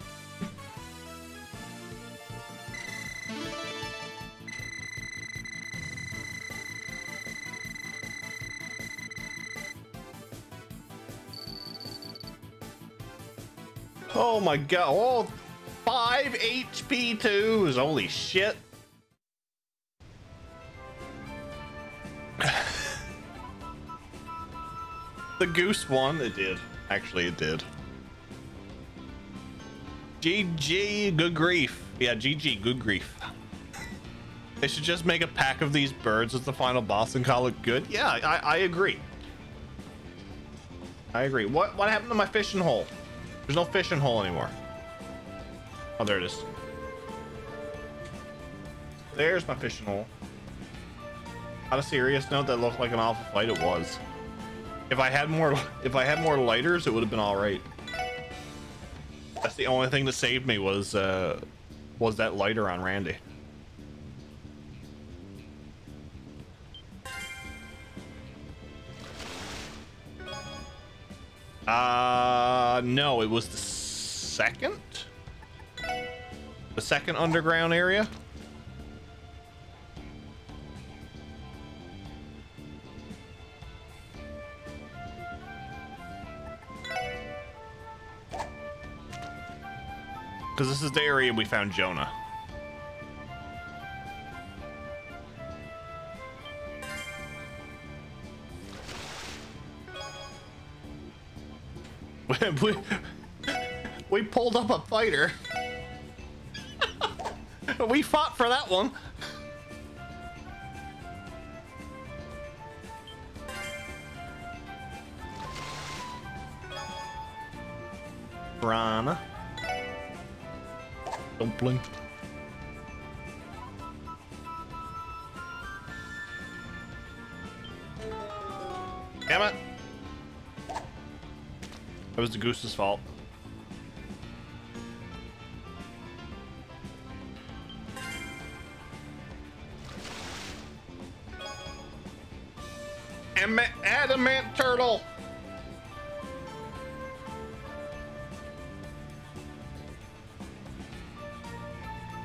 Oh my god. Oh, 5 HP twos. Holy shit. The goose won. It did. Actually, it did. GG. Good grief. Yeah, GG. Good grief. They should just make a pack of these birds as the final boss and call it good. Yeah, I agree. I agree. What happened to my fishing hole? There's no fishing hole anymore. Oh, there it is. There's my fishing hole. On a serious note, that looked like an awful fight. It was. If I had more lighters, it would have been all right. That's the only thing that saved me was that lighter on Randy. No, it was the second underground area. Because this is the area we found Jonah. We pulled up a fighter. We fought for that one. Rana. Dumpling. Damn it. That was the goose's fault. Adamant turtle.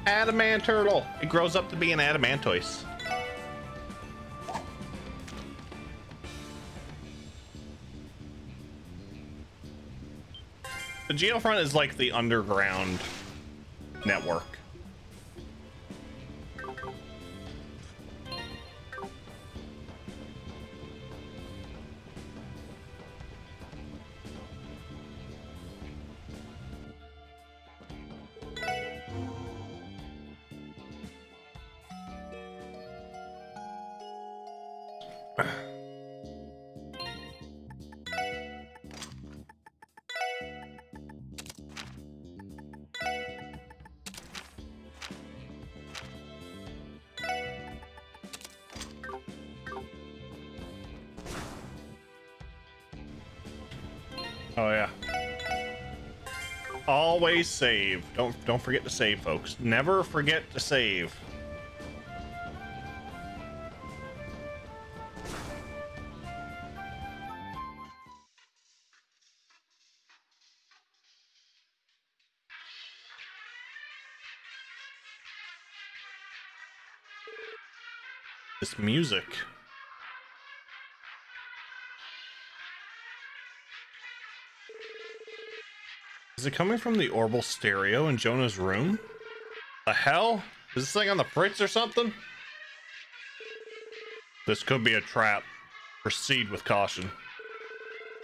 Adamant turtle. It grows up to be an adamantoise. The Geofront is like the underground network. Oh yeah. Always save. Don't forget to save, folks. Never forget to save. This music. Is it coming from the Orbital stereo in Jonah's room? The hell? Is this thing on the fritz or something? This could be a trap. Proceed with caution.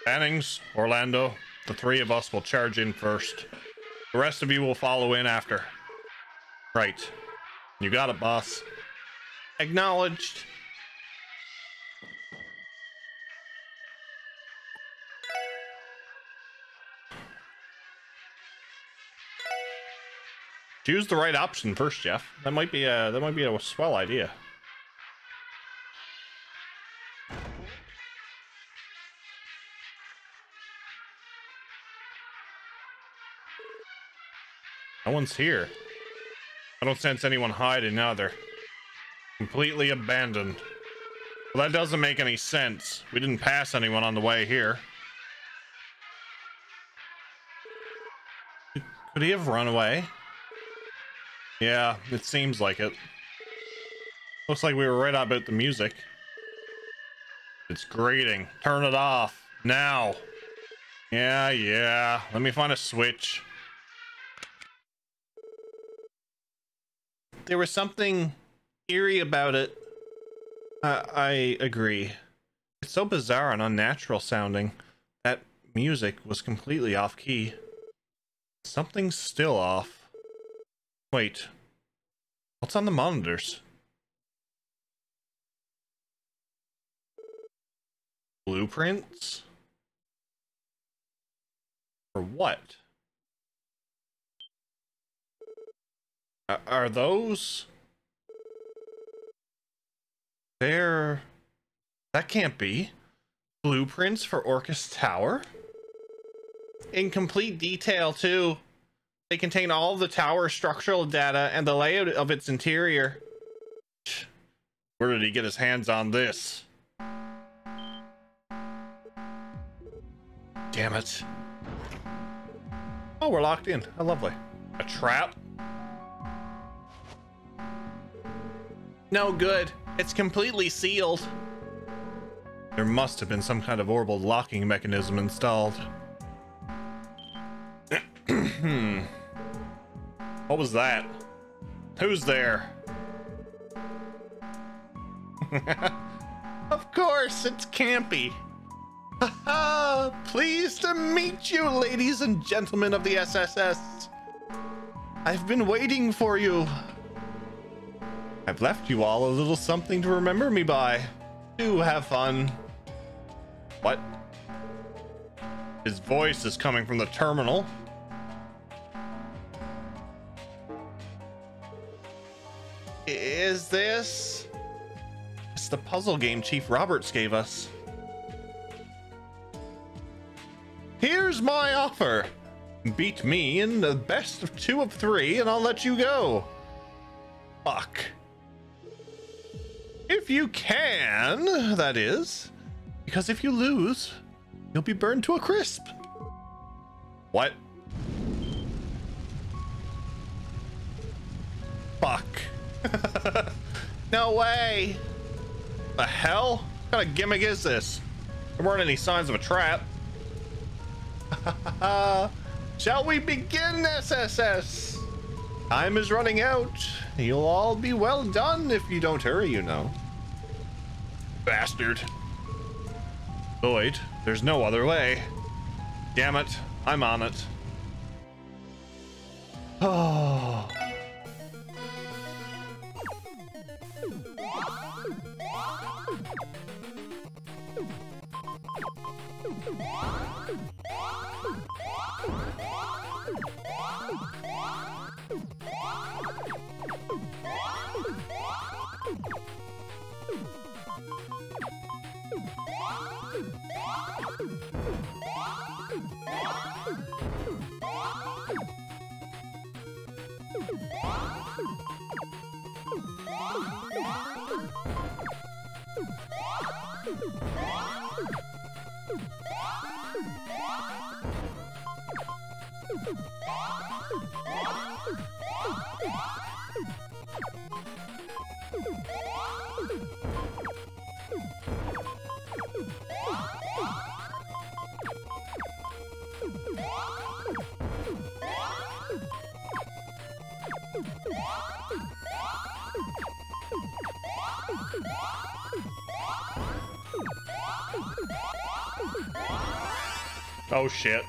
Bannings, Orlando, the three of us will charge in first. The rest of you will follow in after. Right. You got it, boss. Acknowledged. Choose the right option first, Jeff. That might be a swell idea. No one's here. I don't sense anyone hiding either. Completely abandoned. Well, that doesn't make any sense. We didn't pass anyone on the way here. Could he have run away? Yeah, it seems like it. Looks like we were right about the music. It's grating. Turn it off. Now. Yeah. Let me find a switch. There was something eerie about it. I agree. It's so bizarre and unnatural sounding. That music was completely off key. Something's still off. Wait. What's on the monitors? Blueprints? For what? Are those? That can't be. Blueprints for Orcus Tower? In complete detail, too. They contain all of the tower structural data and the layout of its interior. Where did he get his hands on this? Damn it. Oh, we're locked in. How lovely. A trap? No good. It's completely sealed. There must have been some kind of orbital locking mechanism installed. What was that? Who's there? Of course, it's Campy. Haha! Pleased to meet you, ladies and gentlemen of the SSS. I've been waiting for you. I've left you all a little something to remember me by. Do have fun. What? His voice is coming from the terminal. Is this? It's the puzzle game Chief Roberts gave us. Here's my offer. Beat me in the best of 2 of 3 and I'll let you go. Fuck. If you can, that is. Because if you lose, you'll be burned to a crisp. What? Fuck. No way. The hell? What kind of gimmick is this? There weren't any signs of a trap. Shall we begin, SSS? Time is running out. You'll all be well done if you don't hurry, you know. Bastard. Lloyd, there's no other way. Damn it, I'm on it. Oh. Oh shit.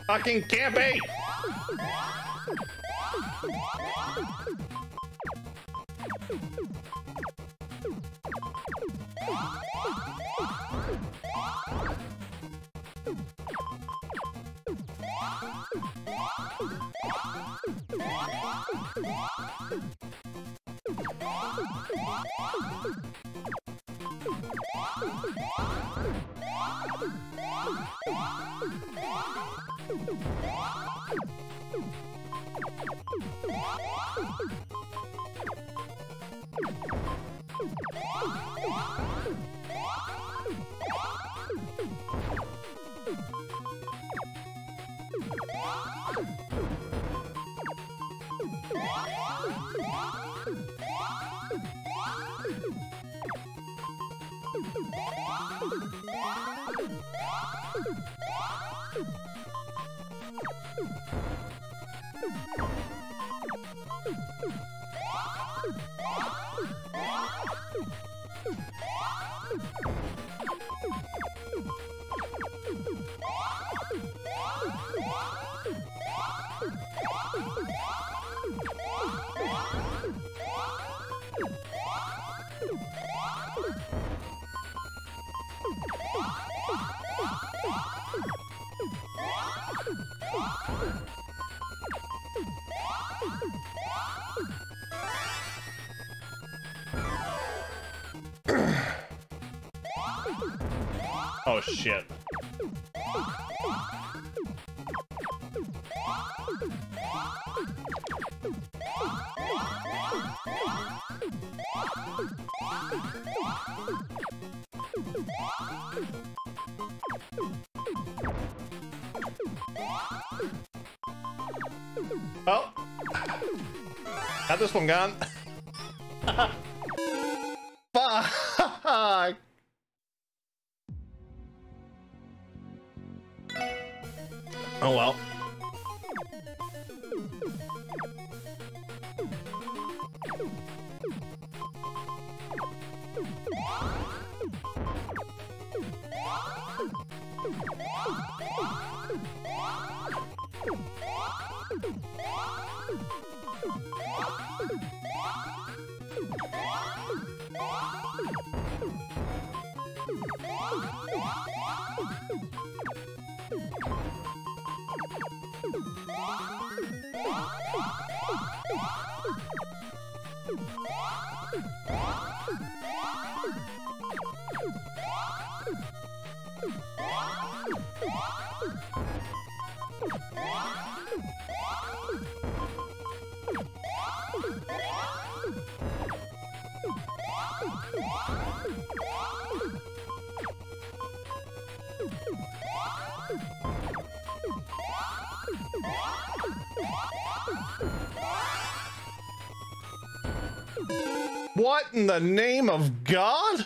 Fucking Campy! Oh shit. Oh, got this one gone. Fuck. Oh well. What in the name of God?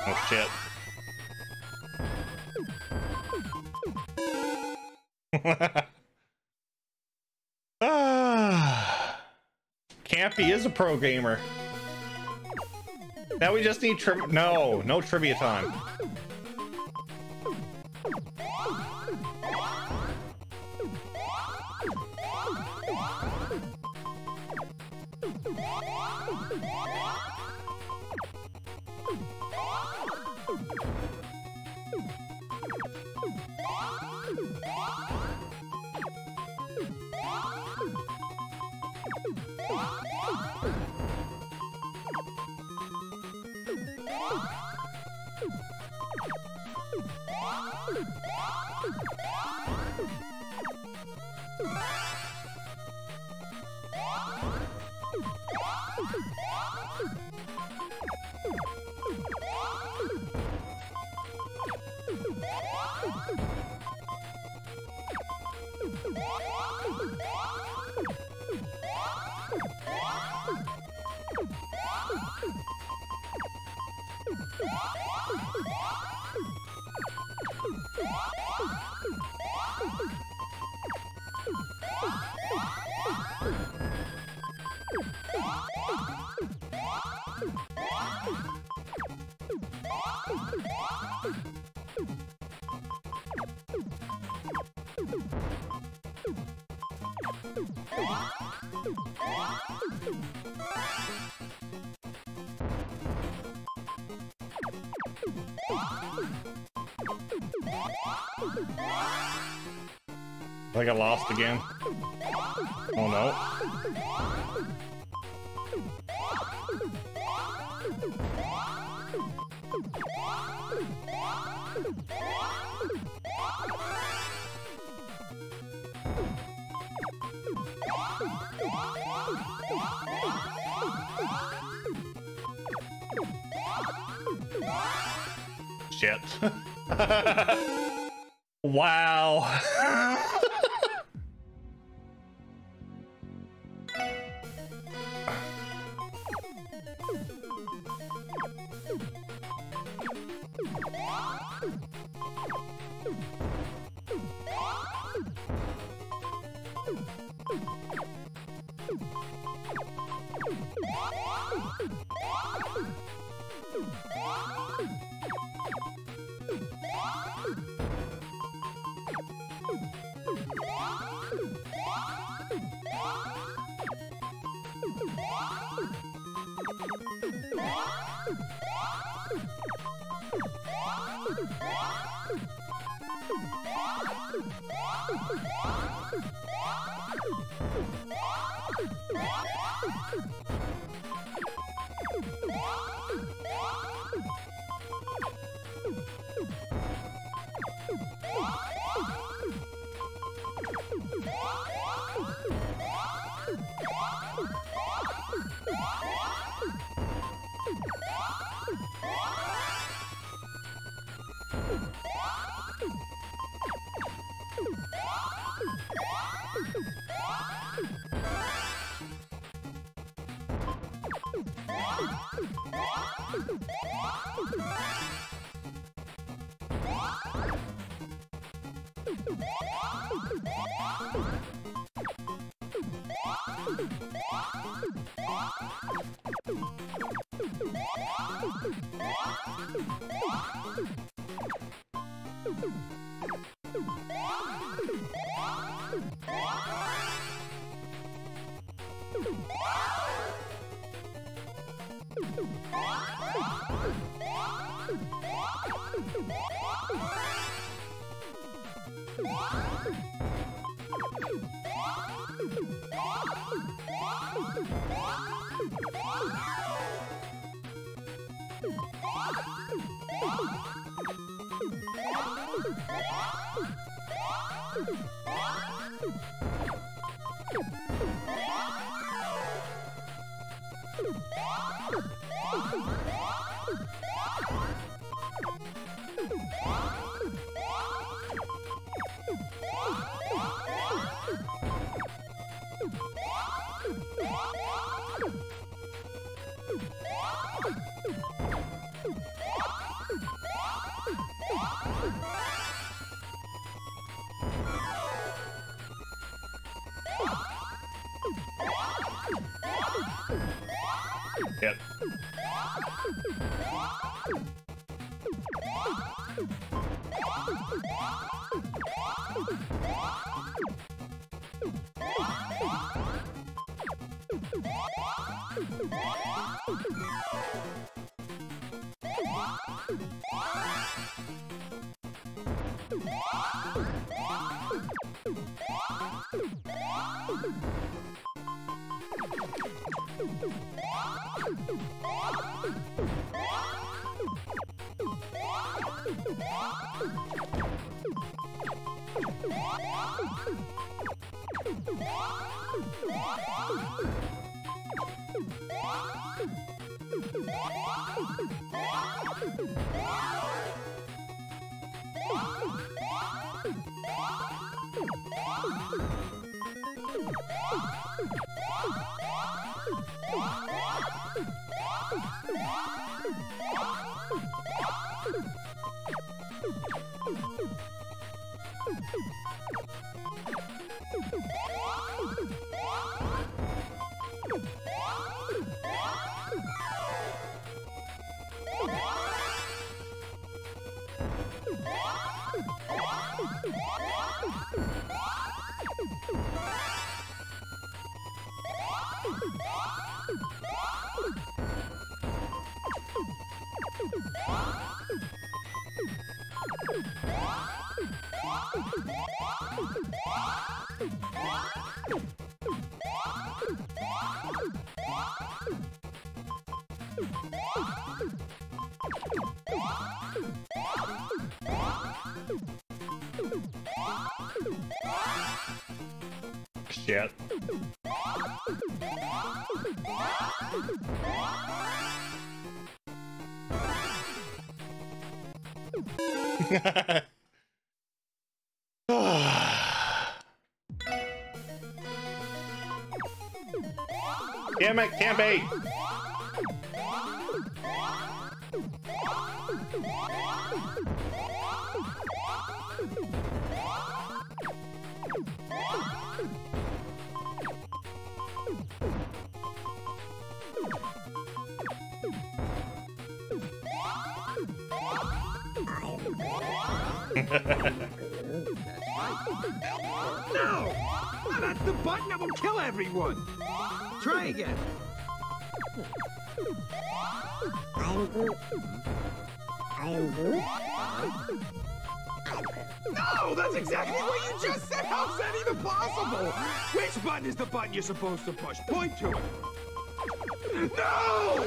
Oh shit. Campy is a pro gamer. Now we just need no trivia time. I got lost again. Oh no. Shit. Wow. Yep. Shit. Damn it, can't be. No! That's the button that will kill everyone! Try again. I am Groot. I am Groot. No! That's exactly what you just said! How's that even possible? Which button is the button you're supposed to push? Point to it. No!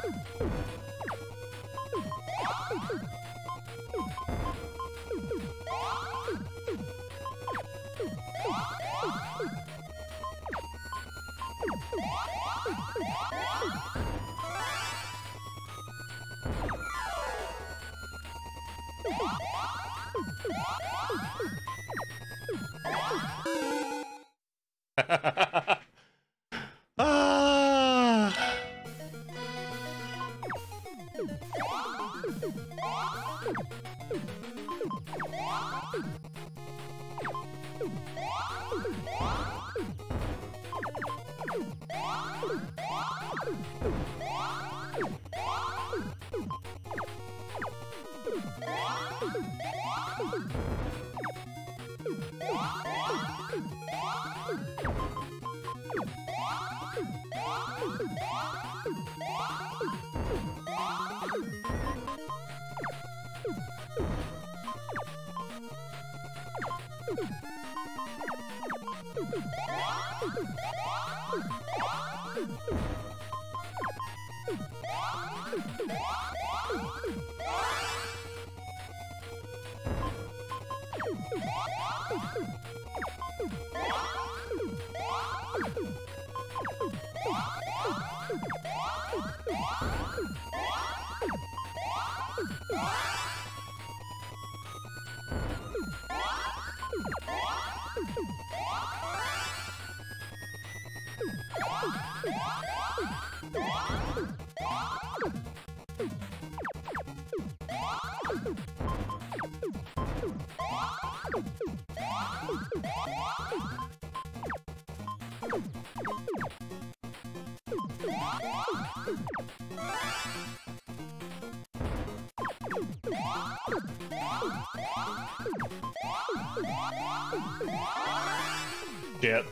Shit.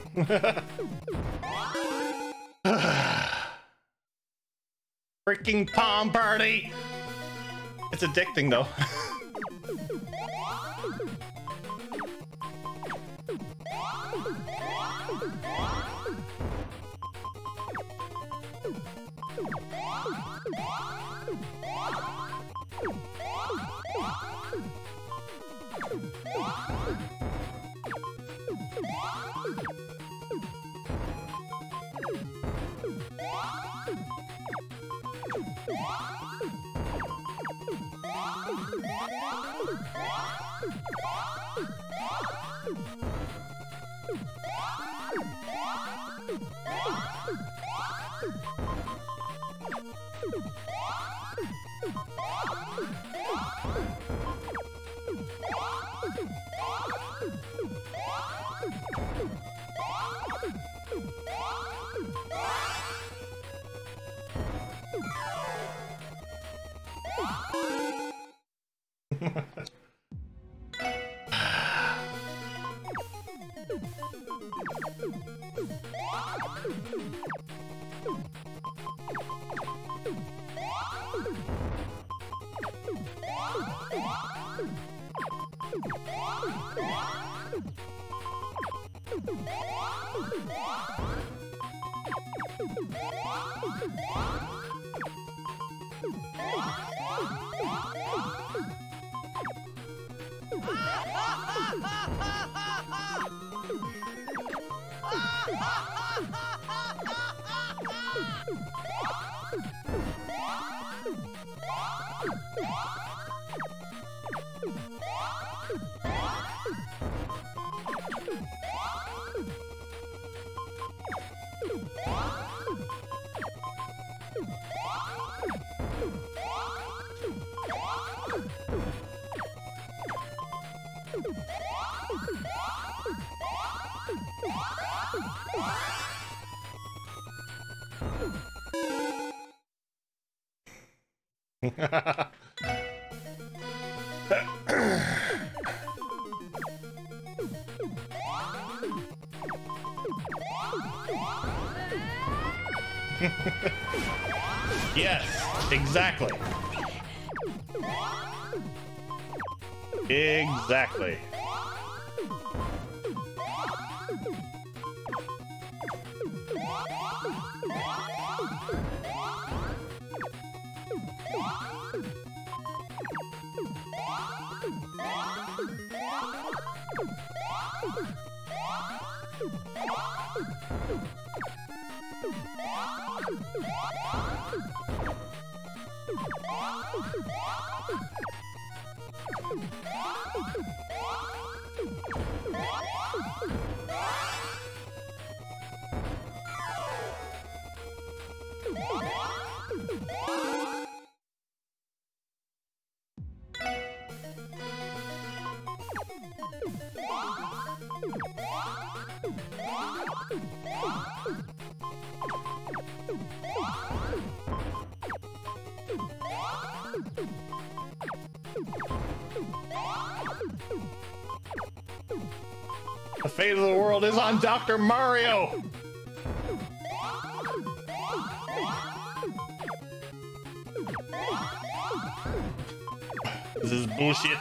Freaking Palm Birdie! It's addicting though. Yes, exactly. Exactly. The fate of the world is on Dr. Mario! This is bullshit.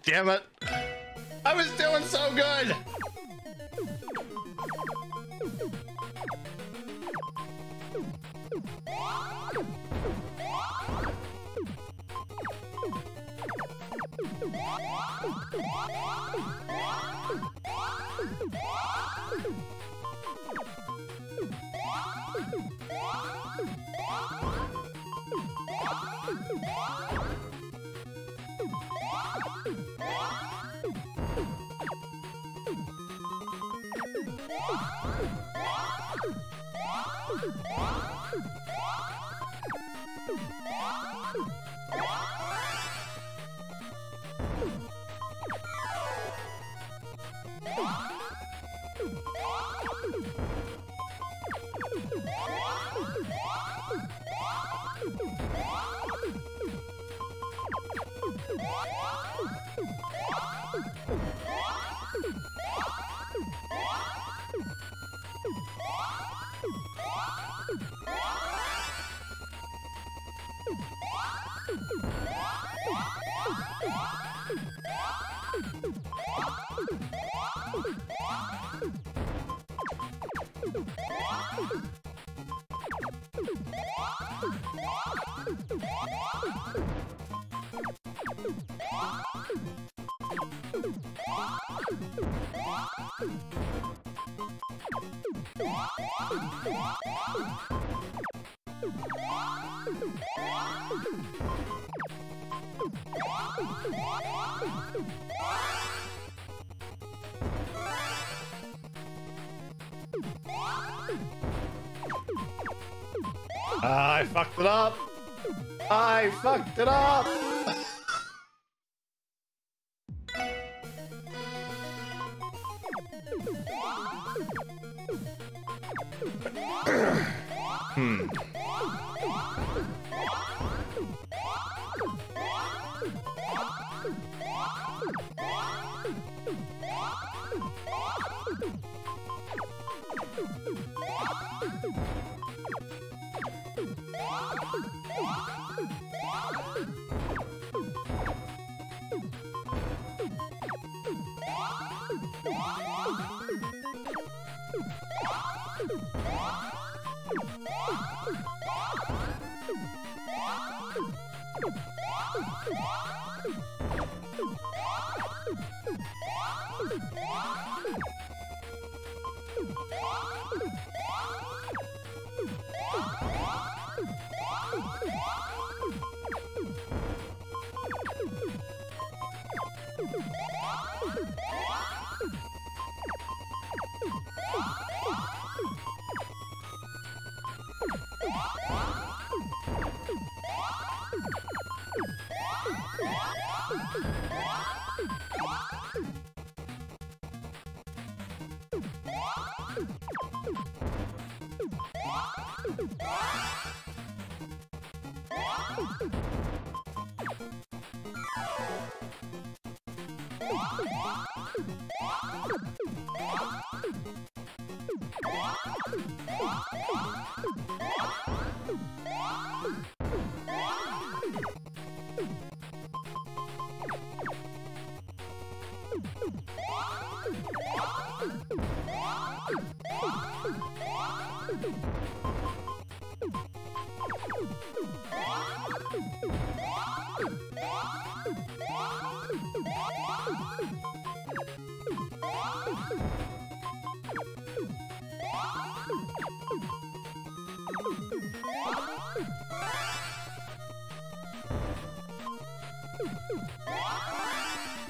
Damn it. I was doing so good. I fucked it up. I fucked it up.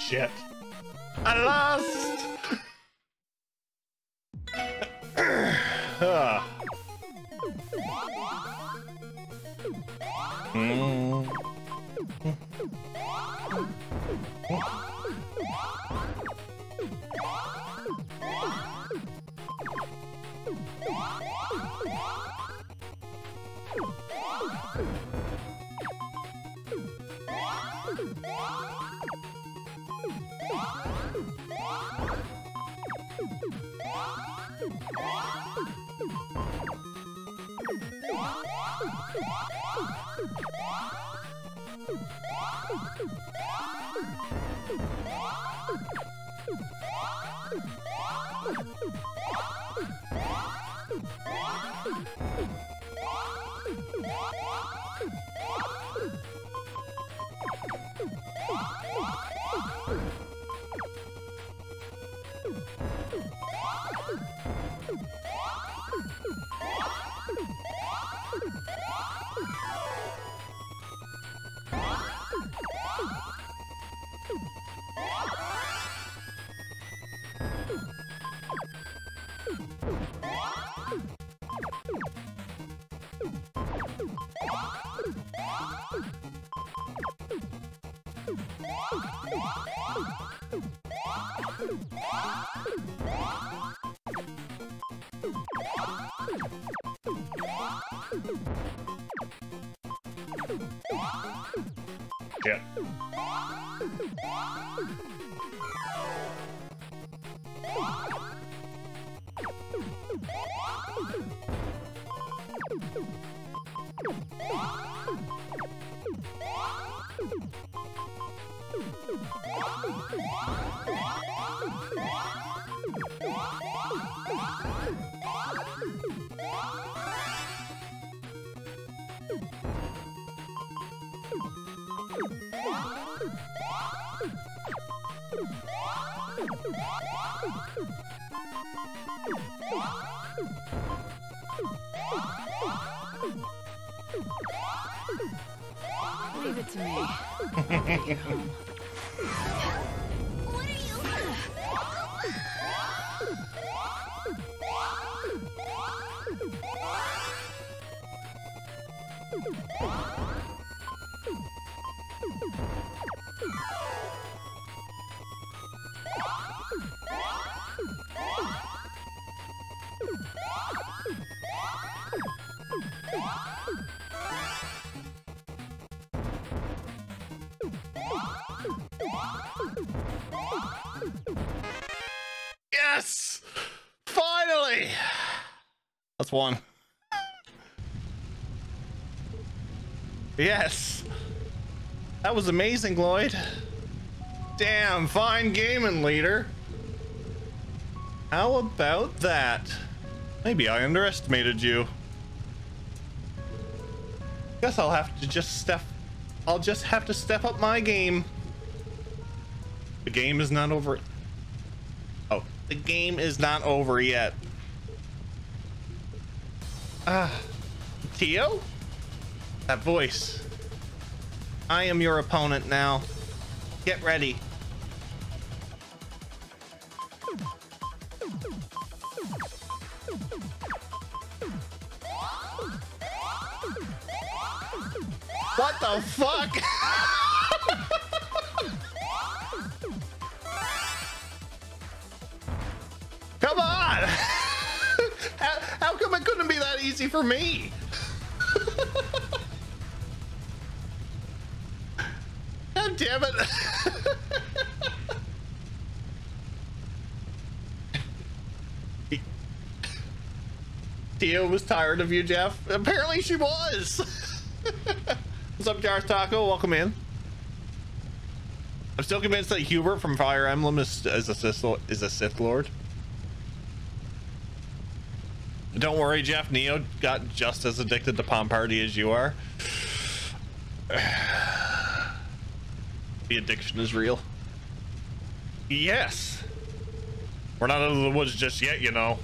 Shit. I lost! Yeah. Leave it to me. I'll take you home. What are you? Yes! Finally! That's one. Yes! That was amazing, Lloyd. Damn, fine gaming, leader. How about that? Maybe I underestimated you. Guess I'll have to just have to step up my game. The game is not over. Oh, the game is not over yet. Tio? That voice. I am your opponent now. Get ready. What the fuck? Come on! How come it couldn't be that easy for me? God damn it. Tio was tired of you, Jeff. Apparently she was. What's up, Jars Taco? Welcome in. I'm still convinced that Hubert from Fire Emblem is a Sith Lord. Don't worry, Jeff. Neo got just as addicted to Palm Party as you are. The addiction is real. Yes. We're not out of the woods just yet, you know.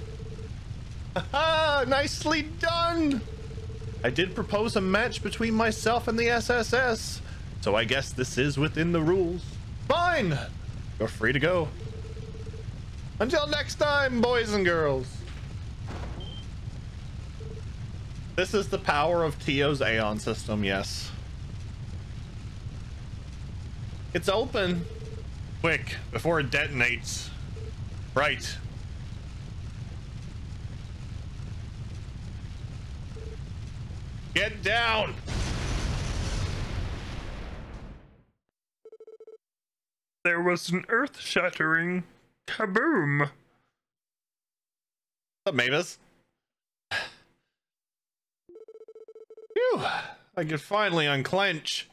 Nicely done. I did propose a match between myself and the SSS, so I guess this is within the rules. Fine. You're free to go. Until next time, boys and girls. This is the power of Tio's Aeon system, yes. It's open. Quick, before it detonates. Right. Get down! There was an earth-shattering kaboom. What's up, Mavis? Phew, I could finally unclench.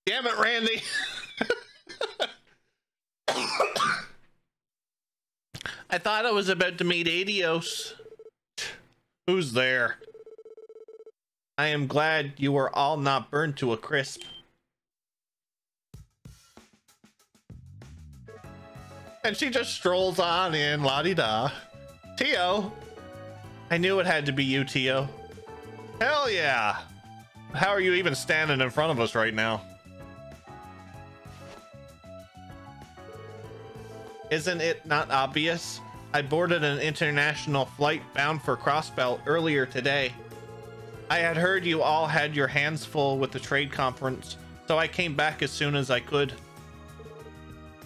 Damn it, Randy. I thought I was about to meet Adios. Who's there? I am glad you were all not burned to a crisp. And she just strolls on in, la-di-da. Tio. I knew it had to be you, Tio. Hell yeah. How are you even standing in front of us right now? Isn't it not obvious? I boarded an international flight bound for Crossbelt earlier today. I had heard you all had your hands full with the trade conference, so I came back as soon as I could.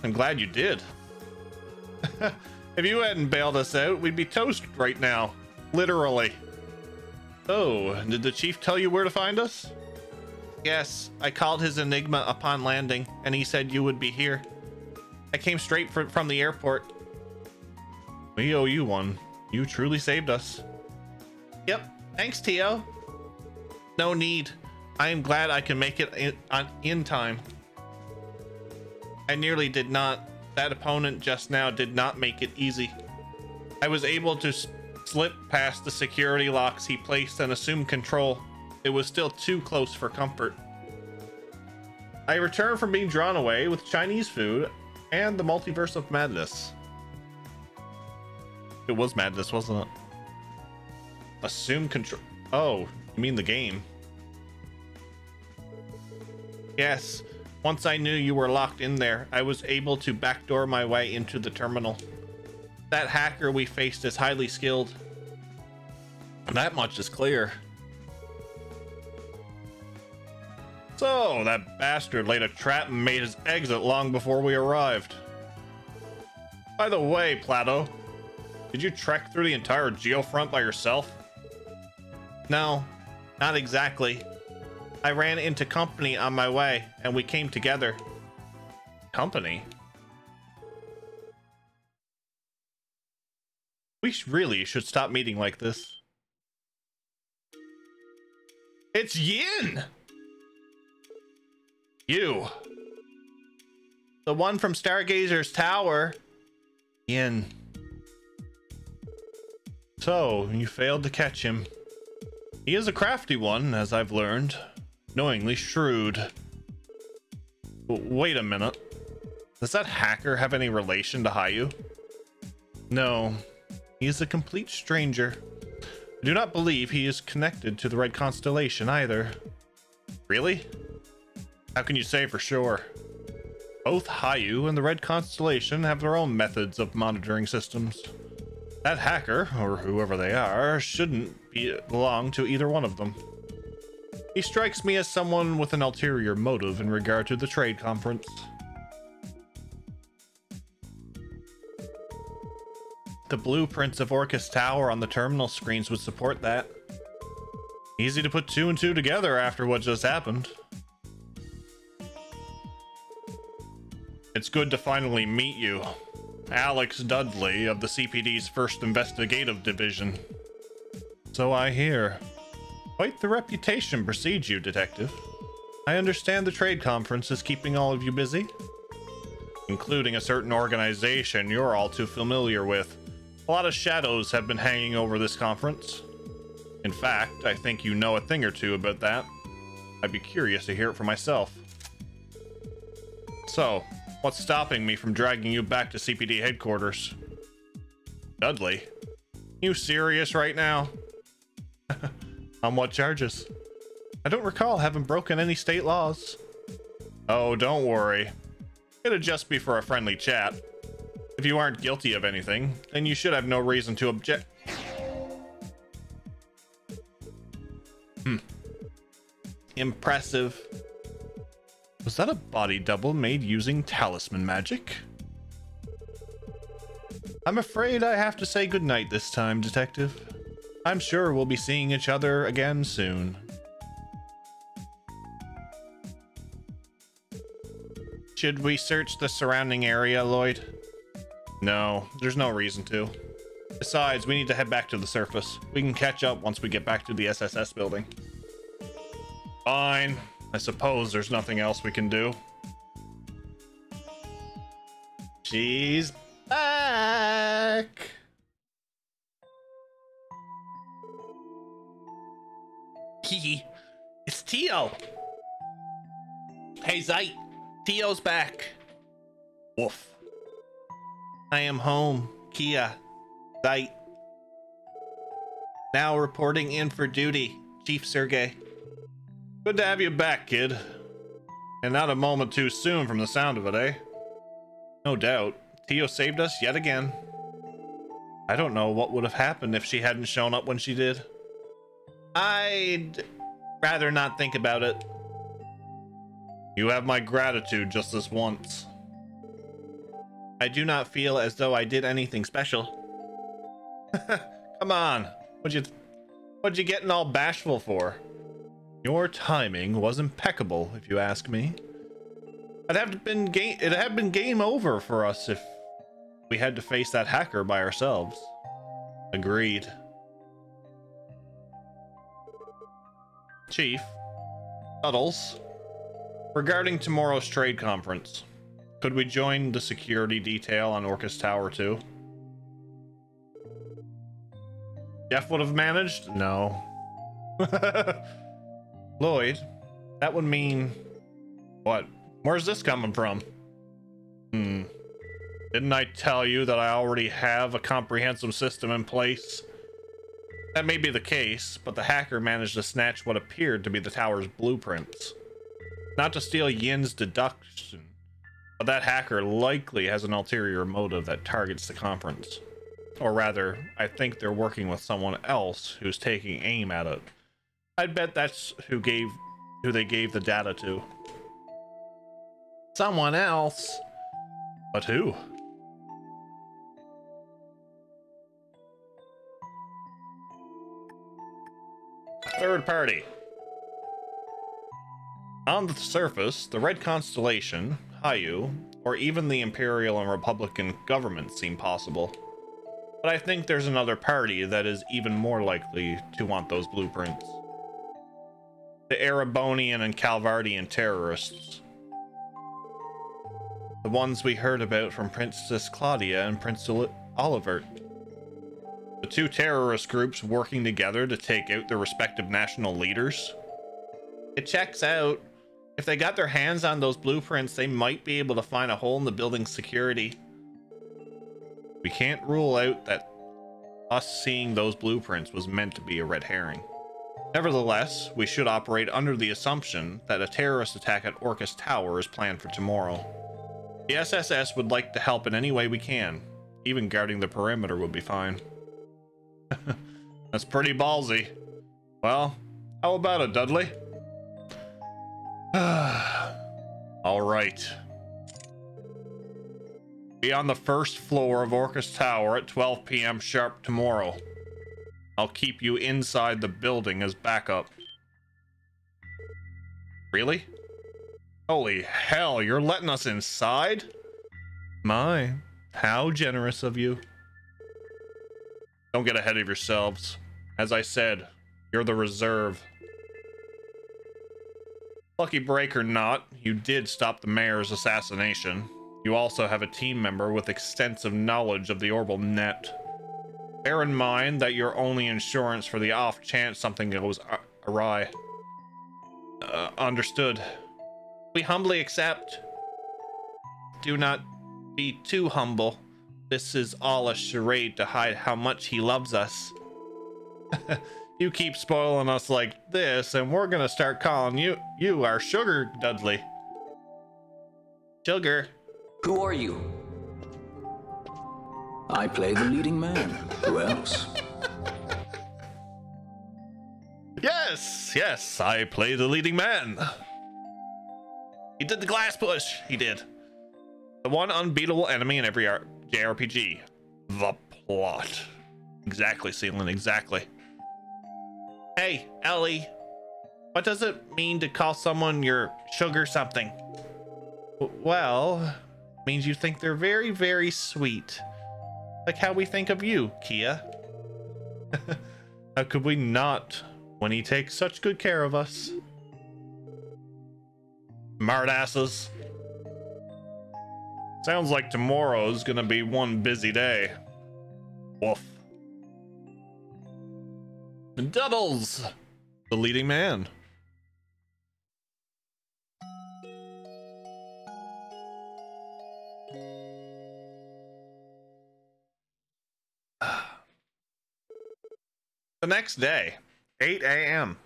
I'm glad you did. If you hadn't bailed us out, we'd be toast right now. Literally. Oh, did the chief tell you where to find us? Yes, I called his Enigma upon landing, and he said you would be here. I came straight from the airport. We owe you one. You truly saved us. Yep, thanks, Tio. No need. I am glad I can make it in time. I nearly did not. That opponent just now did not make it easy. I was able to slip past the security locks he placed and assume control. It was still too close for comfort. I returned from being drawn away with Chinese food and the multiverse of madness. It was madness, wasn't it? Assume control. Oh, you mean the game? Yes. Once I knew you were locked in there, I was able to backdoor my way into the terminal. That hacker we faced is highly skilled. That much is clear. So, that bastard laid a trap and made his exit long before we arrived. By the way, Plato, did you trek through the entire geofront by yourself? No, not exactly. I ran into company on my way, and we came together. Company? We really should stop meeting like this. It's Yin! You. The one from Stargazer's Tower. Yin. So, you failed to catch him. He is a crafty one, as I've learned. Knowingly shrewd. Wait a minute. Does that hacker have any relation to Hayu? No. He is a complete stranger. I do not believe he is connected to the Red Constellation either. Really? How can you say for sure? Both Hayu and the Red Constellation have their own methods of monitoring systems. That hacker, or whoever they are, shouldn't belong to either one of them. He strikes me as someone with an ulterior motive in regard to the trade conference. The blueprints of Orcus Tower on the terminal screens would support that. Easy to put two and two together after what just happened. It's good to finally meet you. Alex Dudley of the CPD's First Investigative Division. So I hear. Quite the reputation precedes you, Detective. I understand the trade conference is keeping all of you busy, including a certain organization you're all too familiar with. A lot of shadows have been hanging over this conference. In fact, I think you know a thing or two about that. I'd be curious to hear it for myself. So, what's stopping me from dragging you back to CPD headquarters? Dudley? You serious right now? On what charges? I don't recall having broken any state laws. Oh, don't worry. It'll just be for a friendly chat. If you aren't guilty of anything, then you should have no reason to object. Impressive. Was that a body double made using talisman magic? I'm afraid I have to say goodnight this time, Detective. I'm sure we'll be seeing each other again soon. Should we search the surrounding area, Lloyd? No, there's no reason to. Besides, we need to head back to the surface. We can catch up once we get back to the SSS building. Fine. I suppose there's nothing else we can do. She's back. Hee, it's Tio. Hey, Zeit. Tio's back. Woof. I am home. Kia. Zeit. Now reporting in for duty. Chief Sergey. Good to have you back, kid. And not a moment too soon from the sound of it, eh? No doubt. Tio saved us yet again. I don't know what would have happened if she hadn't shown up when she did. I'd rather not think about it. You have my gratitude just this once. I do not feel as though I did anything special. Come on. What'd you getting all bashful for? Your timing was impeccable, if you ask me. It'd have been game over for us if we had to face that hacker by ourselves. Agreed. Chief, Tuddles, regarding tomorrow's trade conference, could we join the security detail on Orcus Tower too? Jeff would have managed? No. Lloyd, that would mean... What? Where's this coming from? Didn't I tell you that I already have a comprehensive system in place? That may be the case, but the hacker managed to snatch what appeared to be the tower's blueprints. Not to steal Yin's deduction, but that hacker likely has an ulterior motive that targets the conference. Or rather, I think they're working with someone else who's taking aim at it. I'd bet that's who they gave the data to. Someone else? But who? Third party. On the surface, the Red Constellation, Hayu, or even the Imperial and Republican government seem possible. But I think there's another party that is even more likely to want those blueprints. The Erebonian and Calvardian terrorists. The ones we heard about from Princess Claudia and Prince Olivert. The two terrorist groups working together to take out their respective national leaders. It checks out. If they got their hands on those blueprints, they might be able to find a hole in the building's security. We can't rule out that us seeing those blueprints was meant to be a red herring. Nevertheless, we should operate under the assumption that a terrorist attack at Orcus Tower is planned for tomorrow. The SSS would like to help in any way we can. Even guarding the perimeter would be fine. That's pretty ballsy. Well, how about it, Dudley? All right. Be on the first floor of Orcus Tower at 12 p.m. sharp tomorrow. I'll keep you inside the building as backup. Really? Holy hell, you're letting us inside? My, how generous of you. Don't get ahead of yourselves. As I said, you're the reserve. Lucky break or not, you did stop the mayor's assassination. You also have a team member with extensive knowledge of the Orbital net. Bear in mind that you're only insurance for the off chance something goes awry. Understood. We humbly accept. Do not be too humble. This is all a charade to hide how much he loves us. You keep spoiling us like this, and we're gonna start calling you our sugar, Dudley. Sugar. Who are you? I play the leading man. Who else? Yes, I play the leading man. He did the glass push. He did. The one unbeatable enemy in every JRPG. The plot. Exactly, Sealand, exactly. Hey, Ellie. What does it mean to call someone your sugar something? Well, it means you think they're very, very sweet. Like how we think of you, Kia. How could we not when he takes such good care of us? Smartasses. Sounds like tomorrow's gonna be one busy day. Woof. Doubles, the leading man. The next day, 8 a.m.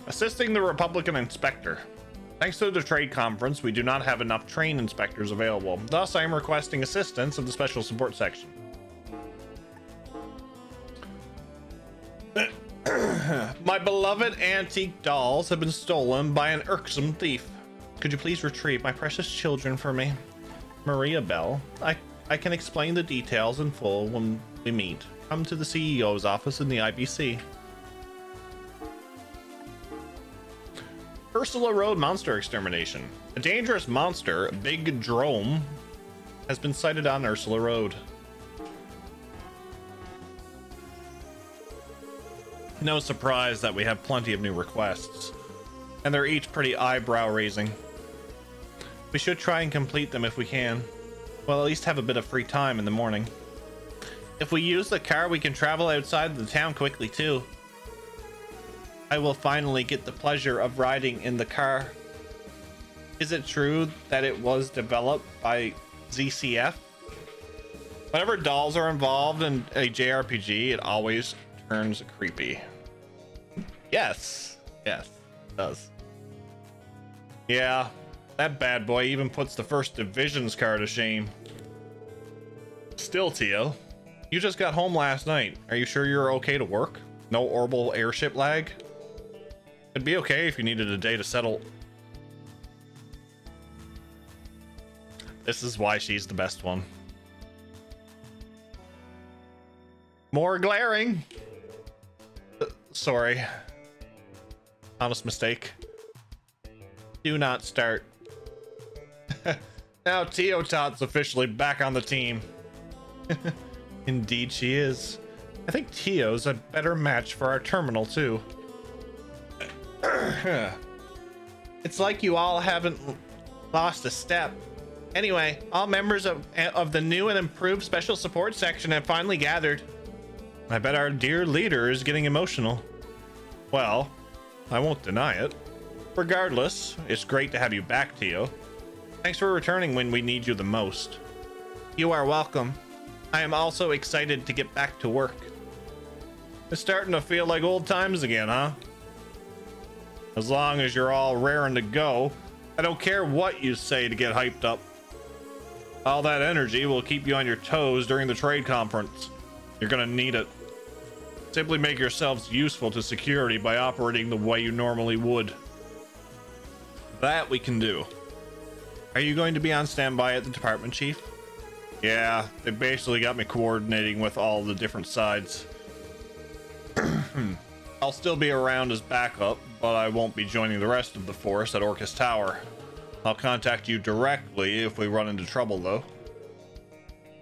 Assisting the Republican inspector. Thanks to the trade conference, we do not have enough train inspectors available. Thus, I am requesting assistance of the special support section. My beloved antique dolls have been stolen by an irksome thief. Could you please retrieve my precious children for me? Maria Bell. I can explain the details in full when we meet. Come to the CEO's office in the IBC. Ursula Road monster extermination. A dangerous monster, Big Drome, has been sighted on Ursula Road. No surprise that we have plenty of new requests, and they're each pretty eyebrow raising. We should try and complete them if we can. Well, at least have a bit of free time in the morning. If we use the car, we can travel outside the town quickly too. I will finally get the pleasure of riding in the car. Is it true that it was developed by ZCF? Whenever dolls are involved in a JRPG, it always turns creepy. Yes, it does. Yeah, that bad boy even puts the First Division's car to shame. Still, Tio, you just got home last night. Are you sure you're okay to work? No orbital airship lag? It'd be okay if you needed a day to settle. This is why she's the best one. More glaring. Sorry. Honest mistake. Do not start. Now Tio Tot's officially back on the team. Indeed she is. I think Tio's a better match for our terminal too. It's like you all haven't lost a step. Anyway, all members of the new and improved special support section have finally gathered. I bet our dear leader is getting emotional. Well, I won't deny it. Regardless, it's great to have you back, Tio. Thanks for returning when we need you the most. You are welcome. I am also excited to get back to work. It's starting to feel like old times again, huh? As long as you're all raring to go, I don't care what you say to get hyped up. All that energy will keep you on your toes during the trade conference. You're gonna need it. Simply make yourselves useful to security by operating the way you normally would. That we can do. Are you going to be on standby at the department, Chief? Yeah, they basically got me coordinating with all the different sides. I'll still be around as backup, but I won't be joining the rest of the force at Orcus Tower. I'll contact you directly if we run into trouble, though.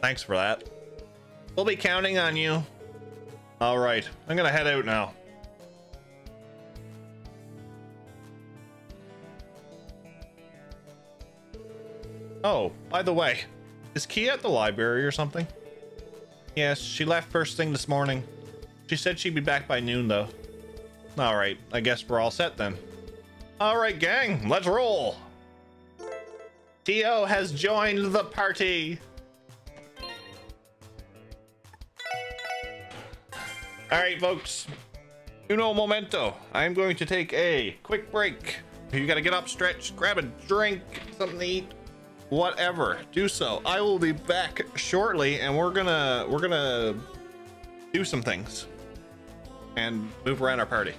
Thanks for that. We'll be counting on you. All right, I'm gonna head out now. Oh, by the way, is Kia at the library or something? Yes, she left first thing this morning. She said she'd be back by noon, though. All right, I guess we're all set then. All right, gang, let's roll. Tio has joined the party. All right, folks. Uno momento. I'm going to take a quick break. You gotta get up, stretch, grab a drink, something to eat, whatever. Do so. I will be back shortly, and we're gonna do some things and move around our party.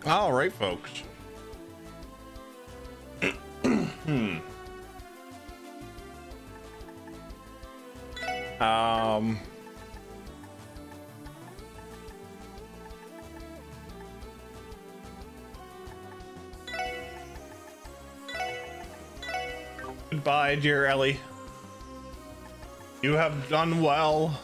All right, folks. Um. Goodbye, dear Ellie. You have done well.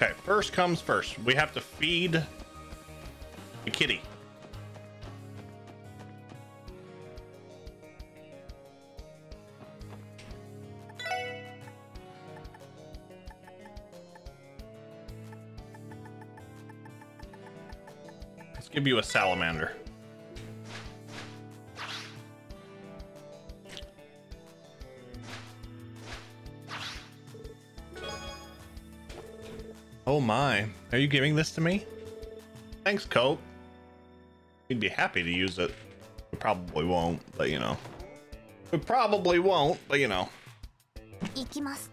Okay, first comes first. We have to feed the kitty. Let's give you a salamander. Oh my, are you giving this to me? Thanks, Cope. We'd be happy to use it. We probably won't, but you know. We probably won't, but you know. 行きます。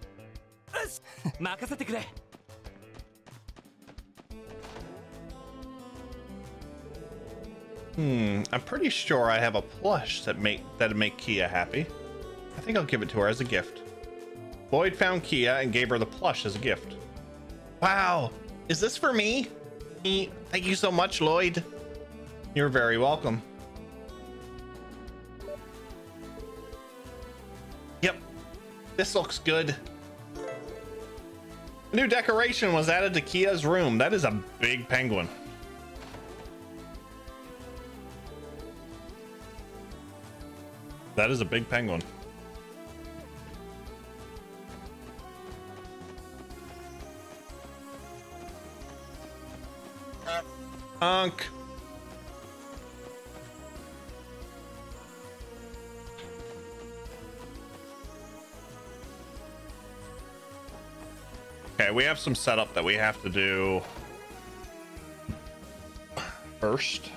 任せてくれ。I'm pretty sure I have a plush that'd make Kia happy. I think I'll give it to her as a gift. Lloyd found Kia and gave her the plush as a gift. Wow, is this for me? Thank you so much, Lloyd. You're very welcome. Yep, this looks good. A new decoration was added to Kia's room. That is a big penguin. That is a big penguin. Unk. Okay, we have some setup that we have to do first.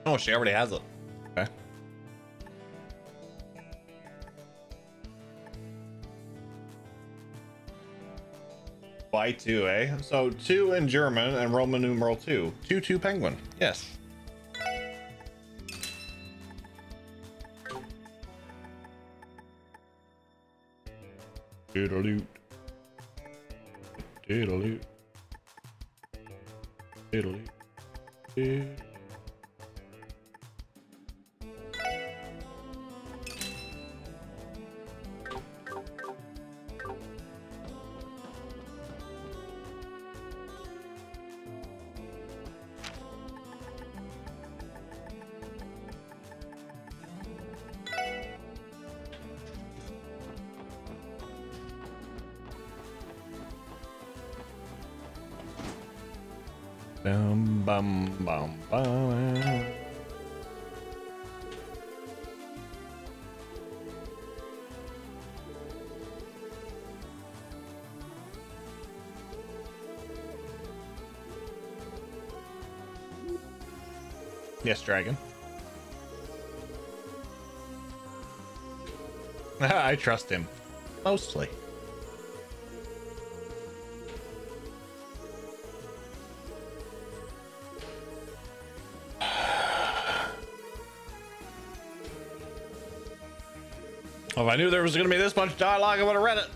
Oh, she already has it. Okay. Y2, eh? So 2 in German and Roman numeral 2. 2 penguin. Yes. Doodle-doot. Doodle-doot. Doodle-doot. Bum bum bum bum. Yes, dragon. I trust him mostly. Well, if I knew there was going to be this much dialogue, I would have read it.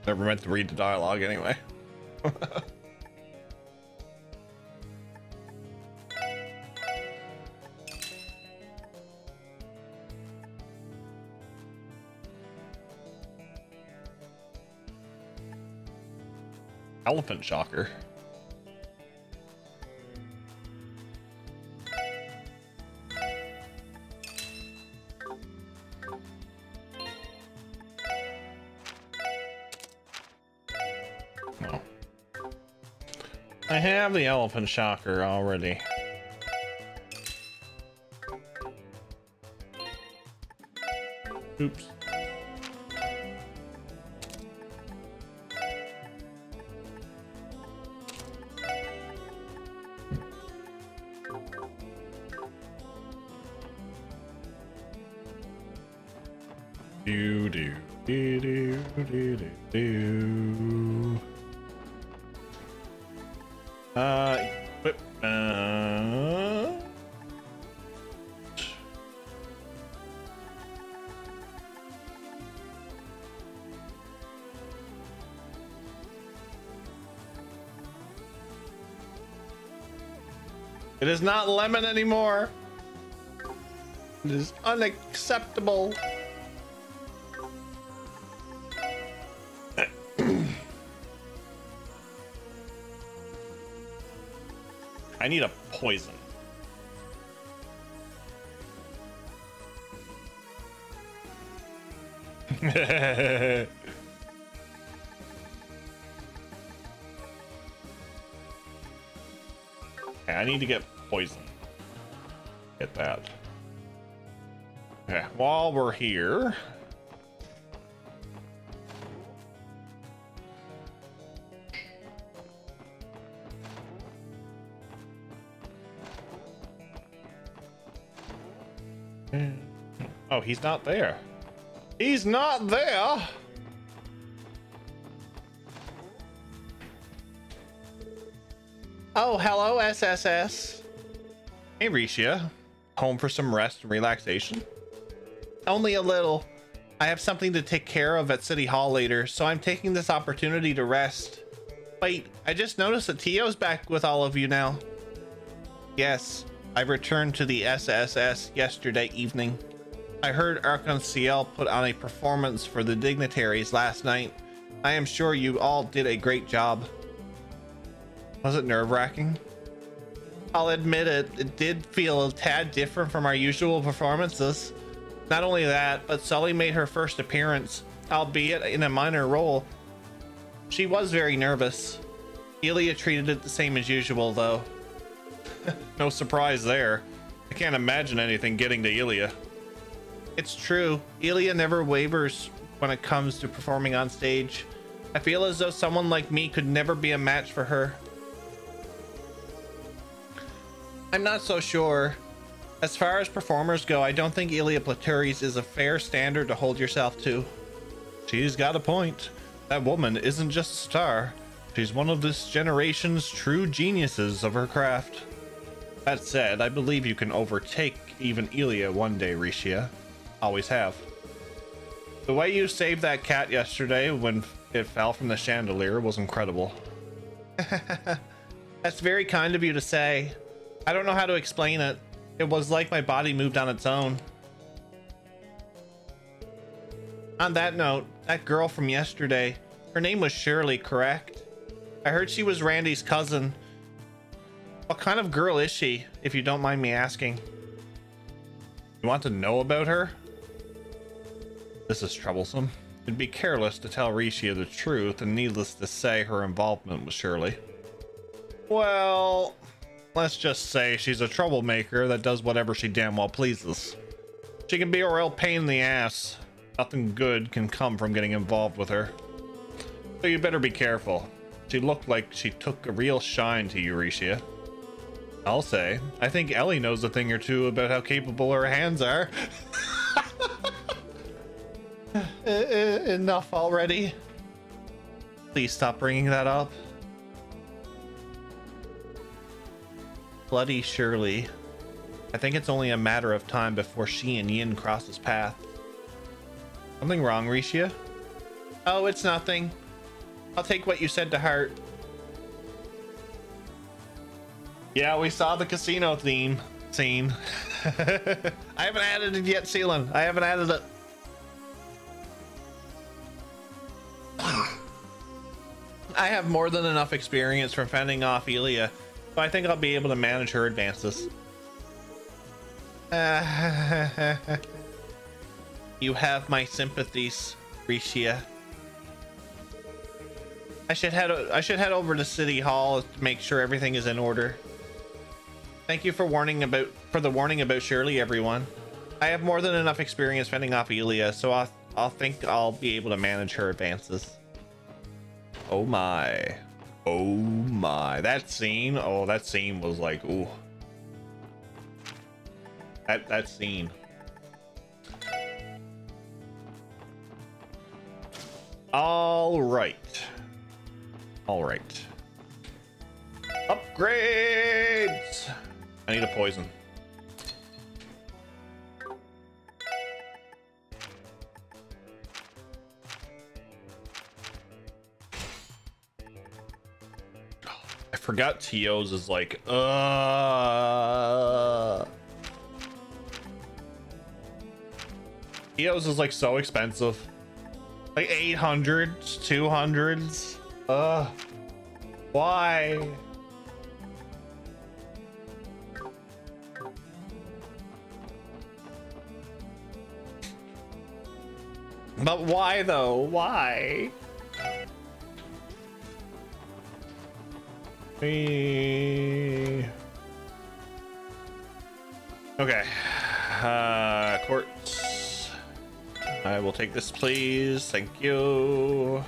Never meant to read the dialogue anyway. Elephant shocker. I have the elephant shocker already. Oops. Do do do do do do do. Whip. It is not lemon anymore. It is unacceptable. I need a poison. Okay, I need to get poison. Get that. Okay, while we're here. Oh, he's not there. He's not there. Oh, hello, SSS. Hey, Risha. Home for some rest and relaxation? Only a little. I have something to take care of at City Hall later, so I'm taking this opportunity to rest. Wait, I just noticed that Tio's back with all of you now. Yes, I returned to the SSS yesterday evening. I heard Arc-en-Ciel put on a performance for the dignitaries last night. I am sure you all did a great job. Was it nerve-wracking? I'll admit it did feel a tad different from our usual performances. Not only that, but Sully made her first appearance, albeit in a minor role. She was very nervous. Elia treated it the same as usual, though. No surprise there. I can't imagine anything getting to Elia. It's true. Elia never wavers when it comes to performing on stage. I feel as though someone like me could never be a match for her. I'm not so sure. As far as performers go, I don't think Elia Platuris is a fair standard to hold yourself to. She's got a point. That woman isn't just a star. She's one of this generation's true geniuses of her craft. That said, I believe you can overtake even Elia one day, Risha. Always have. The way you saved that cat yesterday when it fell from the chandelier was incredible. That's very kind of you to say. I don't know how to explain it. It was like my body moved on its own. On that note, that girl from yesterday, her name was Shirley, correct? I heard she was Randy's cousin. What kind of girl is she, if you don't mind me asking? You want to know about her? This is troublesome. It'd be careless to tell Risha the truth, and needless to say, her involvement with Shirley. Well, let's just say she's a troublemaker that does whatever she damn well pleases. She can be a real pain in the ass. Nothing good can come from getting involved with her. So you better be careful. She looked like she took a real shine to you, Risha. I'll say, I think Ellie knows a thing or two about how capable her hands are. Enough already. Please stop bringing that up. Bloody Shirley. I think it's only a matter of time before she and Yin cross his path. Something wrong, Risha? Oh, it's nothing. I'll take what you said to heart. Yeah, we saw the casino theme scene. I haven't added it yet, Seelan. I haven't added it. I have more than enough experience from fending off Elia, so I think I'll be able to manage her advances. You have my sympathies, Risha. I should head over to City Hall to make sure everything is in order. Thank you for the warning about Shirley, everyone. I have more than enough experience fending off Elia, so I'll think I'll be able to manage her advances. Oh my. Oh my. That scene was like, ooh. That scene. All right. Upgrades. I need a poison. I forgot Tio's is like, Tio's is like so expensive. Like 800s, 200s. Why? But why though? Why? Okay. Quartz. I will take this, please. Thank you.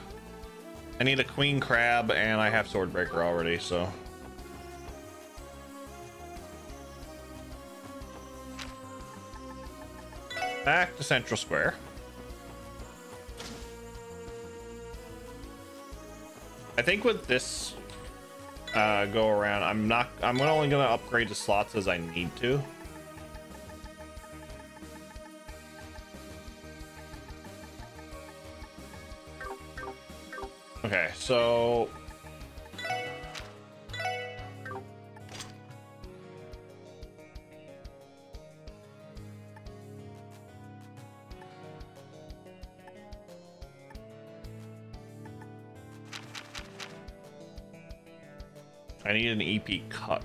I need a queen crab, and I have Swordbreaker already, so. Back to Central Square. I think with this go around, I'm only gonna upgrade the slots as I need to. Okay, so I need an EP cut.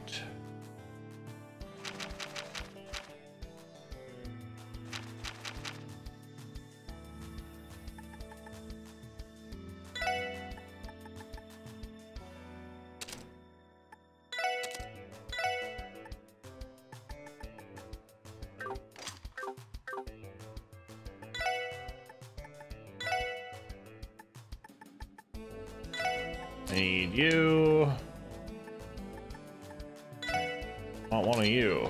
I need you. I want one of you.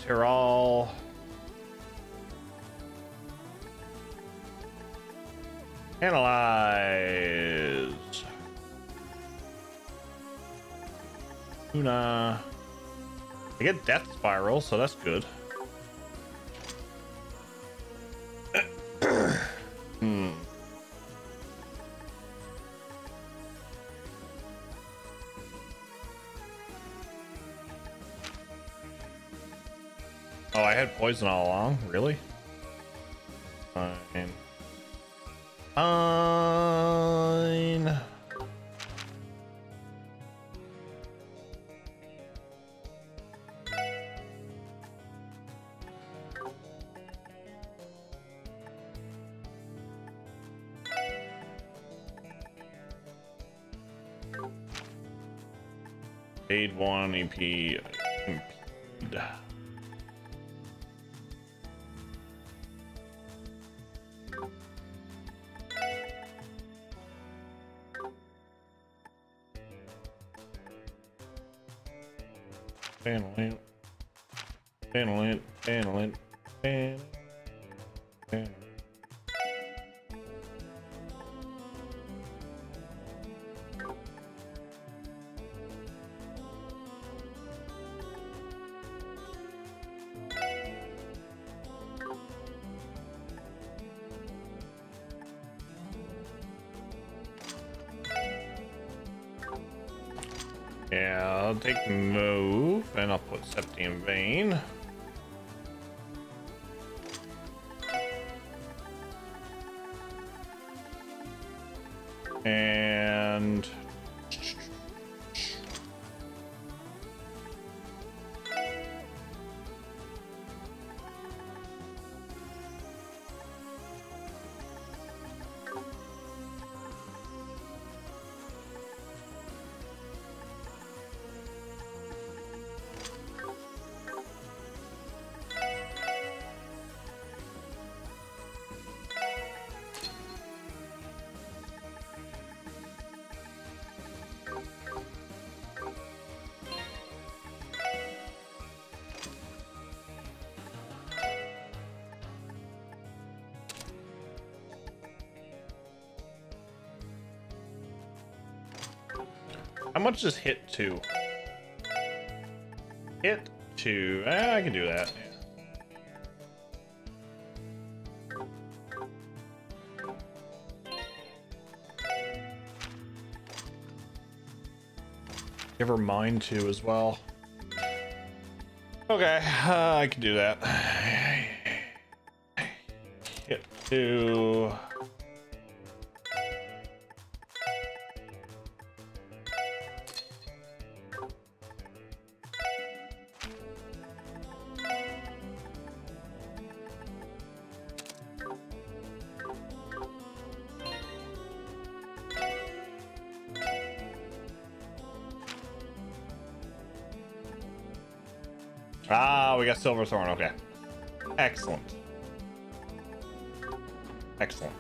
Tyrol. Analyze. Una. I get Death Spiral, so that's good. Oh, I had poison all along? Really? Fine. Fine. Aid 1 EP. Impede. Panel it. Panel it. Panel it. Panel. Panel. Yeah. I'll take move and I'll put Septium Vein. And how much does hit 2? Hit 2. I can do that. Give her mine 2 as well. Okay, I can do that. Hit 2. Ah, we got Silverthorn. Okay. Excellent. Excellent.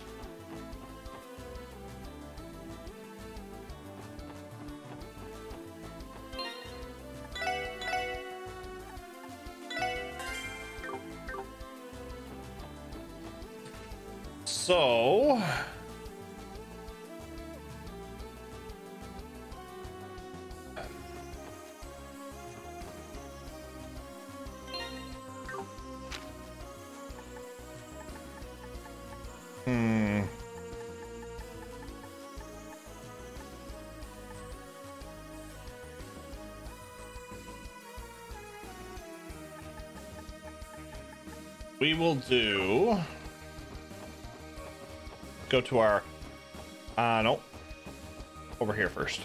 So... we will do... Go to our... no. Over here first.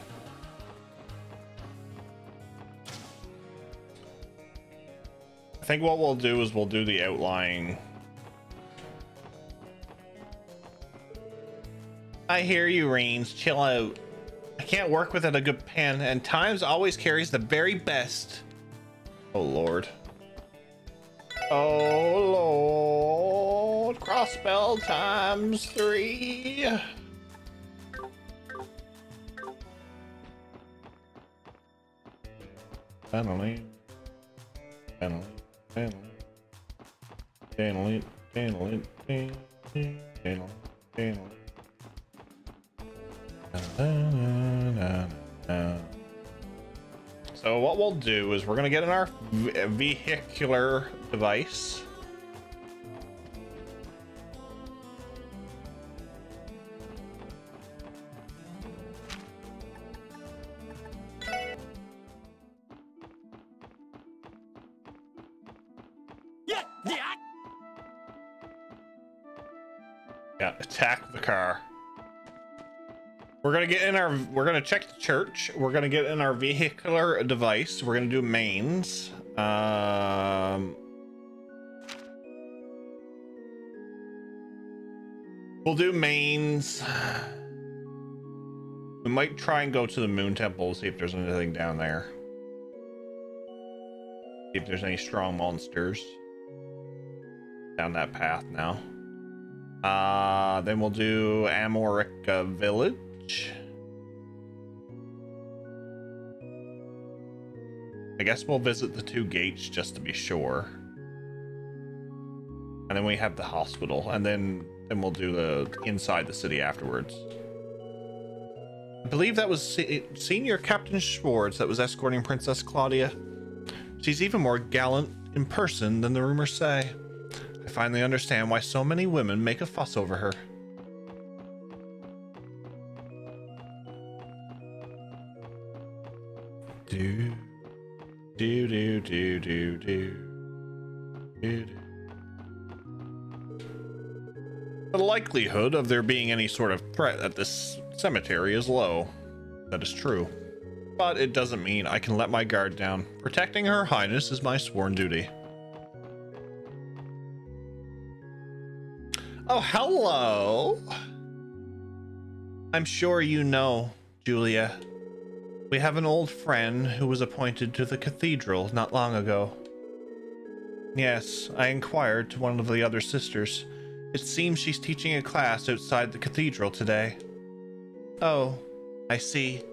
I think what we'll do is we'll do the outlying... I hear you, Reigns. Chill out. I can't work without a good pen, and Times always carries the very best. Oh, Lord. Oh, Lord. Crossbell times 3. Penalty. Penalty. Penalty. Penalty. Penalty. Penalty. Penalty. So what we'll do is we're gonna get in our vehicular device. Yeah, attack the car. We're gonna get in our, we're gonna check the church. We're gonna get in our vehicular device. We're gonna do mains. We'll do mains. We might try and go to the Moon Temple, see if there's anything down there. See if there's any strong monsters down that path now. Then we'll do Amorica Village. I guess we'll visit the 2 gates just to be sure. And then we have the hospital, and then we'll do the inside the city afterwards. I believe that was Senior Captain Schwartz that was escorting Princess Claudia. She's even more gallant in person than the rumors say. I finally understand why so many women make a fuss over her. Dude. Do do do do do. Do, do. The likelihood of there being any sort of threat at this cemetery is low. That is true. But it doesn't mean I can let my guard down. Protecting Her Highness is my sworn duty. Oh, hello! I'm sure you know, Julia. We have an old friend who was appointed to the cathedral not long ago. Yes, I inquired to one of the other sisters. It seems she's teaching a class outside the cathedral today. Oh, I see.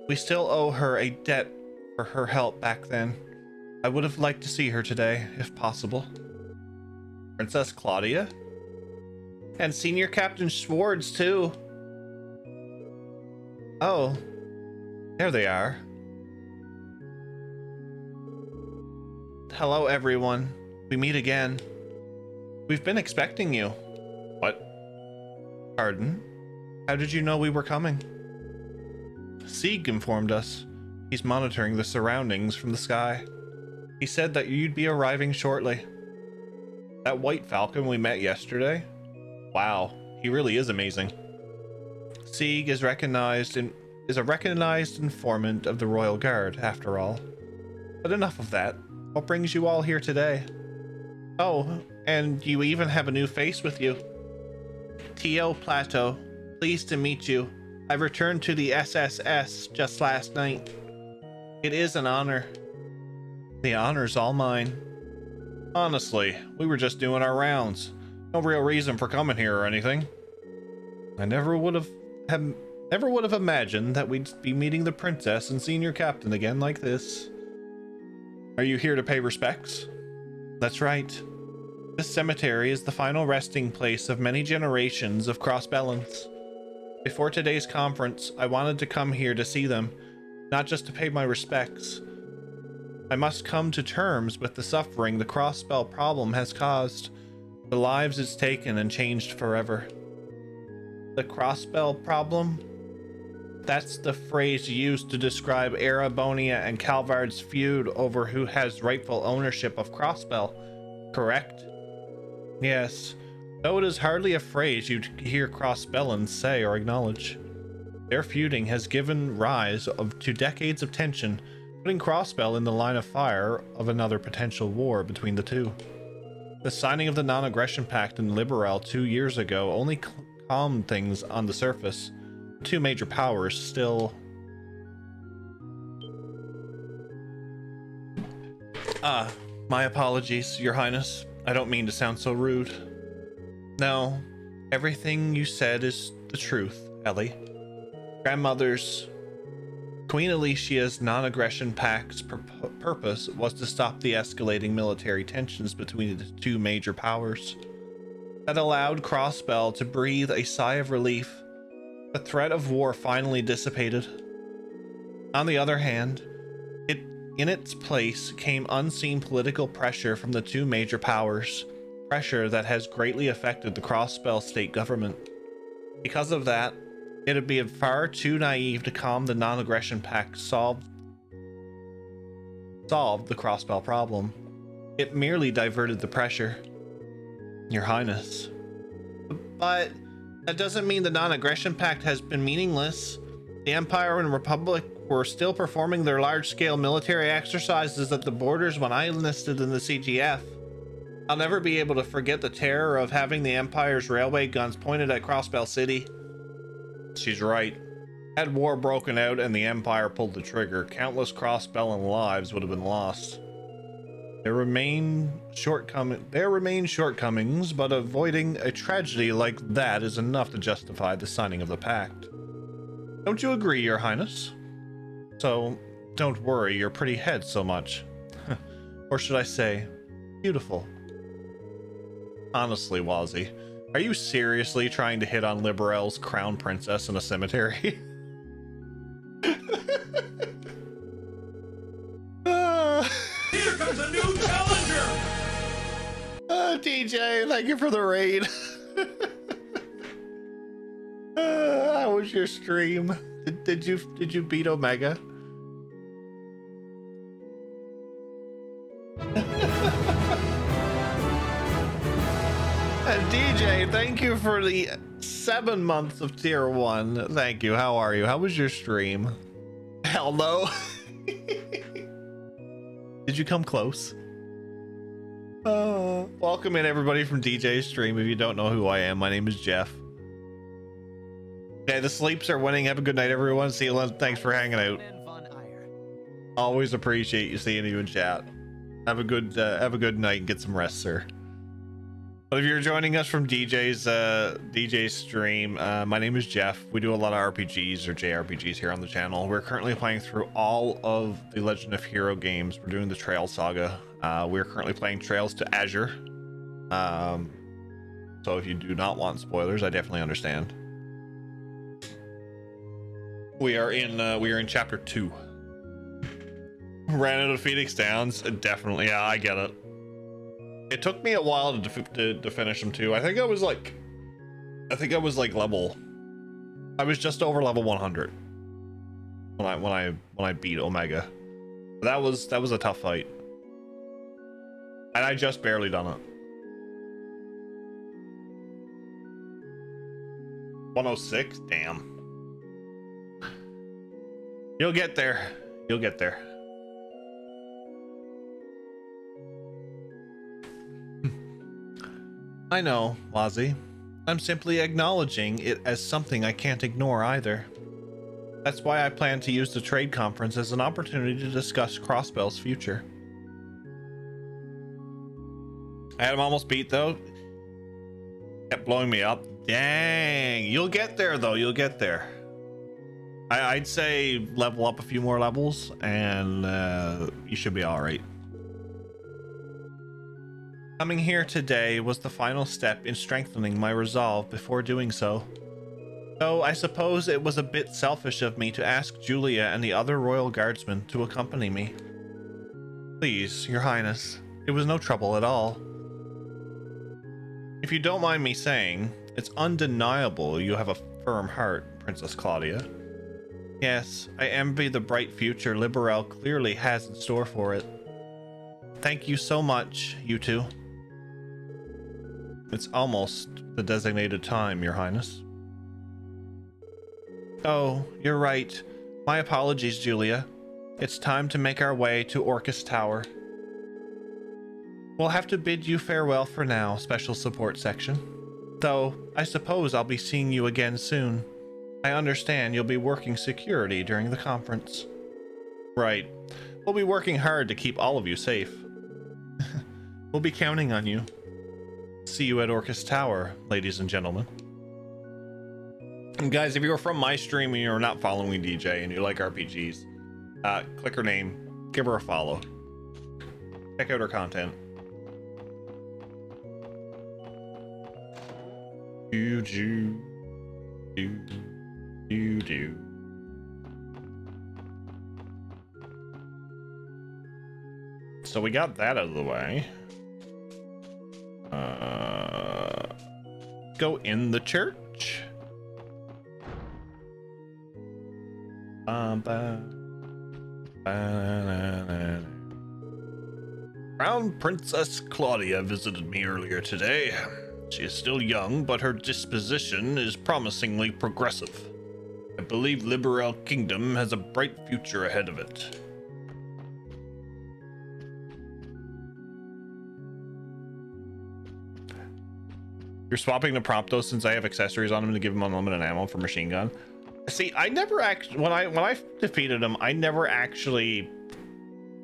We still owe her a debt for her help back then. I would have liked to see her today, if possible. Princess Claudia? And Senior Captain Schwartz, too. Oh, there they are. Hello, everyone. We meet again. We've been expecting you. What? Pardon? How did you know we were coming? Sieg informed us. He's monitoring the surroundings from the sky. He said that you'd be arriving shortly. That white falcon we met yesterday? Wow, he really is amazing. Sieg is a recognized informant of the Royal Guard, after all. But enough of that. What brings you all here today? Oh, and you even have a new face with you. Tio Plateau, pleased to meet you. I returned to the SSS just last night. It is an honor. The honor's all mine. Honestly, we were just doing our rounds. No real reason for coming here or anything. I never would have imagined that we'd be meeting the princess and senior captain again like this. Are you here to pay respects? That's right. This cemetery is the final resting place of many generations of Crossbellans. Before today's conference, I wanted to come here to see them, not just to pay my respects. I must come to terms with the suffering the Crossbell problem has caused, the lives it's taken and changed forever. The Crossbell problem? That's the phrase used to describe Erebonia and Calvard's feud over who has rightful ownership of Crossbell, correct? Yes, though it is hardly a phrase you'd hear Crossbellans say or acknowledge. Their feuding has given rise to decades of tension, putting Crossbell in the line of fire of another potential war between the two. The signing of the Non-Aggression Pact in Liberal 2 years ago only calmed things on the surface. Two major powers still... my apologies, Your Highness. I don't mean to sound so rude. No, everything you said is the truth, Ellie. Grandmother's... Queen Alicia's Non-Aggression Pact's purpose was to stop the escalating military tensions between the two major powers. That allowed Crossbell to breathe a sigh of relief. The threat of war finally dissipated. On the other hand, in its place came unseen political pressure from the two major powers, pressure that has greatly affected the Crossbell state government. Because of that, it would be far too naive to calm the Non-Aggression Pact solve the Crossbell problem. It merely diverted the pressure. Your Highness. But that doesn't mean the Non-Aggression Pact has been meaningless. The Empire and Republic were still performing their large-scale military exercises at the borders when I enlisted in the CGF. I'll never be able to forget the terror of having the Empire's railway guns pointed at Crossbell City. She's right. Had war broken out and the Empire pulled the trigger, countless Crossbellan lives would have been lost. There remain shortcomings, but avoiding a tragedy like that is enough to justify the signing of the pact. Don't you agree, Your Highness? So, don't worry your pretty head so much. Or should I say, beautiful. Honestly, Wazzy, are you seriously trying to hit on Liberel's crown princess in a cemetery? Here comes a new challenger! DJ, thank you for the raid. How was your stream? Did you beat Omega? And DJ, thank you for the 7 months of tier 1. Thank you. How are you? How was your stream? Hell no. Did you come close? Welcome in everybody from DJ's stream. If you don't know who I am, my name is Jeff. Okay, the sleeps are winning. Have a good night, everyone. See you. Thanks for hanging out. Always appreciate you seeing you in chat. Have a good night and get some rest, sir. But if you're joining us from DJ's stream, my name is Jeff. We do a lot of RPGs or JRPGs here on the channel. We're currently playing through all of the Legend of Hero games. We're doing the Trail Saga. We're currently playing Trails to Azure. So if you do not want spoilers, I definitely understand. We are in chapter 2. Ran out of Phoenix Downs. Definitely, yeah, I get it. It took me a while to finish them too. I think I was like level. I was just over level 100 when I beat Omega. That was a tough fight, and I just barely done it. 106, damn. You'll get there. You'll get there. I know, Wazzy. I'm simply acknowledging it as something I can't ignore either. That's why I plan to use the trade conference as an opportunity to discuss Crossbell's future. I had him almost beat though. Kept blowing me up. Dang, you'll get there though, you'll get there. I'd say level up a few more levels and you should be all right. Coming here today was the final step in strengthening my resolve before doing so. Though I suppose it was a bit selfish of me to ask Julia and the other royal guardsmen to accompany me. Please, Your Highness, it was no trouble at all. If you don't mind me saying, it's undeniable you have a firm heart, Princess Claudia. Yes, I envy the bright future Liberel clearly has in store for it. Thank you so much, you two. It's almost the designated time, Your Highness. Oh, you're right. My apologies, Julia. It's time to make our way to Orcus Tower. We'll have to bid you farewell for now, Special Support Section. Though, I suppose I'll be seeing you again soon. I understand you'll be working security during the conference. Right. We'll be working hard to keep all of you safe. We'll be counting on you. See you at Orcus Tower, ladies and gentlemen. And guys, if you're from my stream and you're not following DJ and you like RPGs, click her name, give her a follow. Check out her content. Do. So we got that out of the way. Go in the church. Crown Princess Claudia visited me earlier today. She is still young, but her disposition is promisingly progressive. I believe Liberel Kingdom has a bright future ahead of it. You're swapping the Prompto since I have accessories on him to give him unlimited ammo for machine gun. See, I never actually, when I defeated him, I never actually,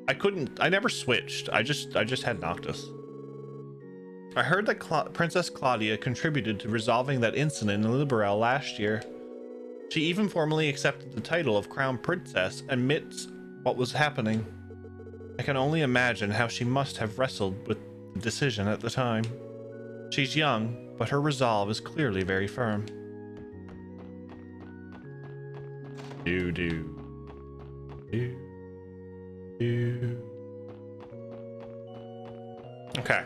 I never switched. I just had Noctis. I heard that Princess Claudia contributed to resolving that incident in Liberel last year. She even formally accepted the title of Crown Princess amidst what was happening. I can only imagine how she must have wrestled with the decision at the time. She's young, but her resolve is clearly very firm. Okay.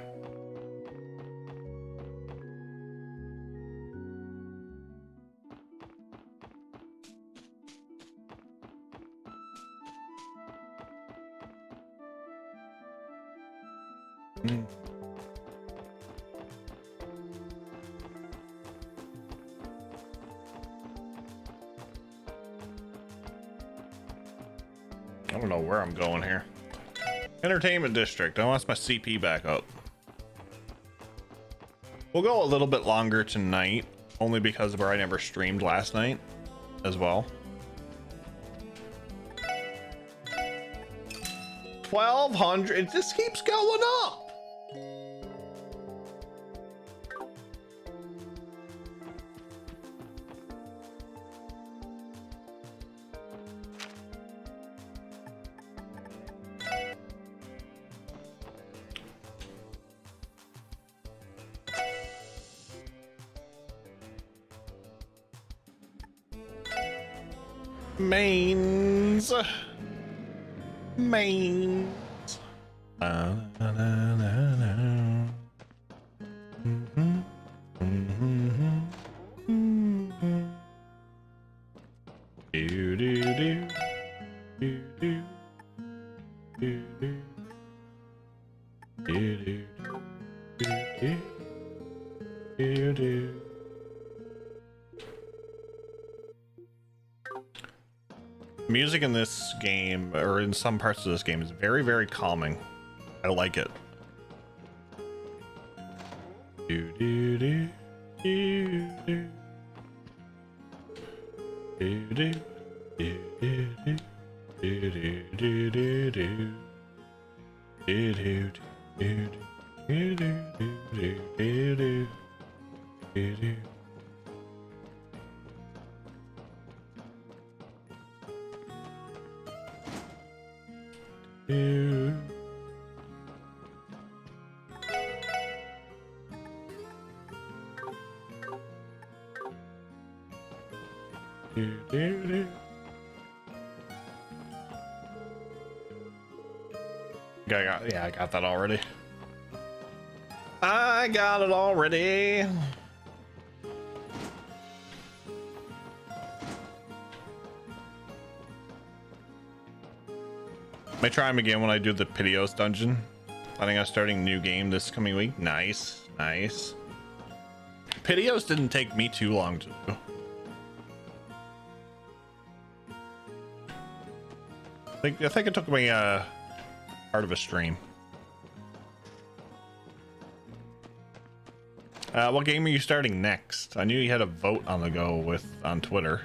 I don't know where I'm going here. Entertainment District. I want my CP back up. We'll go a little bit longer tonight, only because of where I never streamed last night as well. 1,200. It just keeps going up. Mains. Mains. Music in this game, or in some parts of this game, is very, very calming. I like it. Yeah, I got that already. I got it already. May try him again when I do the Piteos dungeon. Planning on starting a new game this coming week. Nice, nice. Piteos didn't take me too long to do. I think it took me part of a stream. What game are you starting next? I knew you had a vote on the go on Twitter.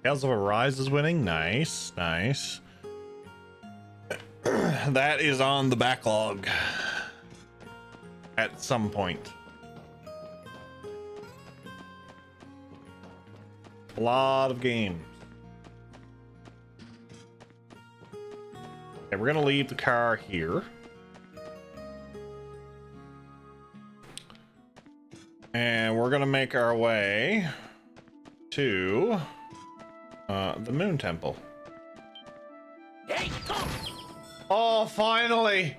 Tales of Arise is winning. Nice, nice. That is on the backlog at some point. A lot of games. Okay, we're gonna leave the car here. And we're gonna make our way to the Moon Temple. Oh, finally!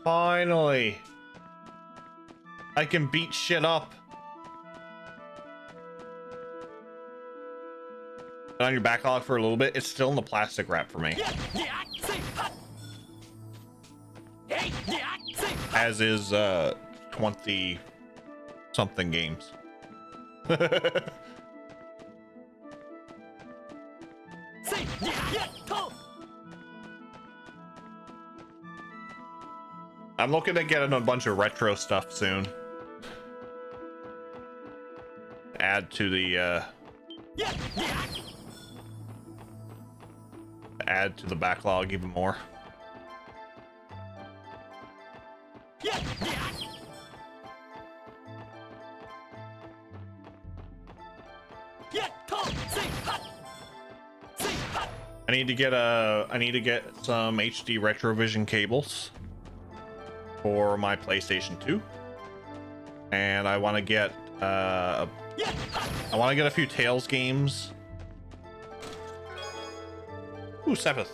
Finally! I can beat shit up. On your backlog for a little bit. It's still in the plastic wrap for me. As is 20 something games. I'm looking at getting a bunch of retro stuff soon. Add to the backlog even more. I need to get some HD Retrovision cables for my PlayStation 2, and I want to get a few Tales games. Ooh, Sepith.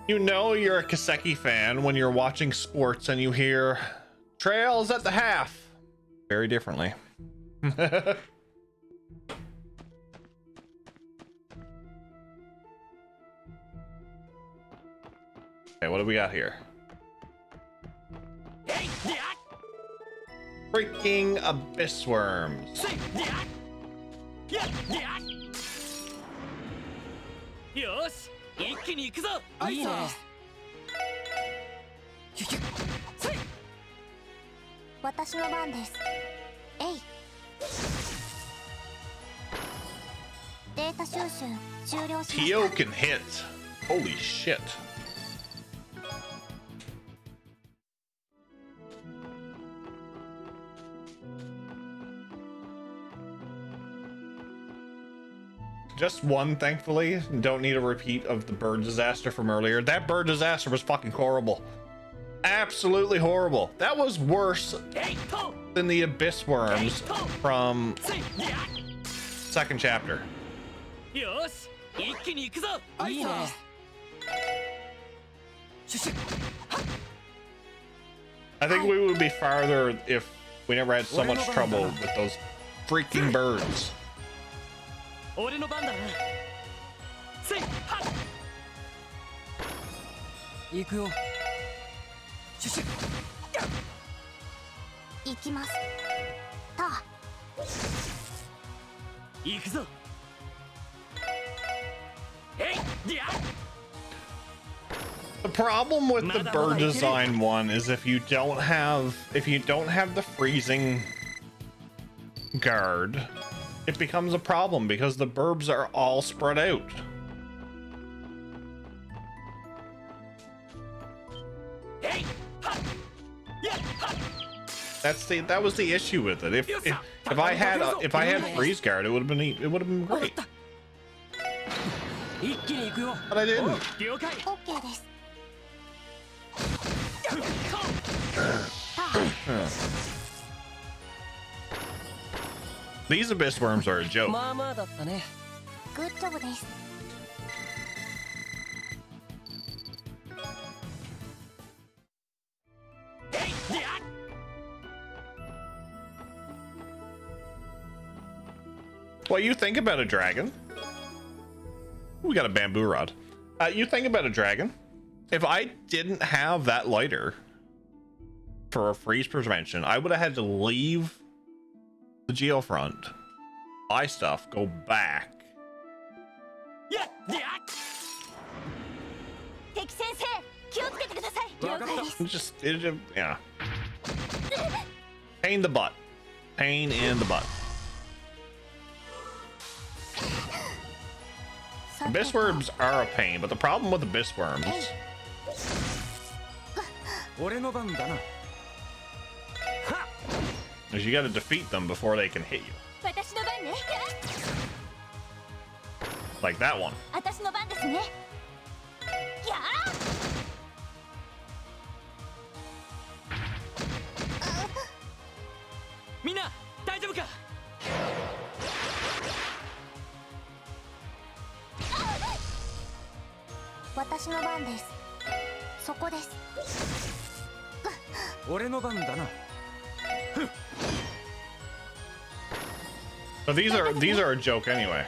You know you're a Kaseki fan when you're watching sports and you hear trails at the half very differently. Okay, what do we got here? Freaking abyss worms. Tio can hit. Holy shit. Just one, thankfully. Don't need a repeat of the bird disaster from earlier. That bird disaster was fucking horrible. Absolutely horrible. That was worse than the abyss worms from second chapter. I think we would be farther if we never had so much trouble with those freaking birds. The problem with the bird design one is if you don't have the freezing guard, it becomes a problem because the burbs are all spread out. That was the issue with it. If I had freeze guard, it would have been great. But I didn't. These abyss worms are a joke. What you think about a dragon? We got a bamboo rod. You think about a dragon. If I didn't have that lighter for a freeze prevention, I would have had to leave the geofront, buy stuff, go back. Yeah. Pain in the butt. Pain in the butt. Abyss worms are a pain, but the problem with abyss worms is you got to defeat them before they can hit you. Like that one. So these are a joke anyway.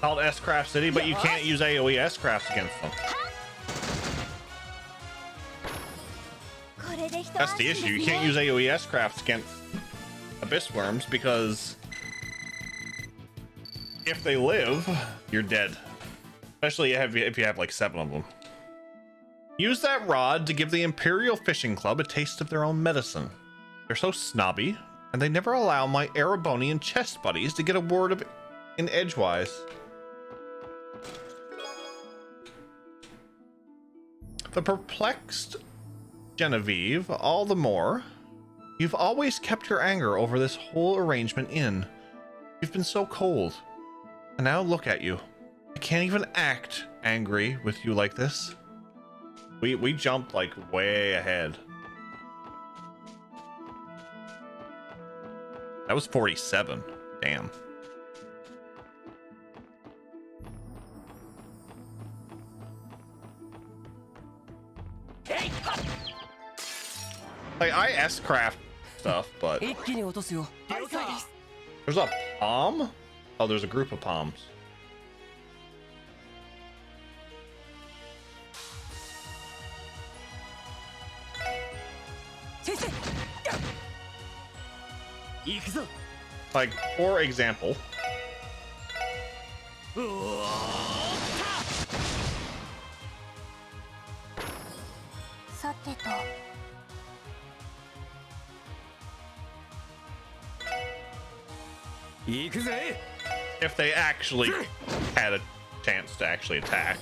Called S-Craft City, but you can't use AoE S-Crafts against them. That's the issue. You can't use AoE S-Crafts against abyss worms because if they live, you're dead. Especially if you have like 7 of them. Use that rod to give the Imperial Fishing Club a taste of their own medicine. They're so snobby, and they never allow my Erebonian chest buddies to get a word in edgewise. The perplexed Genevieve all the more You've always kept your anger over this whole arrangement in. You've been so cold. And now look at you. I can't even act angry with you like this. We jumped like way ahead. That was 47. Damn. Like, I S-craft stuff, but... There's a palm? Oh, there's a group of palms. Like, for example... if they actually had a chance to actually attack.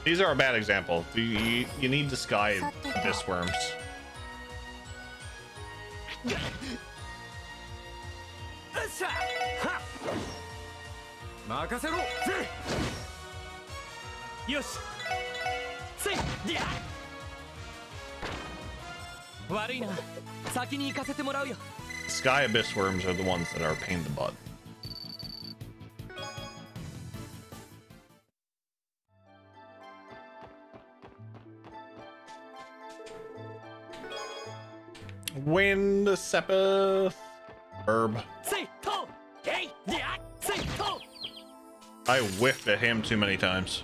These are a bad example. You need to sky abyss worms. Sky abyss worms are the ones that are a pain in the butt. Wind Sepith Herb. I whiffed at him too many times.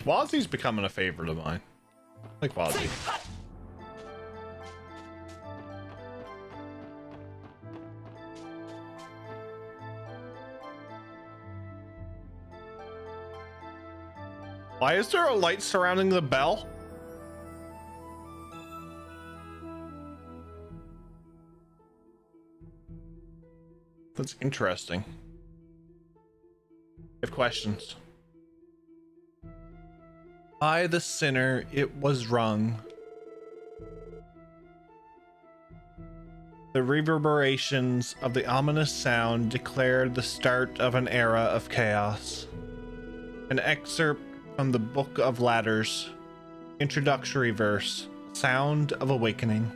Wazzy's becoming a favorite of mine. I like Wazzy. Why is there a light surrounding the bell? That's interesting. I have questions. By the sinner it was rung. The reverberations of the ominous sound declared the start of an era of chaos. An excerpt from the Book of Ladders. Introductory verse. Sound of Awakening.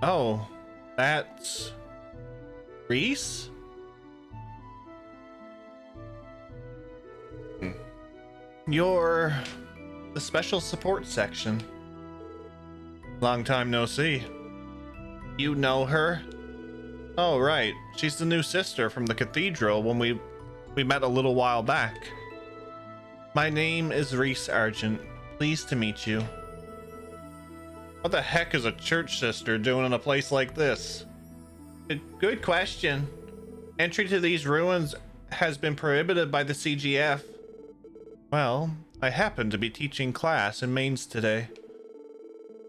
Oh, that's... Reese? You're the special support section. Long time no see. You know her? Oh, right. She's the new sister from the cathedral when we met a little while back. My name is Reese Argent. Pleased to meet you. What the heck is a church sister doing in a place like this? Good question. Entry to these ruins has been prohibited by the CGF. Well, I happened to be teaching class in Mainz today.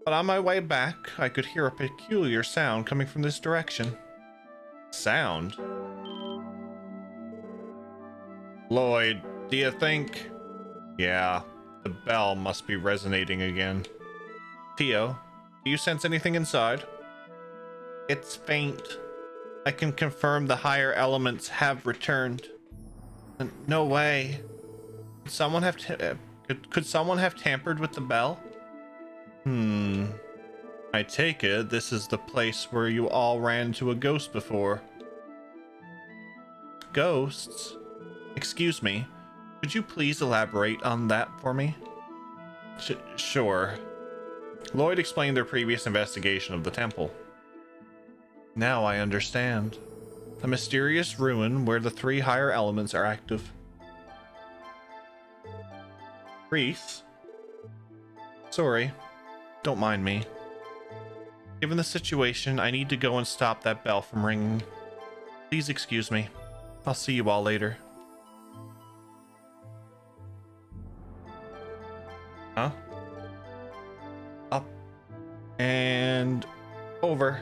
But on my way back, I could hear a peculiar sound coming from this direction. Sound? Lloyd, do you think... Yeah, the bell must be resonating again. Tio, do you sense anything inside? It's faint. I can confirm the higher elements have returned. No way. Could someone have tampered with the bell? I take it this is the place where you all ran into a ghost before. Ghosts? Excuse me. Could you please elaborate on that for me? Sure. Lloyd explained their previous investigation of the temple. Now I understand. A mysterious ruin where the three higher elements are active. Reese. Sorry. Don't mind me. Given the situation, I need to go and stop that bell from ringing. Please excuse me. I'll see you all later. Huh? Up. And over.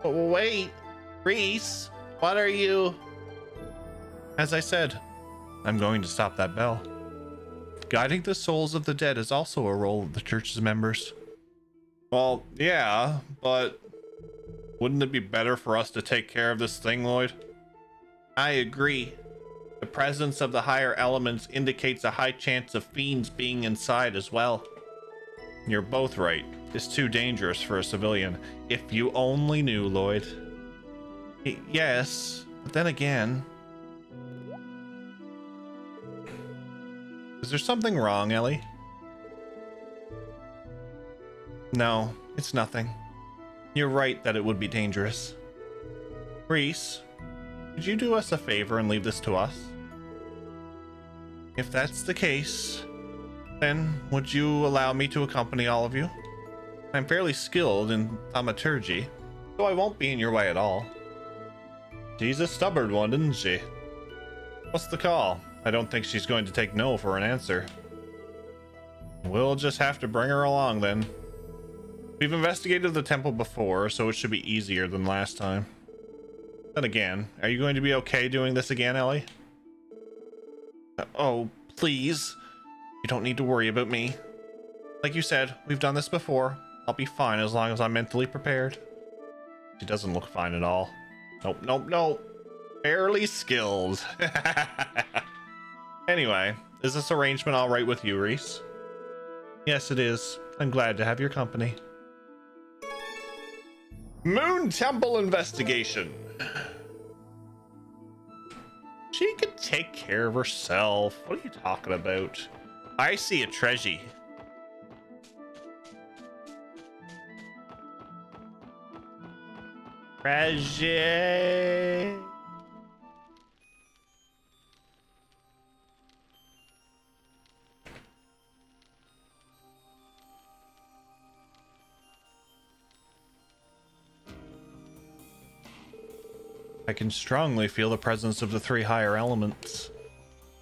Oh, wait. Reese, what are you? As I said, I'm going to stop that bell. Guiding the souls of the dead is also a role of the church's members. Well, yeah, but wouldn't it be better for us to take care of this thing, Lloyd? I agree. The presence of the higher elements indicates a high chance of fiends being inside as well. You're both right. It's too dangerous for a civilian. If you only knew, Lloyd. Yes, but then again... Is there something wrong, Ellie? No, it's nothing. You're right that it would be dangerous. Reese, could you do us a favor and leave this to us? If that's the case, then would you allow me to accompany all of you? I'm fairly skilled in thaumaturgy, so I won't be in your way at all. She's a stubborn one, isn't she? What's the call? I don't think she's going to take no for an answer. We'll just have to bring her along then. We've investigated the temple before, so it should be easier than last time. Then again, are you going to be okay doing this again, Ellie? Oh, please. You don't need to worry about me. Like you said, we've done this before. I'll be fine as long as I'm mentally prepared. She doesn't look fine at all. Nope, nope, nope. Barely skilled. Anyway, is this arrangement all right with you, Reese? Yes, it is. I'm glad to have your company. Moon Temple investigation. She could take care of herself. What are you talking about? I see a treasure. Treasure. I can strongly feel the presence of the three higher elements.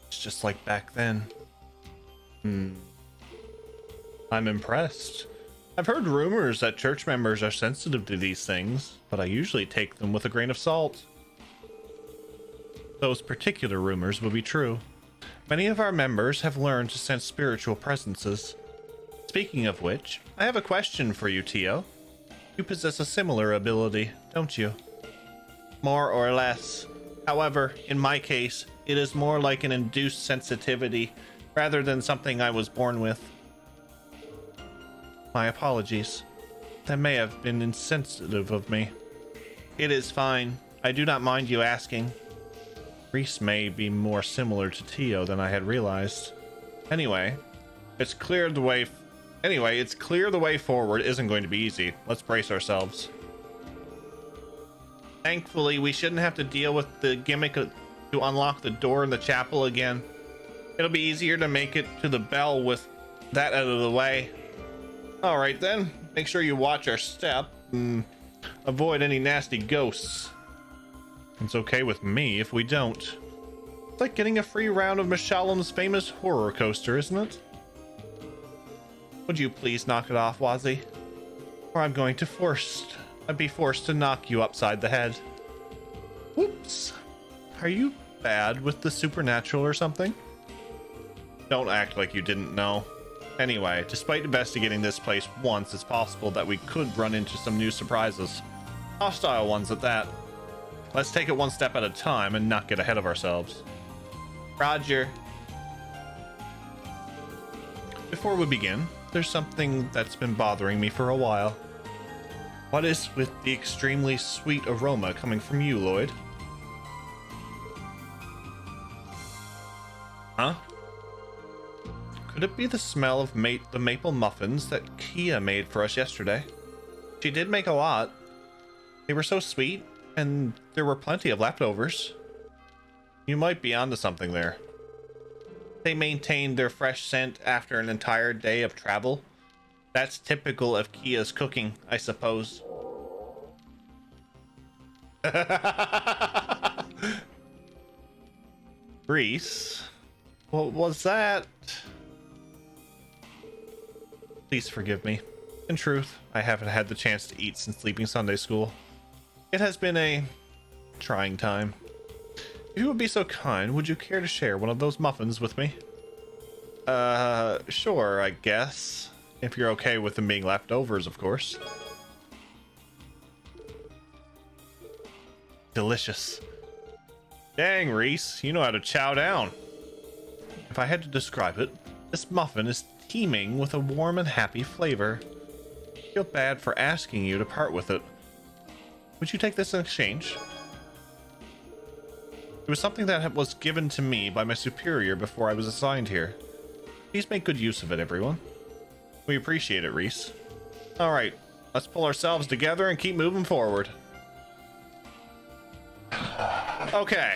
It's just like back then. I'm impressed. I've heard rumors that church members are sensitive to these things, but I usually take them with a grain of salt. Those particular rumors will be true. Many of our members have learned to sense spiritual presences. Speaking of which, I have a question for you, Tio. You possess a similar ability, don't you? More or less. However, in my case, it is more like an induced sensitivity rather than something I was born with. My apologies. That may have been insensitive of me. It is fine. I do not mind you asking. Reese may be more similar to Tio than I had realized. Anyway, it's clear the way forward isn't going to be easy. Let's brace ourselves. Thankfully, we shouldn't have to deal with the gimmick to unlock the door in the chapel again. It'll be easier to make it to the bell with that out of the way. All right then, make sure you watch our step and avoid any nasty ghosts. It's okay with me if we don't. It's like getting a free round of Mishalim's famous horror coaster, isn't it? Would you please knock it off, Wazzy? Or I'm going to be forced to knock you upside the head. Whoops. Are you bad with the supernatural or something? Don't act like you didn't know. Anyway, despite investigating this place once, it's possible that we could run into some new surprises. Hostile ones at that. Let's take it one step at a time and not get ahead of ourselves. Roger. Before we begin, there's something that's been bothering me for a while. What is with the extremely sweet aroma coming from you, Lloyd? Huh? Could it be the smell of the maple muffins that Kia made for us yesterday? She did make a lot. They were so sweet, and there were plenty of leftovers. You might be onto something there. they maintain their fresh scent after an entire day of travel. That's typical of Kia's cooking, I suppose. Reese, what was that? Please forgive me. In truth, I haven't had the chance to eat since leaving Sunday school. It has been a trying time. If you would be so kind, would you care to share one of those muffins with me? Sure, I guess. If you're okay with them being leftovers, of course. Delicious. Dang, Reese, you know how to chow down. If I had to describe it, this muffin is teeming with a warm and happy flavor. I feel bad for asking you to part with it. Would you take this in exchange? It was something that was given to me by my superior before I was assigned here. Please make good use of it, everyone. We appreciate it, Reese. Alright, let's pull ourselves together and keep moving forward. Okay.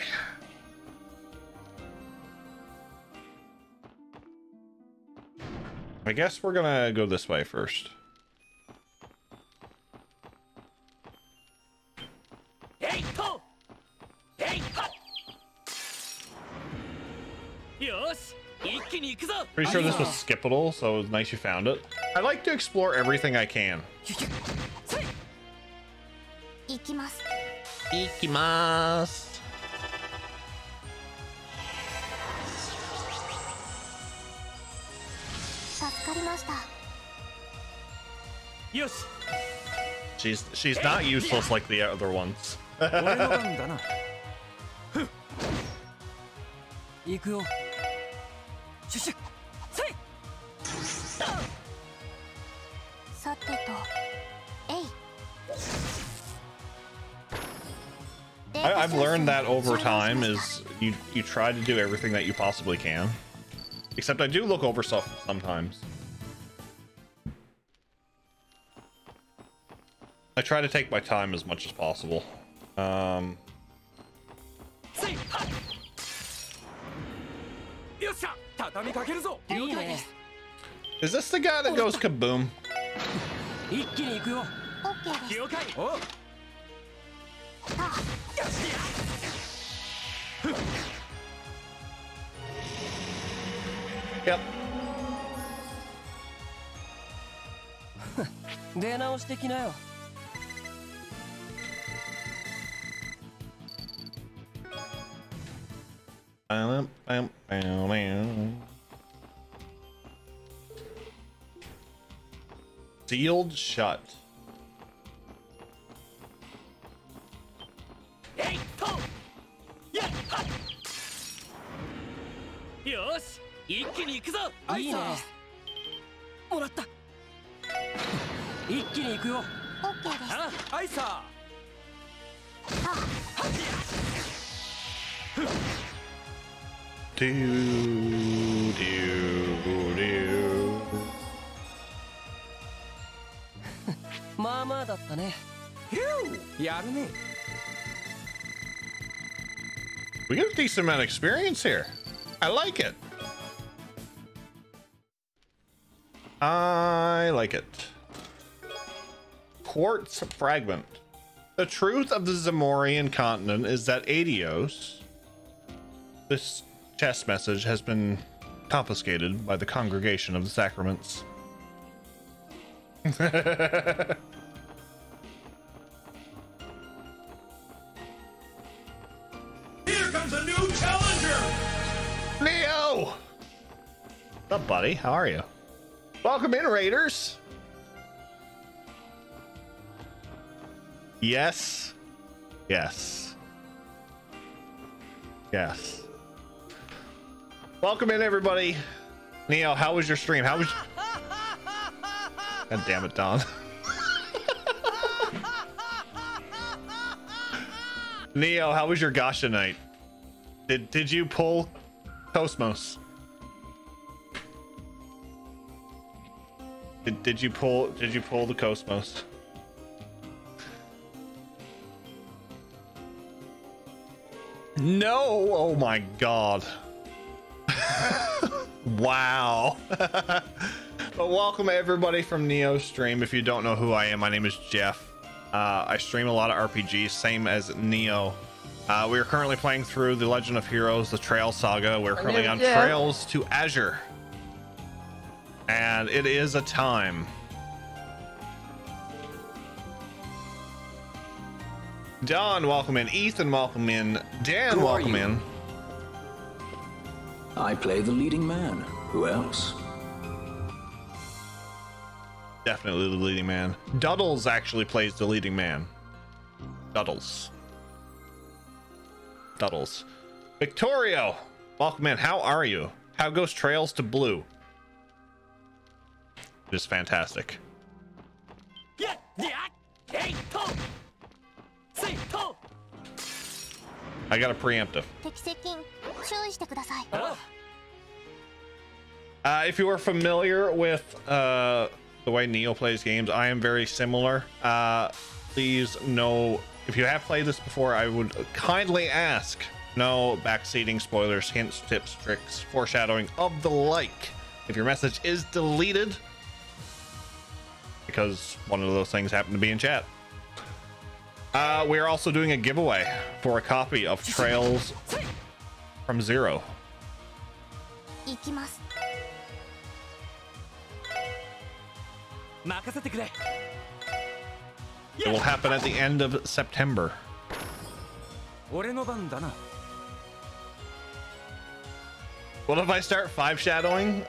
I guess we're gonna go this way first. Pretty sure this was skippable, so it's nice you found it. I like to explore everything I can. Ikimasu. She's not useless like the other ones. I've learned that over time is you try to do everything that you possibly can. Except I do look over stuff sometimes. I try to take my time as much as possible. Is this the guy that goes kaboom? Yep. 出直してきなよ。Sealed shut. Yosh, 一気に行くぞ。いいね。もらった。一気に行くよ。オッケーです。アイサー。Do do do. まあまあだったね。やるね。We get a decent amount of experience here. I like it. I like it. Quartz fragment. The truth of the Zamorian continent is that Adios, this chess message, has been confiscated by the Congregation of the Sacraments. Here comes a new challenger! Neo! What's up, buddy? How are you? Welcome in, Raiders! Yes. Yes. Yes. Welcome in, everybody. Neo, how was your stream? How was... God damn it, Don. Neo, how was your Gasha night? Did you pull Cosmos? Did you pull the Cosmos? No! Oh my god. Wow. But welcome everybody from Neo Stream. If you don't know who I am, my name is Jeff. I stream a lot of RPGs, same as Neo. We are currently playing through The Legend of Heroes, the Trail Saga. We're currently on Trails to Azure. And it is a time. Don, welcome in. Ethan, welcome in. Dan, welcome in. I play the leading man. Who else? Definitely the leading man. Duddles actually plays the leading man. Duddles. Victorio, welcome in. How are you? How goes Trails to Blue? Just fantastic. I got a preemptive. If you are familiar with the way Neo plays games, I am very similar. Please know, if you have played this before, I would kindly ask no backseating, spoilers, hints, tips, tricks, foreshadowing of the like. If your message is deleted, because one of those things happened to be in chat. We are also doing a giveaway for a copy of Trails from Zero. It will happen at the end of September. What if I start 5 shadowing?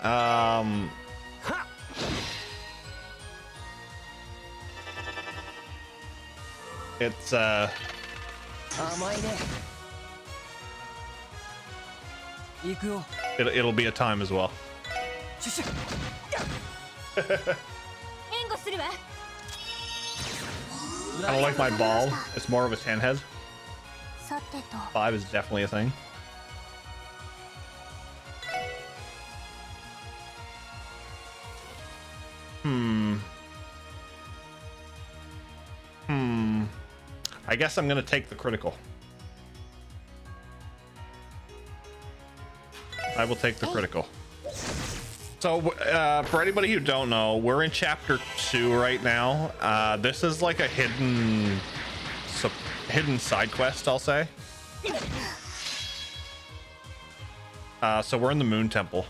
It's it'll be a time as well. I don't like my ball. It's more of a 10 head. 5 is definitely a thing. I guess I'm gonna take the critical. I will take the critical. So for anybody who don't know, we're in chapter 2 right now. This is like a hidden side quest, I'll say. So we're in the Moon Temple.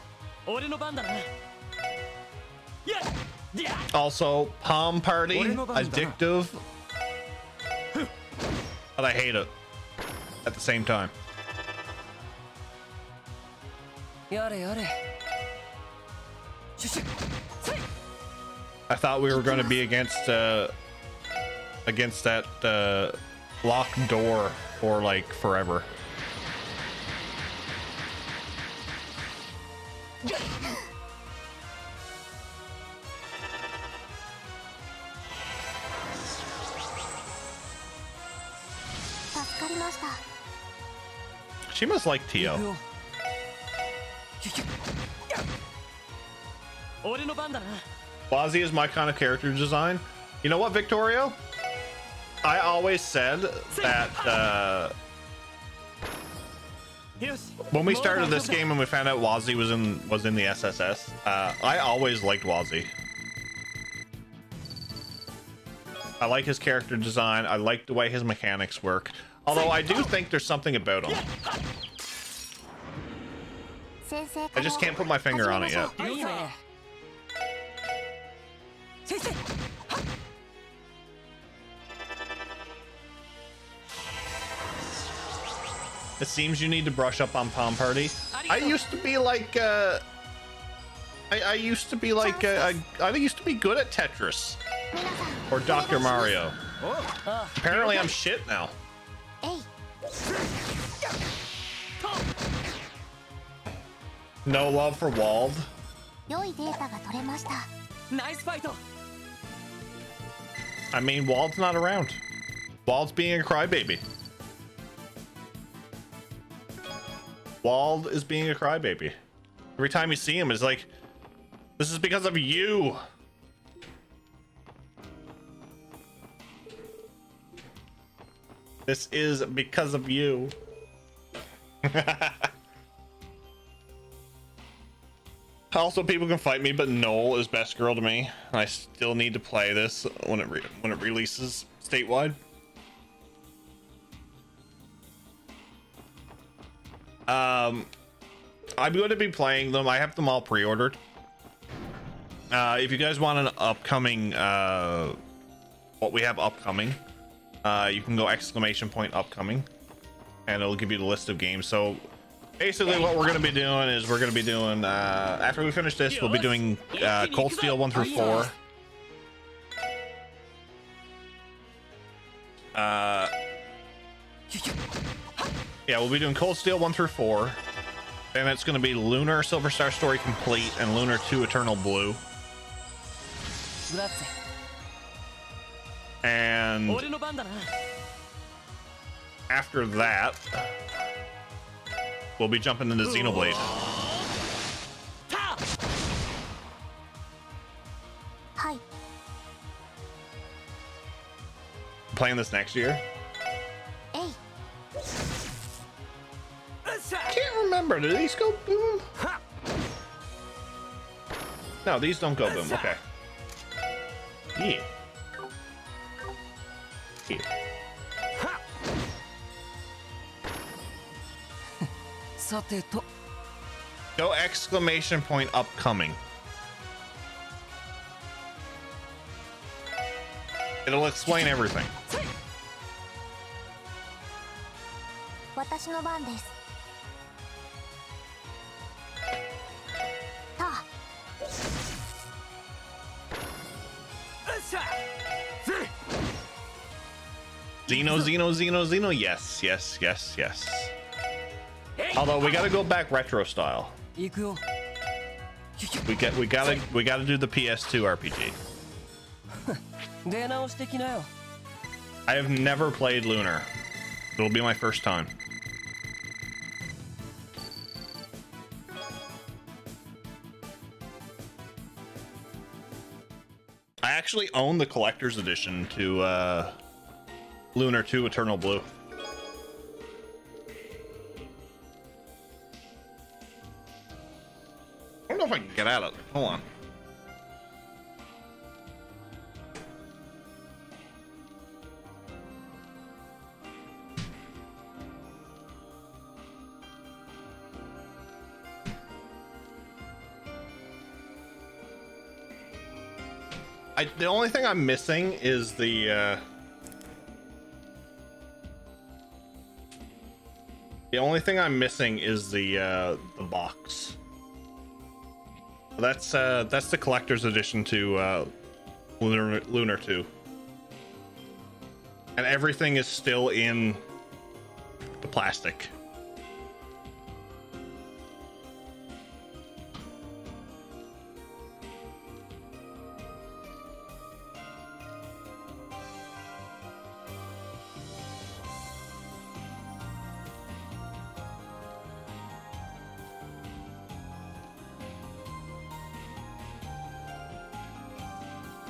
Also, Palm Party, addictive, but I hate it at the same time. I thought we were going to be against that locked door for like forever. She must like Tio. Wazzy is my kind of character design. You know what, Victorio? I always said that when we started this game and we found out Wazzy was in the SSS, I always liked Wazzy. I like his character design. I like the way his mechanics work. Although I do think there's something about him. I just can't put my finger on it yet. It seems you need to brush up on Palm Party. I used to be like I used to be like I used to be good at Tetris or Dr. Mario. Apparently I'm shit now. No love for Wald. I mean, Wald's not around. Wald's being a crybaby. Wald is being a crybaby. Every time you see him, it's like, this is because of you. This is because of you. Also, people can fight me, but Noel is best girl to me. I still need to play this when it releases statewide. I'm going to be playing them. I have them all pre-ordered. If you guys want an upcoming, what we have upcoming, you can go !upcoming, and it'll give you the list of games. So basically what we're going to be doing is we're going to be doing, after we finish this, we'll be doing Cold Steel 1 through 4. Yeah, we'll be doing Cold Steel 1 through 4. And it's going to be Lunar Silver Star Story Complete and Lunar 2 Eternal Blue. And after that, we'll be jumping into Xenoblade. Hi. Playing this next year? Hey. Can't remember. Do these go boom? No, these don't go boom. Okay. Yeah. Go !upcoming. It'll explain everything. 私の番です。た。Xeno. Yes. Although we gotta go back retro style. We gotta do the PS2 RPG. I have never played Lunar. It'll be my first time. I actually own the collector's edition to Lunar 2 Eternal Blue. I don't know if I can get at it. Hold on. The only thing I'm missing is the box. That's the collector's edition to Lunar 2, and everything is still in the plastic.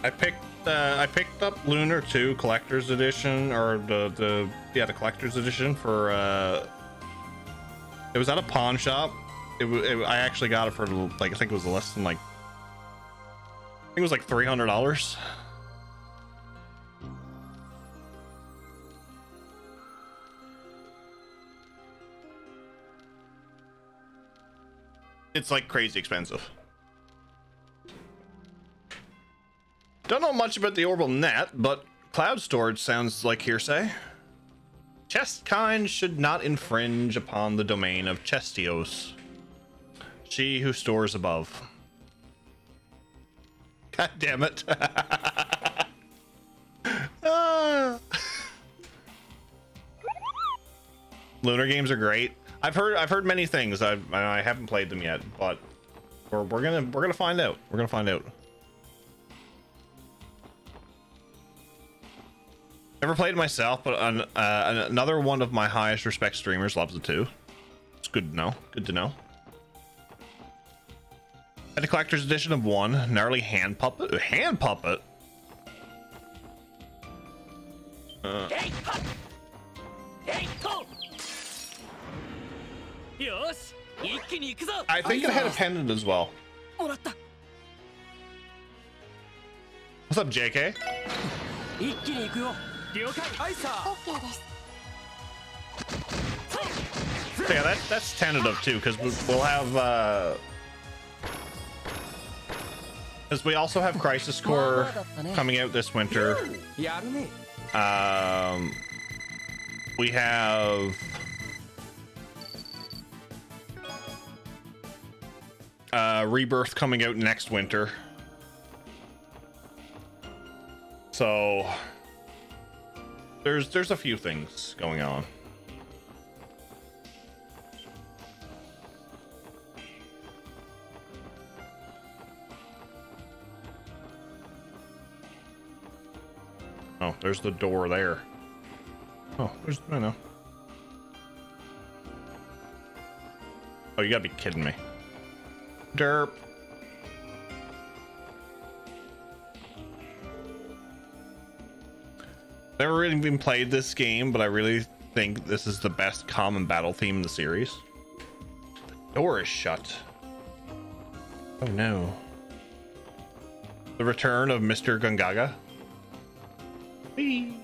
I picked up Lunar 2 Collector's Edition, or the Collector's Edition for it was at a pawn shop. I actually got it for like, I think it was less than like, I think it was like $300. It's like crazy expensive. Don't know much about the Orbital Net, but cloud storage sounds like hearsay. Chestkind should not infringe upon the domain of Chestios, she who stores above. God damn it. Lunar games are great. I've heard many things. I haven't played them yet, but we're gonna find out. We're gonna find out. Never played it myself, but another one of my highest respect streamers loves it too. It's good to know. Good to know. Had a collector's edition of 1 gnarly hand puppet. Hand puppet. I think it had a pendant as well. もらった。 What's up, JK? 一気に行くよ。了解。はいさ。 OK です。 Yeah, that's tentative too, because we'll have because we also have Crisis Core coming out this winter. やるね。 We have Rebirth coming out next winter. So there's a few things going on. Oh, there's the door there. Oh, there's, I know. Oh, you gotta be kidding me. Derp. Never really even played this game, but I really think this is the best common battle theme in the series. The door is shut. Oh no. The return of Mr. Gungaga. Whee.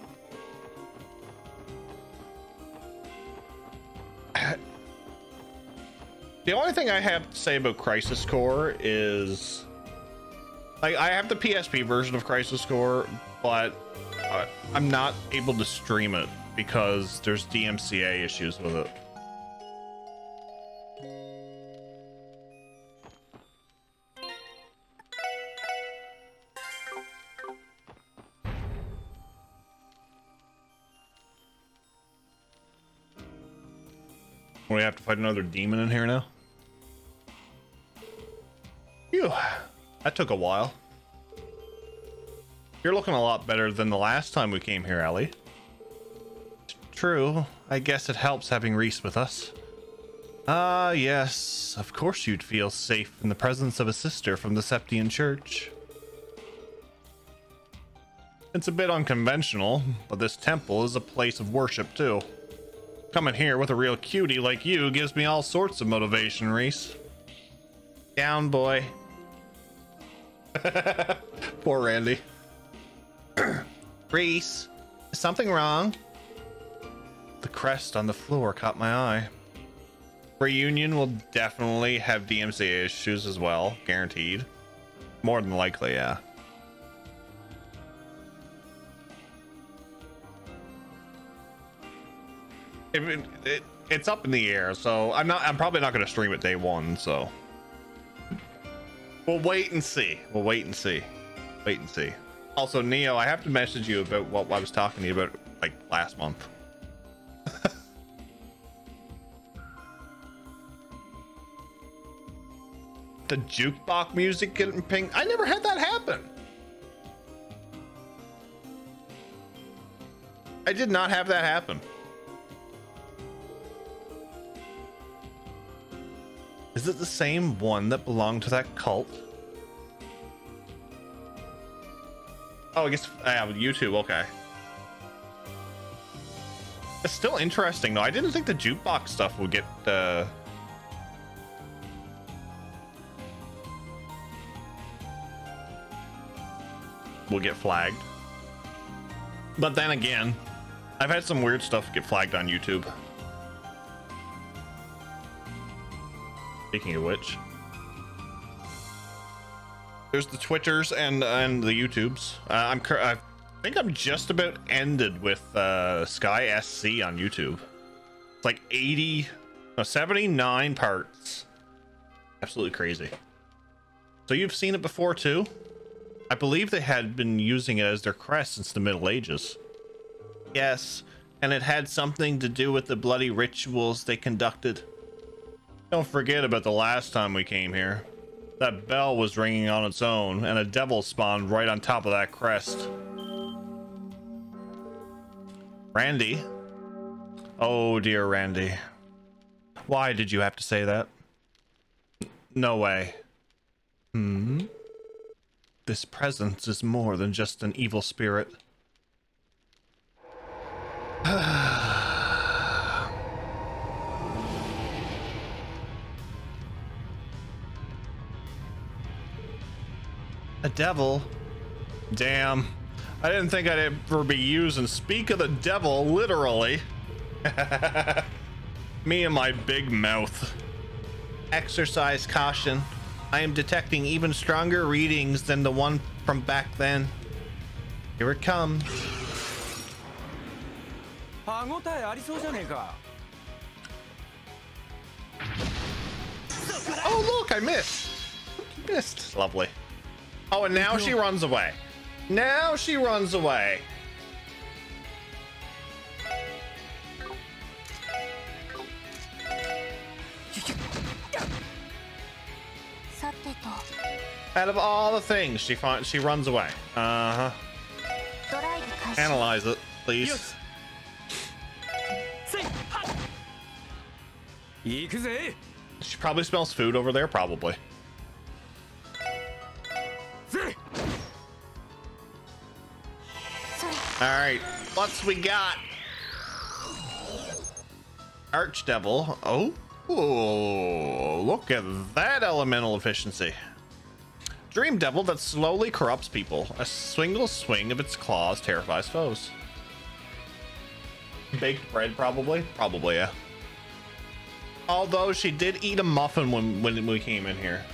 The only thing I have to say about Crisis Core is I have the PSP version of Crisis Core, but I'm not able to stream it because there's DMCA issues with it. We have to fight another demon in here now. Phew, that took a while. You're looking a lot better than the last time we came here, Ellie. True, I guess it helps having Reese with us. Ah, yes, of course you'd feel safe in the presence of a sister from the Septian Church. It's a bit unconventional, but this temple is a place of worship too. Coming here with a real cutie like you gives me all sorts of motivation, Reese. Down, boy. Poor Randy. Reese, is something wrong? The crest on the floor caught my eye. Reunion will definitely have DMCA issues as well, guaranteed. More than likely, yeah. It's up in the air, so I'm probably not going to stream it day one, so we'll wait and see. Wait and see. Also, Neo, I have to message you about what I was talking to you about like last month. The jukebox music getting pinged. I never had that happen. I did not have that happen. Is it the same one that belonged to that cult? Oh, I guess YouTube. Okay. It's still interesting though. I didn't think the jukebox stuff would get flagged. But then again, I've had some weird stuff get flagged on YouTube. Speaking of which, there's the Twitters and the YouTubes. I think I'm just about ended with Sky SC on YouTube. It's like 79 parts. Absolutely crazy. So you've seen it before too? I believe they had been using it as their crest since the Middle Ages. Yes, and it had something to do with the bloody rituals they conducted. Don't forget about the last time we came here. That bell was ringing on its own, and a devil spawned right on top of that crest. Randy? Oh dear Randy. Why did you have to say that? No way. This presence is more than just an evil spirit. A devil? Damn. I didn't think I'd ever be using speak of the devil, literally. Me and my big mouth. Exercise caution. I am detecting even stronger readings than the one from back then. Here it comes. 歯ごたえありそうじゃねえか。 Oh, look, I missed. Missed. Lovely. Oh, and now she runs away. Now she runs away. Out of all the things she finds, she runs away. Uh-huh. Analyze it, please. 行くぜ。 She probably smells food over there, probably. All right, what's we got? Archdevil. Oh, look at that elemental efficiency. Dream Devil that slowly corrupts people. A single swing of its claws terrifies foes. Baked bread, probably. Probably, yeah. Although she did eat a muffin when we came in here.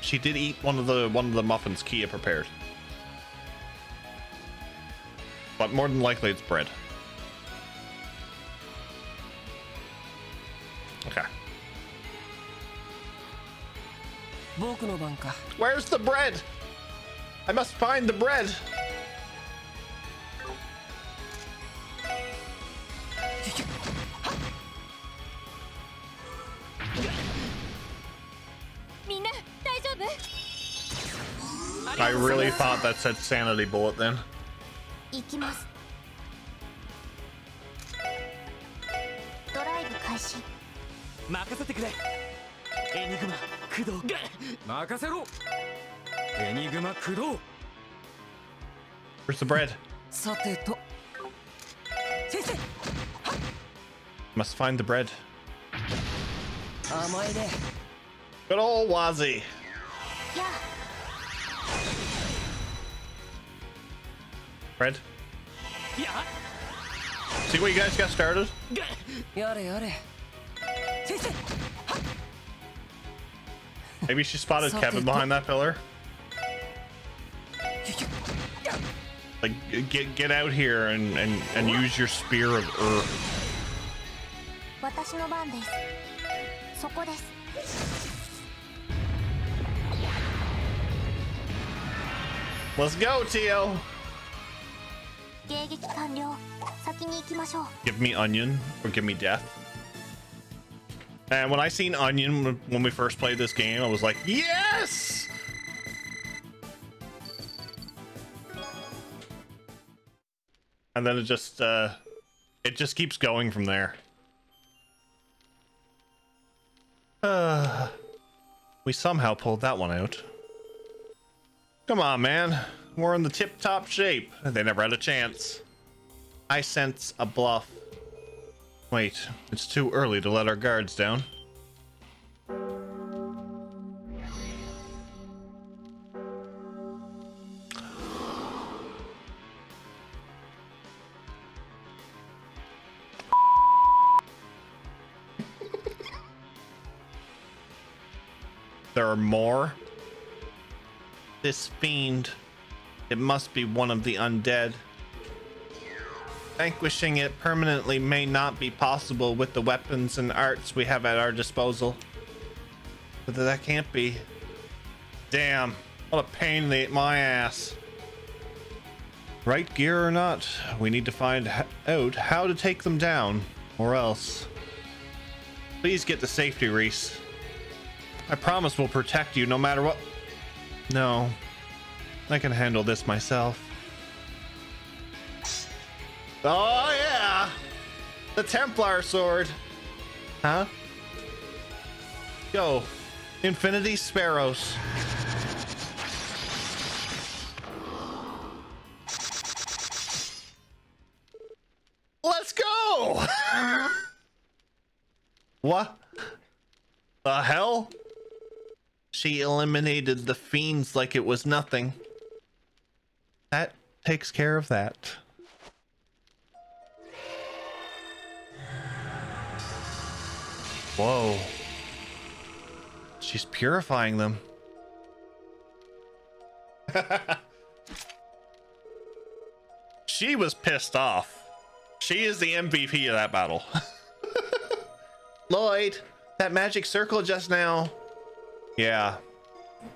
She did eat one of the muffins Kia prepared. But more than likely it's bread. Okay. Where's the bread? I must find the bread. I really thought that said sanity bullet then. 行きます。ドライブ開始。任せてくれ。エニグマ駆動。任せろ。エニグマ駆動。Where's the bread? さてと。先生。 Must find the bread. 甘いね。 Good old Wazzy. Bread. See what you guys got started? やれやれ。先生。 Maybe she spotted Kevin behind that pillar. Like, get out here and use your spear of earth. 私の番です。そこです。 Let's go, Tio. 迎撃完了。先に行きましょう。 Give me onion or give me death. And when I seen onion when we first played this game, I was like, yes! And then it just keeps going from there. We somehow pulled that one out. Come on, man. We're in the tip-top shape. They never had a chance. I sense a bluff. Wait, it's too early to let our guards down. There are more? This fiend. It must be one of the undead. Vanquishing it permanently may not be possible with the weapons and arts we have at our disposal. But that can't be. Damn, what a pain in my ass. Right gear or not, we need to find out how to take them down, or else. Please get to safety, Reese. I promise we'll protect you no matter what. No, I can handle this myself. Oh yeah, the Templar sword. Huh? Go, Infinity Sparrows. Let's go. What the hell? She eliminated the fiends like it was nothing. That takes care of that. Whoa. She's purifying them. She was pissed off. She is the MVP of that battle. Lloyd, that magic circle just now. Yeah.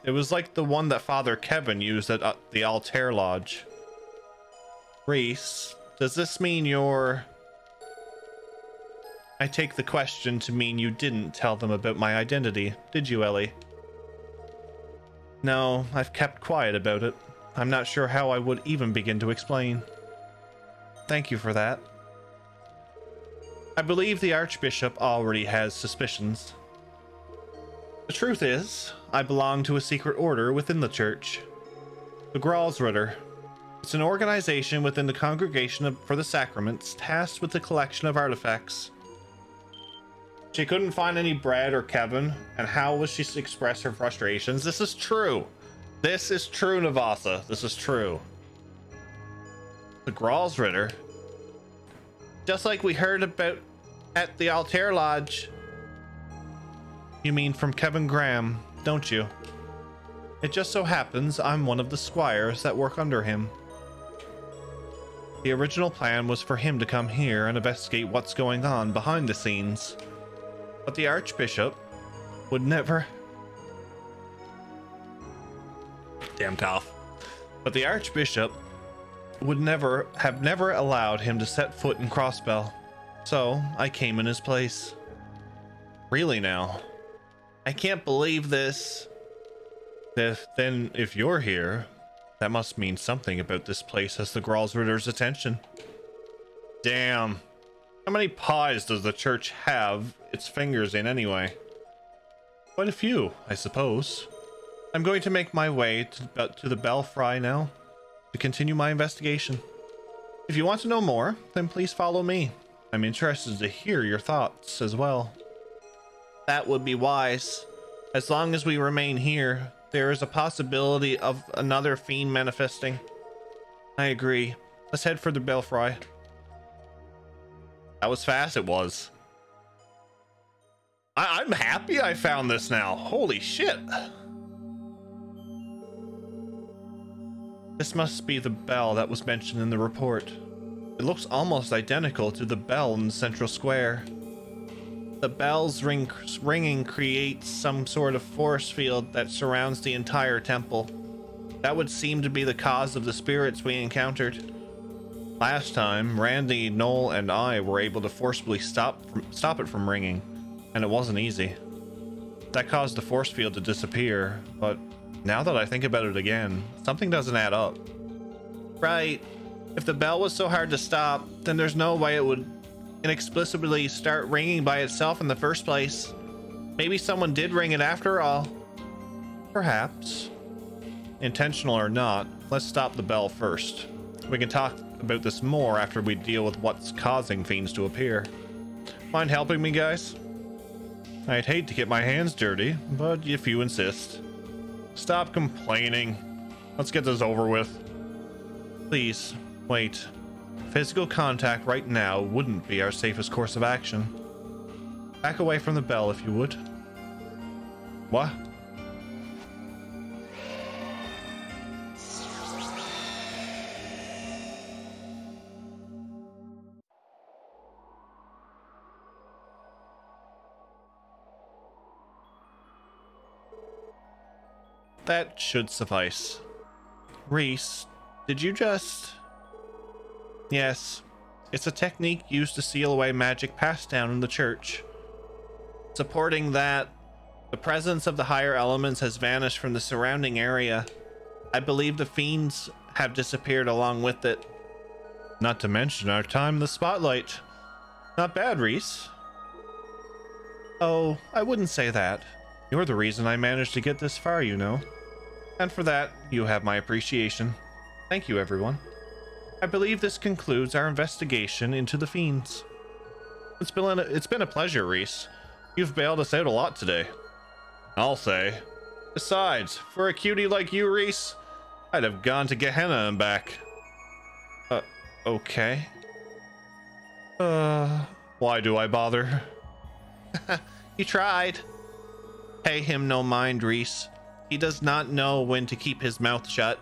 It was like the one that Father Kevin used at the Altair Lodge. Reese, does this mean you're... I take the question to mean you didn't tell them about my identity, did you, Ellie? No, I've kept quiet about it. I'm not sure how I would even begin to explain. Thank you for that. I believe the Archbishop already has suspicions. The truth is, I belong to a secret order within the church. The Gralsritter. It's an organization within the Congregation for the Sacraments tasked with the collection of artifacts. She couldn't find any bread or Kevin, and how was she to express her frustrations? This is true. This is true, Navasa. This is true. The Gralsritter. Just like we heard about at the Altair Lodge. You mean from Kevin Graham, don't you? It just so happens I'm one of the squires that work under him. The original plan was for him to come here and investigate what's going on behind the scenes. But the Archbishop would never... Damn cough. But the Archbishop would never allowed him to set foot in Crossbell. So I came in his place. Really now? I can't believe this. Then if you're here, that must mean something about this place has the Gralsritter's attention. Damn. How many pies does the church have its fingers in anyway? Quite a few, I suppose. I'm going to make my way to the Belfry now to continue my investigation. If you want to know more, then please follow me. I'm interested to hear your thoughts as well. That would be wise. As long as we remain here, there is a possibility of another fiend manifesting. I agree. Let's head for the Belfry. That was fast, it was. I'm happy I found this now. Holy shit. This must be the bell that was mentioned in the report. It looks almost identical to the bell in the central square. The bell's ringing creates some sort of force field that surrounds the entire temple. That would seem to be the cause of the spirits we encountered. Last time, Randy, Noel, and I were able to forcibly stop it from ringing, and it wasn't easy. That caused the force field to disappear, but now that I think about it again, something doesn't add up. Right. If the bell was so hard to stop, then there's no way it would inexplicably start ringing by itself in the first place. Maybe someone did ring it after all. Perhaps. Intentional or not, let's stop the bell first. We can talk about this more after we deal with what's causing fiends to appear. Mind helping me, guys? I'd hate to get my hands dirty, but if you insist. Stop complaining. Let's get this over with. Please, wait. Physical contact right now wouldn't be our safest course of action. Back away from the bell if you would. What? That should suffice. Reese, did you just... Yes, it's a technique used to seal away magic passed down in the church. Supporting that, the presence of the higher elements has vanished from the surrounding area. I believe the fiends have disappeared along with it. Not to mention our time in the spotlight. Not bad, Reese. Oh, I wouldn't say that. You're the reason I managed to get this far, you know. And for that, you have my appreciation. Thank you, everyone. I believe this concludes our investigation into the fiends. It's been a pleasure, Reese. You've bailed us out a lot today. I'll say. Besides, for a cutie like you, Reese, I'd have gone to Gehenna and back. Okay. Why do I bother? You tried. Pay him no mind, Reese. He does not know when to keep his mouth shut.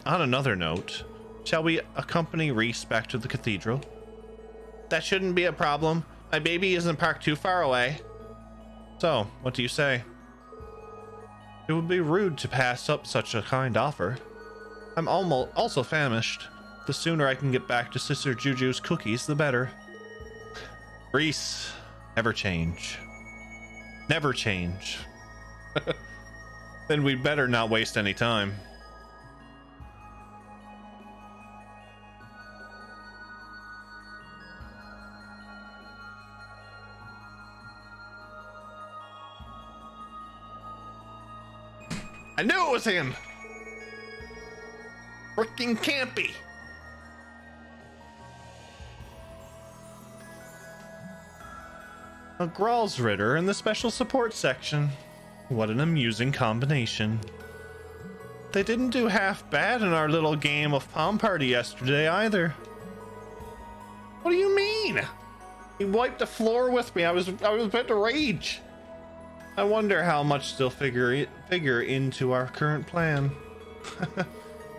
On another note, shall we accompany Reese back to the cathedral? That shouldn't be a problem. My baby isn't parked too far away. So, what do you say? It would be rude to pass up such a kind offer. I'm also famished. The sooner I can get back to Sister Juju's cookies, the better. Reese, never change. Never change. Then we'd better not waste any time. I knew it was him! Freaking Campy! A Gralsritter in the special support section. What an amusing combination. They didn't do half bad in our little game of Palm Party yesterday either. What do you mean? He wiped the floor with me. I was about to rage. I wonder how much they'll figure into our current plan.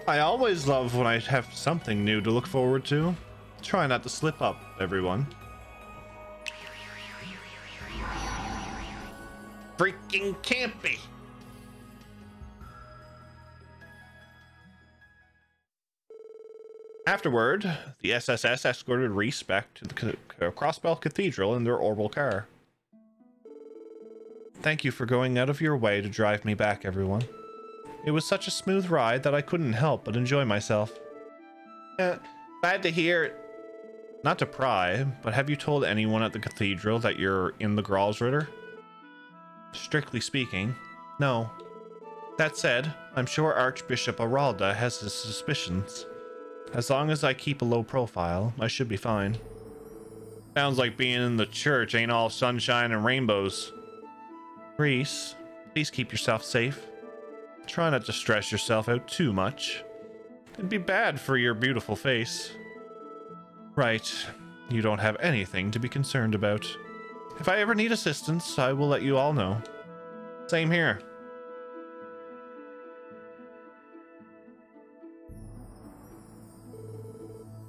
I always love when I have something new to look forward to. Try not to slip up, everyone. Freaking Campy! Afterward, the SSS escorted Reese back to the Crossbell Cathedral in their orbital car. Thank you for going out of your way to drive me back, everyone. It was such a smooth ride that I couldn't help but enjoy myself. Glad to hear it. Not to pry, but have you told anyone at the cathedral that you're in the Gralsritter? Strictly speaking, no. That said, I'm sure Archbishop Aralda has his suspicions. As long as I keep a low profile, I should be fine. Sounds like being in the church ain't all sunshine and rainbows. Reese, please keep yourself safe. Try not to stress yourself out too much. It'd be bad for your beautiful face. Right, you don't have anything to be concerned about. If I ever need assistance, I will let you all know. Same here.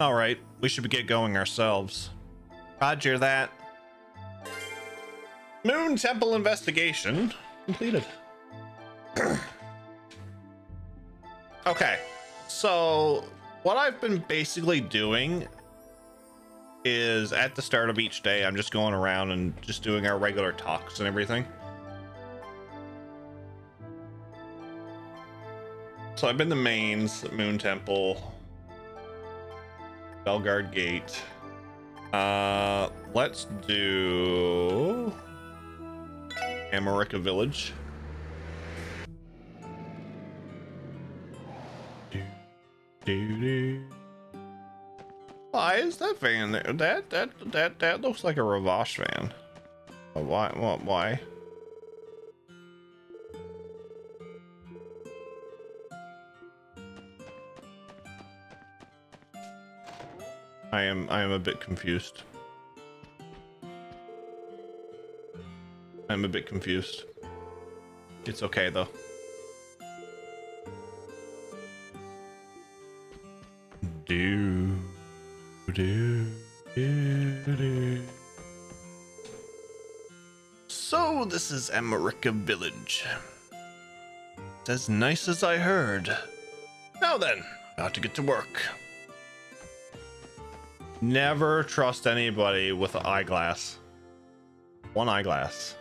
Alright, we should get going ourselves. Roger that. Moon Temple investigation completed. Okay, so what I've been basically doing is at the start of each day, I'm just going around and just doing our regular talks and everything. So I've been to Mains, Moon Temple, Belgard Gate. Let's do America Village. Why is that van there? That looks like a Ravash van. Why? I am a bit confused. I'm a bit confused. It's okay though. So this is America Village. It's as nice as I heard. Now then, got to get to work. Never trust anybody with an eyeglass. One eyeglass.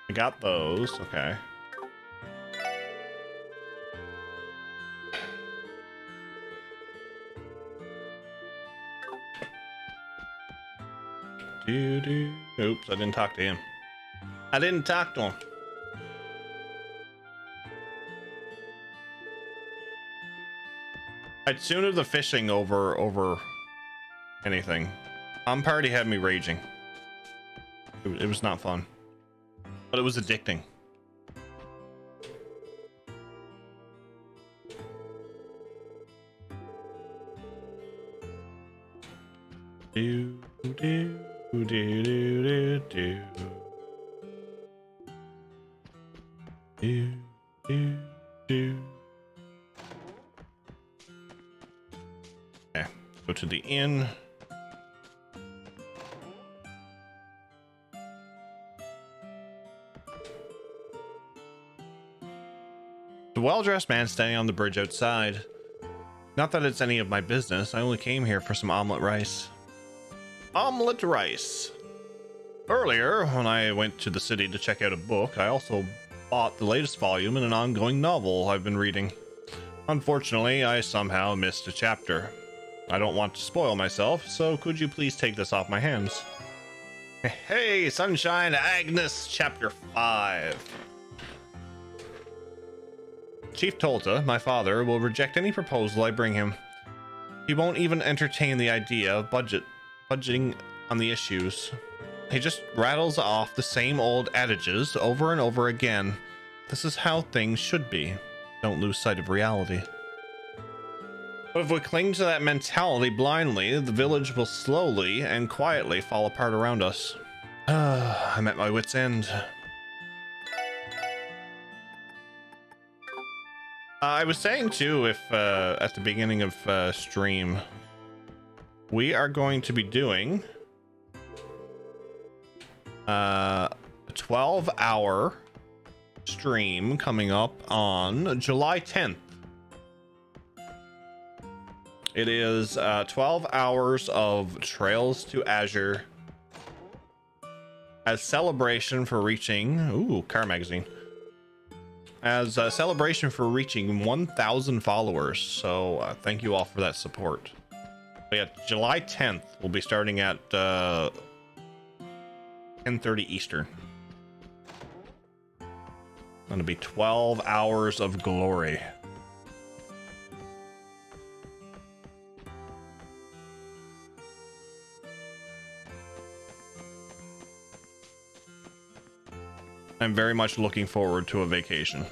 I got those, okay. Oops, I didn't talk to him. I didn't talk to him. I'd sooner the fishing over anything. Party had me raging. It was not fun, but it was addicting. Do do do do do do do do do. Okay, go to the inn. The well-dressed man standing on the bridge outside. Not that it's any of my business. I only came here for some omelet rice. Omelet rice. Earlier, when I went to the city to check out a book, I also bought the latest volume in an ongoing novel I've been reading. Unfortunately, I somehow missed a chapter. I don't want to spoil myself, so could you please take this off my hands? Hey, Sunshine Agnes, Chapter 5. Chief Tolta, my father, will reject any proposal I bring him. He won't even entertain the idea of budgeting on the issues. He just rattles off the same old adages over and over again. This is how things should be. Don't lose sight of reality. But if we cling to that mentality blindly, the village will slowly and quietly fall apart around us. I'm at my wit's end. I was saying too, if at the beginning of stream, we are going to be doing a 12-hour stream coming up on July 10th. It is 12 hours of Trails to Azure as celebration for reaching Car Magazine. As a celebration for reaching 1,000 followers. So thank you all for that support. But yeah, July 10th, we'll be starting at 10:30 Eastern. Gonna be 12 hours of glory. I'm very much looking forward to a vacation.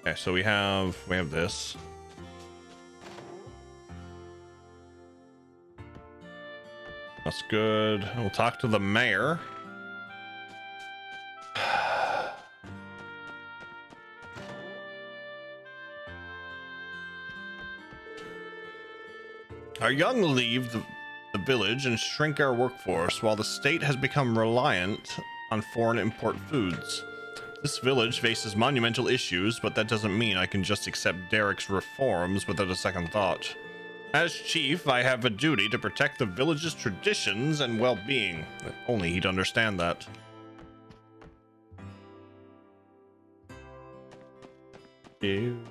Okay, so we have this. That's good. We'll talk to the mayor. Our young leave the village and shrink our workforce while the state has become reliant on foreign import foods. This village faces monumental issues, but that doesn't mean I can just accept Derek's reforms without a second thought. As chief, I have a duty to protect the village's traditions and well-being. If only he'd understand that. Ew.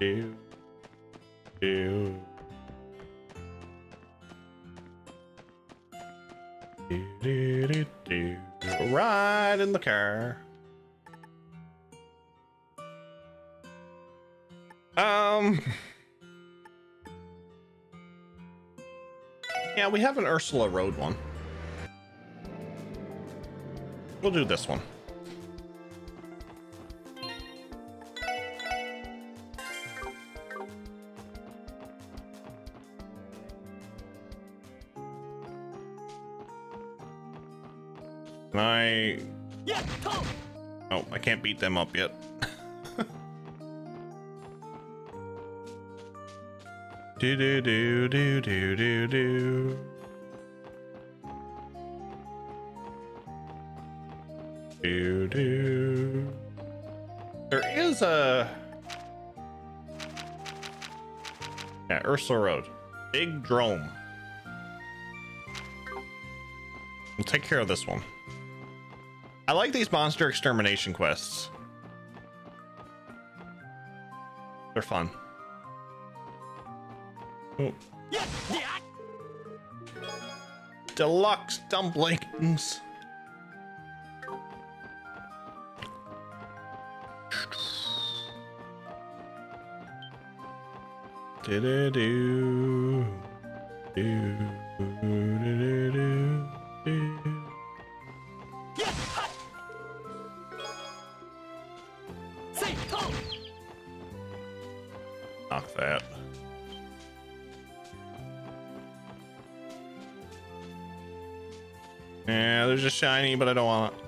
Ew. Ew. Ride in the car. Yeah, we have an Ursula Road one. We'll do this one. Oh, I can't beat them up yet. Do do do do do do do. Do do. There is a Ursula Road. Big Drome. We'll take care of this one. I like these monster extermination quests. They're fun. Oh. Deluxe dumplings. Do-do-do. Knock that. Yeah, there's a shiny, but I don't want it.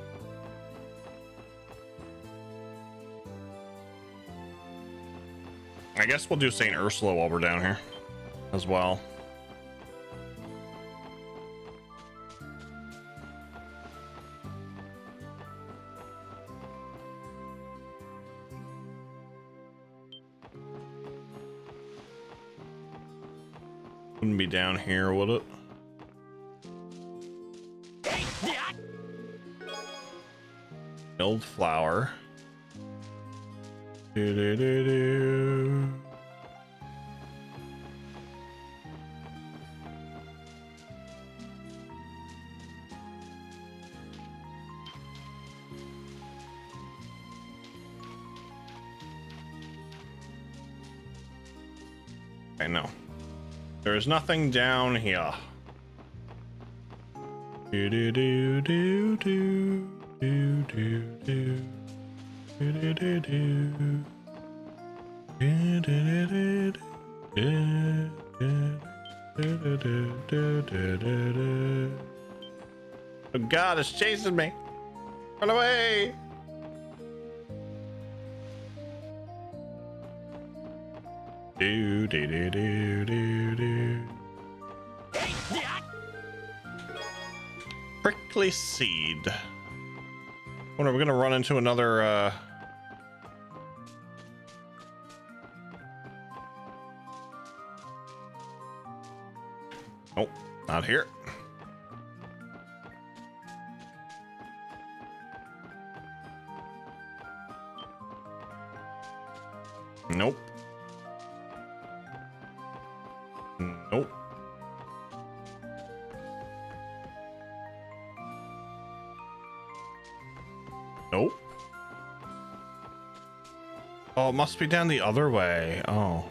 I guess we'll do St. Ursula while we're down here as well. Wouldn't be down here, would it? Milled flower. Do-do-do-do. I know. There's nothing down here. Do do do do do do do do do do do. Oh God, it's chasing me. Run away. Do do do do do do. Prickly seed. What are we gonna run into another Oh, not here. Nope. Nope. Nope. Oh, it must be down the other way. Oh.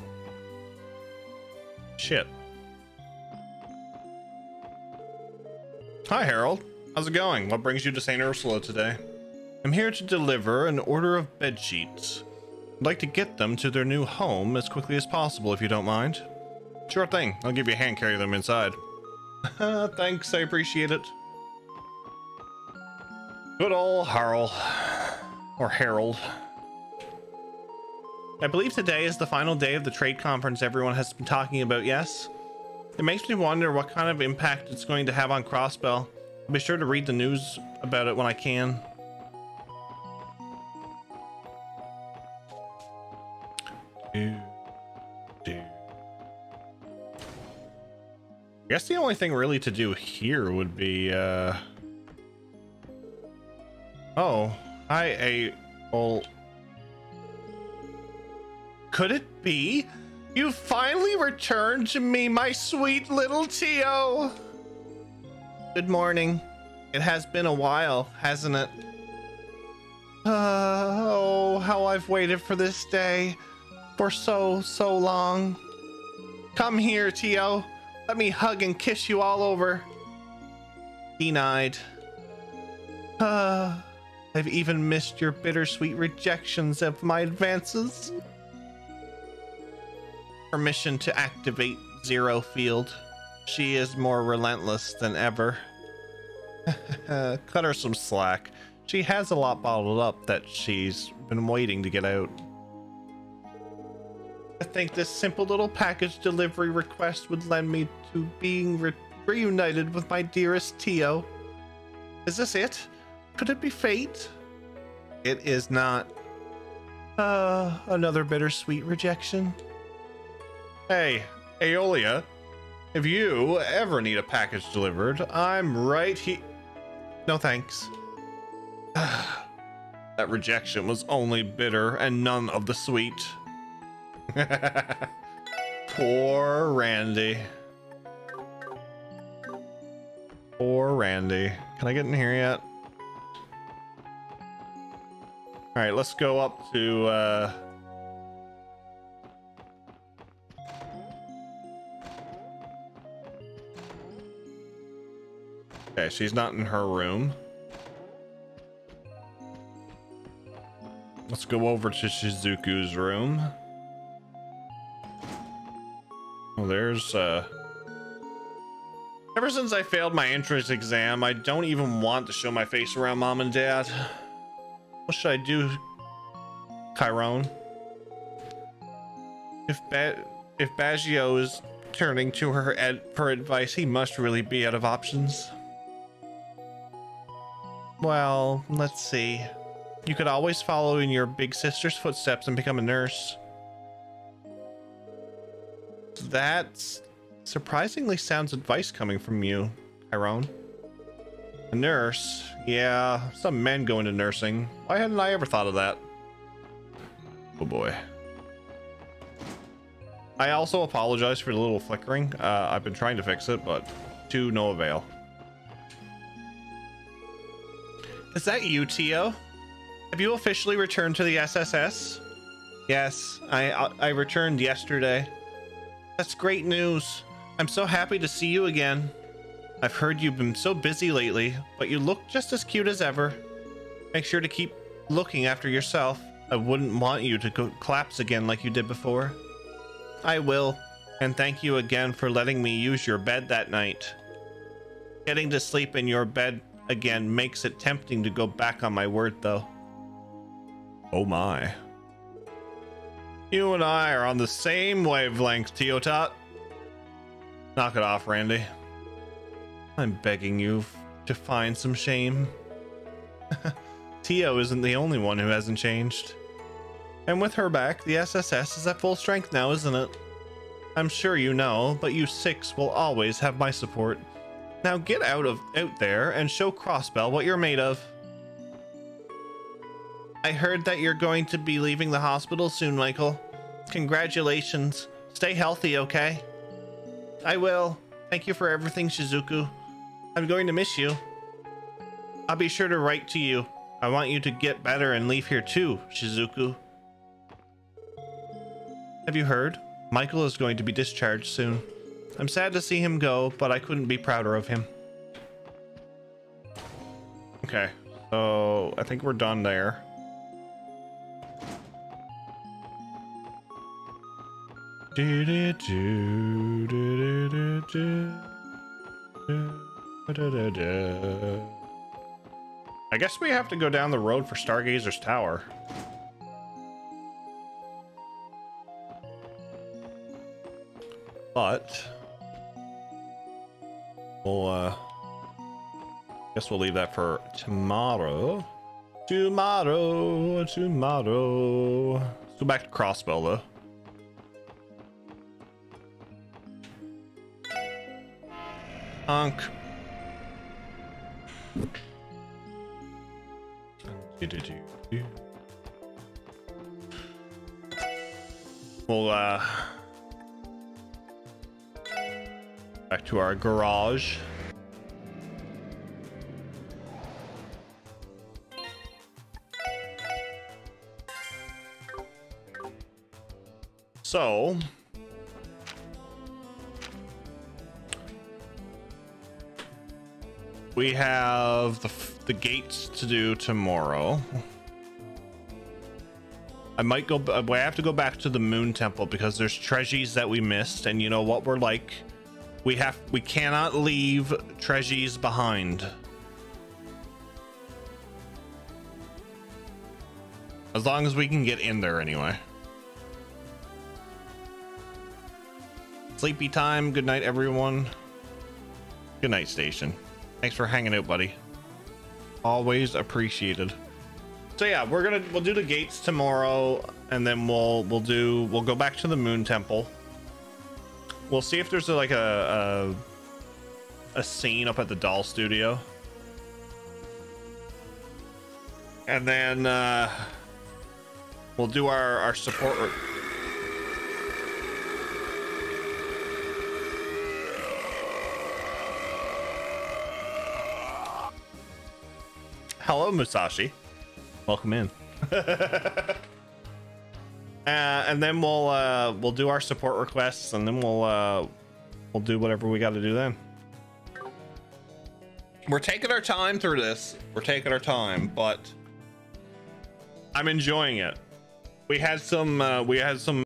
Shit. Hi, Harold. How's it going? What brings you to St. Ursula today? I'm here to deliver an order of bed sheets. I'd like to get them to their new home as quickly as possible, if you don't mind. Sure thing. I'll give you a hand carry them inside. Thanks, I appreciate it. Good old Harold. Or Harold. I believe today is the final day of the trade conference everyone has been talking about, yes? It makes me wonder what kind of impact it's going to have on Crossbell. I'll be sure to read the news about it when I can. I guess the only thing really to do here would be oh, hi, well, could it be you finally returned to me, my sweet little Tio? Good morning. It has been a while, hasn't it? Oh, how I've waited for this day for so long. Come here, Tio. Let me hug and kiss you all over. Denied. I've even missed your bittersweet rejections of my advances. Permission to activate Zero Field. She is more relentless than ever. Cut her some slack. She has a lot bottled up that she's been waiting to get out. I think this simple little package delivery request would lend me to being reunited with my dearest Tio. Is this it? Could it be fate? It is not. Another bittersweet rejection. Hey, Aeolia, if you ever need a package delivered, I'm right here. No thanks. That rejection was only bitter and none of the sweet. Poor Randy. Poor Randy. Can I get in here yet? All right, let's go up to Okay, she's not in her room. Let's go over to Shizuku's room. Oh, there's ever since I failed my entrance exam, I don't even want to show my face around mom and dad. What should I do, Chiron? If Baggio is turning to her for advice, he must really be out of options. Well, let's see. You could always follow in your big sister's footsteps and become a nurse. That's surprisingly sounds advice coming from you, Chiron. A nurse? Yeah, some men go into nursing. Why hadn't I ever thought of that? Oh boy. I also apologize for the little flickering. I've been trying to fix it, but to no avail. Is that you, Tio? Have you officially returned to the SSS? Yes, I returned yesterday. That's great news. I'm so happy to see you again. I've heard you've been so busy lately, but you look just as cute as ever. Make sure to keep looking after yourself. I wouldn't want you to go collapse again like you did before. I will, and thank you again for letting me use your bed that night. Getting to sleep in your bed again makes it tempting to go back on my word, though. Oh my. You and I are on the same wavelength, Teotot. Knock it off, Randy. I'm begging you to find some shame. Tio isn't the only one who hasn't changed. And with her back, the SSS is at full strength now, isn't it? I'm sure you know, but you six will always have my support. Now get out there and show Crossbell what you're made of. I heard that you're going to be leaving the hospital soon, Michael. Congratulations. Stay healthy, okay? I will. Thank you for everything, Shizuku. I'm going to miss you. I'll be sure to write to you. I want you to get better and leave here too, Shizuku. Have you heard? Michael is going to be discharged soon. I'm sad to see him go, but I couldn't be prouder of him. Okay, so I think we're done there. I guess we have to go down the road for Stargazer's Tower. But we'll guess we'll leave that for tomorrow. Tomorrow. Let's go back to Crossbell though. Honk. We'll back to our garage. So we have the gates to do tomorrow. I might go, I have to go back to the Moon Temple because there's treasures that we missed, and you know what we're like. We cannot leave treasures behind. As long as we can get in there anyway. Sleepy time. Good night, everyone. Good night, Station. Thanks for hanging out, buddy. Always appreciated. So yeah, we'll do the gates tomorrow, and then we'll go back to the Moon Temple. We'll see if there's like a scene up at the doll studio, and then we'll do our support. Hello, Musashi. Welcome in. And then we'll do our support requests, and then we'll do whatever we got to do then. We're taking our time through this. We're taking our time, but I'm enjoying it. We had some